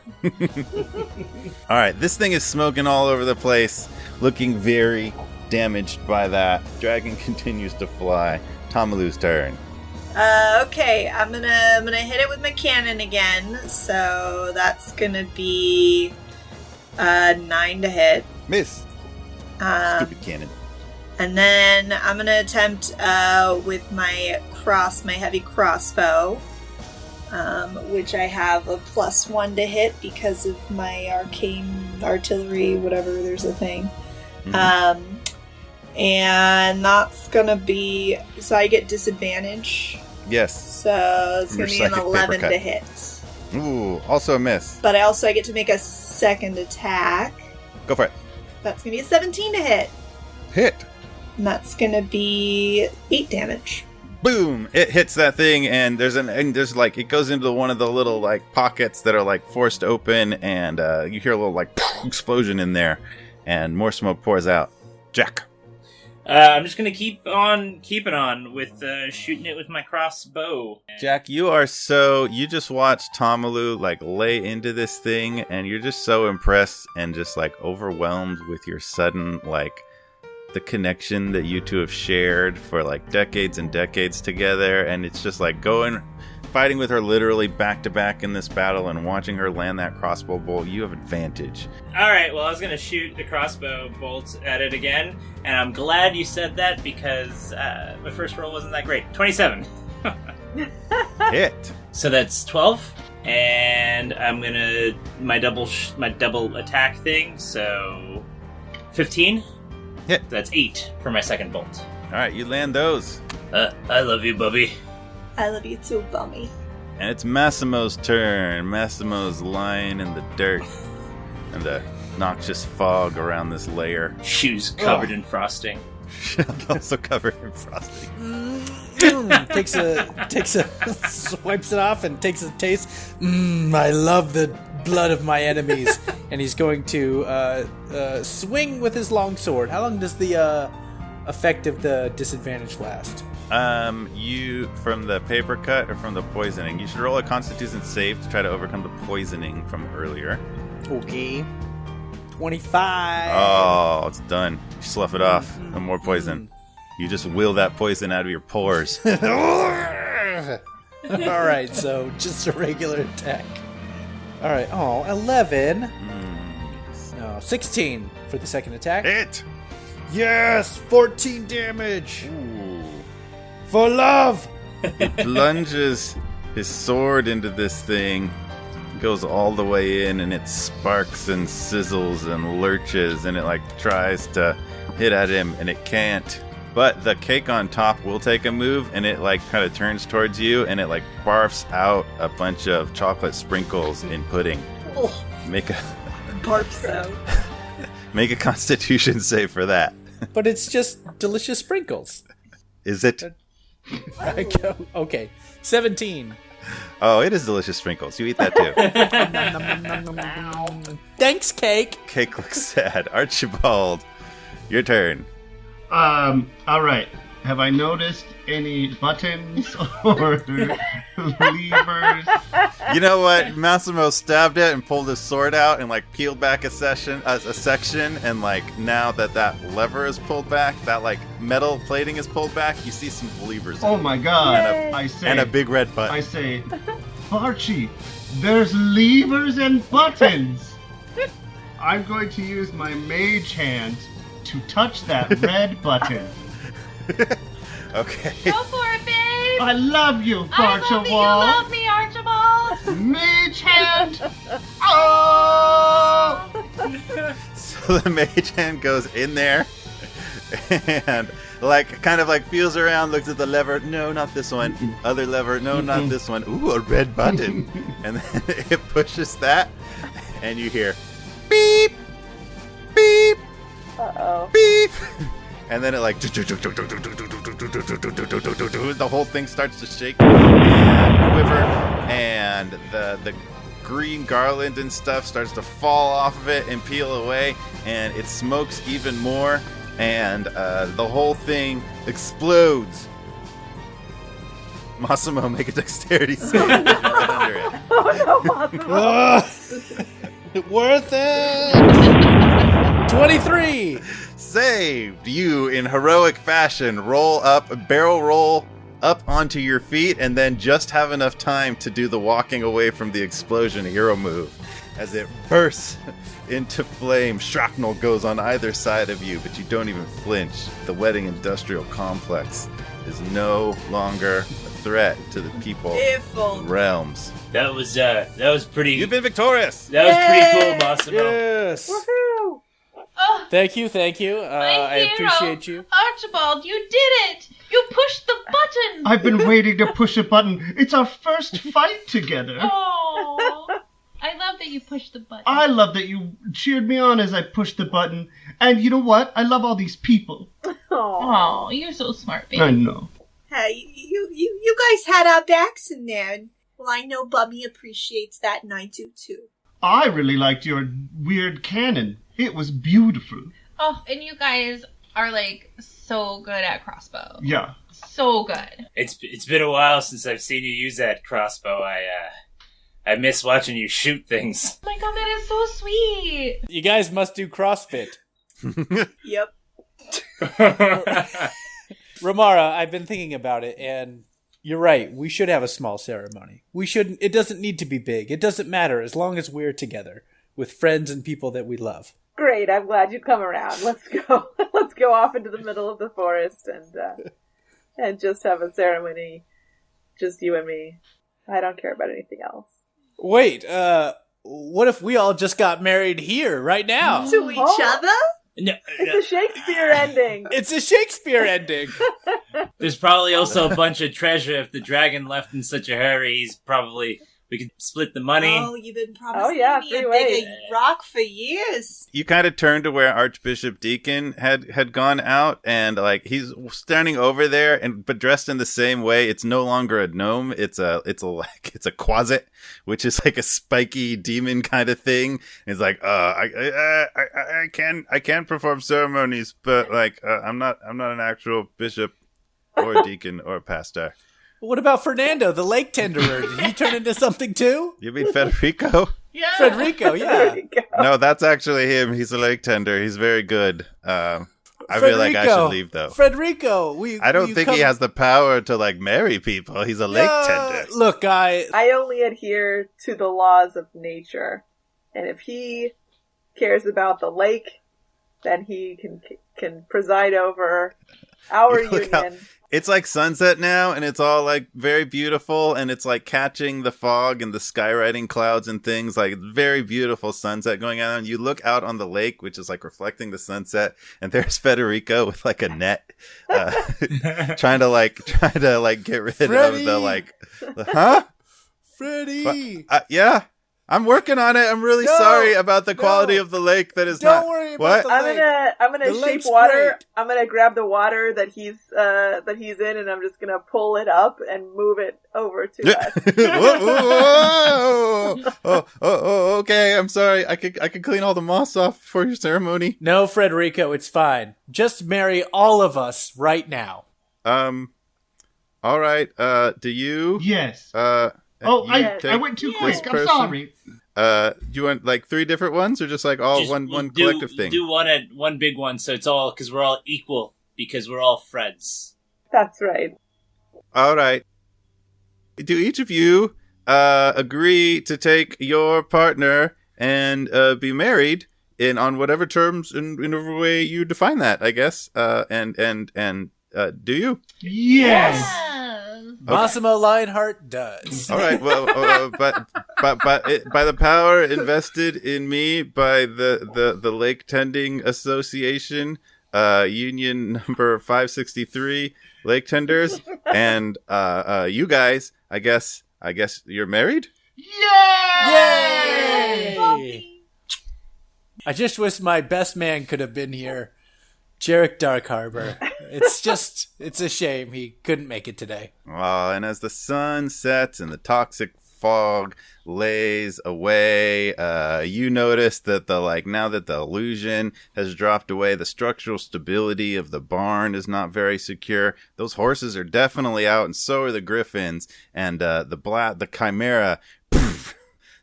All right, this thing is smoking all over the place, looking very damaged by that. Dragon continues to fly. Tomalu's turn. Okay, I'm gonna hit it with my cannon again. So that's gonna be 9 to hit. Miss. Stupid cannon. And then I'm gonna attempt with my heavy crossbow, which I have a +1 to hit because of my arcane artillery, whatever. There's a thing. Mm-hmm. And that's gonna be, so I get disadvantage. Yes. So it's gonna be an 11 to hit. Ooh, also a miss. But I get to make a second attack. Go for it. That's gonna be a 17 to hit. Hit. And that's gonna be 8 damage. Boom! It hits that thing, and there's like, it goes into one of the little like pockets that are like forced open, and you hear a little like explosion in there, and more smoke pours out. Jack. I'm just gonna keep on keeping on with shooting it with my crossbow. Jack, you just watched Tomalu like lay into this thing, and you're just so impressed and just like overwhelmed with your sudden like the connection that you two have shared for like decades and decades together, and it's just like fighting with her literally back to back in this battle and watching her land that crossbow bolt. You have advantage. Alright, well, I was going to shoot the crossbow bolt at it again, and I'm glad you said that because my first roll wasn't that great. 27. Hit. So that's 12, and I'm going to my double attack thing, so 15. Hit. That's 8 for my second bolt. Alright, you land those. I love you, Bubby. I love you too, Bummy. And it's Massimo's turn. Massimo's lying in the dirt and the noxious fog around this lair. Shoes covered in frosting. Also covered in frosting. takes a swipes it off and takes a taste. I love the blood of my enemies. And he's going to swing with his longsword. How long does the effect of the disadvantage last? You from the paper cut or from the poisoning? You should roll a Constitution save to try to overcome the poisoning from earlier. Okay. 25. Oh, it's done. You slough it off. No more poison. You just will that poison out of your pores. Alright, so just a regular attack. Alright, 11. 16 for the second attack. Hit! Yes! 14 damage! Ooh. For love! He plunges his sword into this thing, goes all the way in, and it sparks and sizzles and lurches, and it like tries to hit at him, and it can't. But the cake on top will take a move, and it like kind of turns towards you, and it like barfs out a bunch of chocolate sprinkles in pudding. Oh. Barfs out. Make a Constitution save for that. But it's just delicious sprinkles. Is it? Okay. 17. Oh, it is delicious sprinkles. You eat that too. Thanks, Cake. Cake looks sad. Archibald, your turn. All right. Have I noticed any buttons or levers? You know what? Massimo stabbed it and pulled his sword out and like peeled back a section, and like now that lever is pulled back, that like metal plating is pulled back, you see some levers. Oh my god! And a big red button. I say, Barchie, there's levers and buttons. I'm going to use my mage hand to touch that red button. Okay. Go for it, babe! I love you, Barchibald! I love you, Archibald! Mage hand! Oh! So the mage hand goes in there and like kind of like feels around, looks at the lever. No, not this one. Other lever. No, not this one. Ooh, a red button. And then it pushes that, and you hear beep, beep, beep. And then it like the whole thing starts to shake and quiver, and the green garland and stuff starts to fall off of it and peel away, and it smokes even more, and the whole thing explodes. Massimo, make a dexterity save. Under it. Oh no, Massimo! Worth it! 23! Saved. You, in heroic fashion, roll up, barrel roll up onto your feet and then just have enough time to do the walking away from the explosion hero move. As it bursts into flame, shrapnel goes on either side of you, but you don't even flinch. The wedding industrial complex is no longer a threat to the people of realms. That was pretty. You've been victorious. That was pretty cool, Massimo. Yes. Woohoo! Oh, Thank you. I hero, appreciate you. Archibald, you did it! You pushed the button! I've been waiting to push a button. It's our first fight together. Oh, I love that you pushed the button. I love that you cheered me on as I pushed the button. And you know what? I love all these people. Oh, you're so smart, baby. I know. Hey, you guys had our backs in there. Well, I know Bubby appreciates that, and I do too. I really liked your weird cannon. It was beautiful. Oh, and you guys are like so good at crossbow. Yeah. So good. It's been a while since I've seen you use that crossbow. I miss watching you shoot things. Oh my god, that is so sweet. You guys must do CrossFit. Yep. Remara, I've been thinking about it, and you're right. We should have a small ceremony. We shouldn't. It doesn't need to be big. It doesn't matter as long as we're together with friends and people that we love. Great, I'm glad you come around. Let's go. Let's go off into the middle of the forest and just have a ceremony. Just you and me. I don't care about anything else. Wait, what if we all just got married here, right now? To each other? No, It's a Shakespeare ending. It's a Shakespeare ending. There's probably also a bunch of treasure. If the dragon left in such a hurry, we could split the money. Oh, you've been promising me 3 a ways. bigger rock for years. You kind of turn to where Archbishop Deacon had gone out, and like he's standing over there, but dressed in the same way. It's no longer a gnome. It's a quasit, which is like a spiky demon kind of thing. And he's like, I can perform ceremonies, but like I'm not an actual bishop or deacon or pastor. What about Fernando, the lake tenderer? Did he turn into something too? You mean Federico? Yeah. Federico, yeah. No, that's actually him. He's a lake tender. He's very good. I feel like I should leave though. Federico, I don't think he has the power to like marry people. He's a lake tender. Look, I only adhere to the laws of nature, and if he cares about the lake, then he can preside over our union. It's like sunset now, and it's all like very beautiful, and it's like catching the fog and the skywriting clouds and things. Like very beautiful sunset going on. You look out on the lake, which is like reflecting the sunset, and there's Federico with like a net, trying to get rid Freddy! of the like, huh? Freddie. Yeah. I'm working on it. I'm really sorry about the quality of the lake that is Don't not. worry about what? the lake. I'm gonna The shape lake's water. great. I'm gonna grab the water that he's in, and I'm just gonna pull it up and move it over to us. Oh, okay. I'm sorry. I could clean all the moss off for your ceremony. No, Federico, it's fine. Just marry all of us right now. All right. Do you? Yes. you I went too quick. I'm person? sorry. Do you want like 3 different ones, or just like all one collective thing? Do one big one, so it's all because we're all equal because we're all friends. That's right. All right. Do each of you agree to take your partner and be married on whatever terms in whatever way you define that? I guess. And do you? Yes. Massimo Lionheart does. All right. Well, but by the power invested in me by the Lake Tending Association, Union number 563, Lake Tenders, and you guys, I guess you're married. Yay! I just wish my best man could have been here, Jarek Darkharbor. It's a shame he couldn't make it today. Oh, and as the sun sets and the toxic fog lays away, you notice that now that the illusion has dropped away, the structural stability of the barn is not very secure. Those horses are definitely out, and so are the griffins, and the chimera.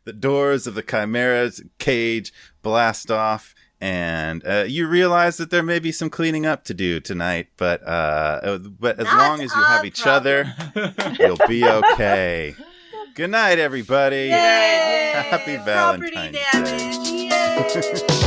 The doors of the chimera's cage blast off, And you realize that there may be some cleaning up to do tonight, but as long as you have each other, you'll be okay. Good night, everybody. Yay! Happy Valentine's Property damage. Day. Yay!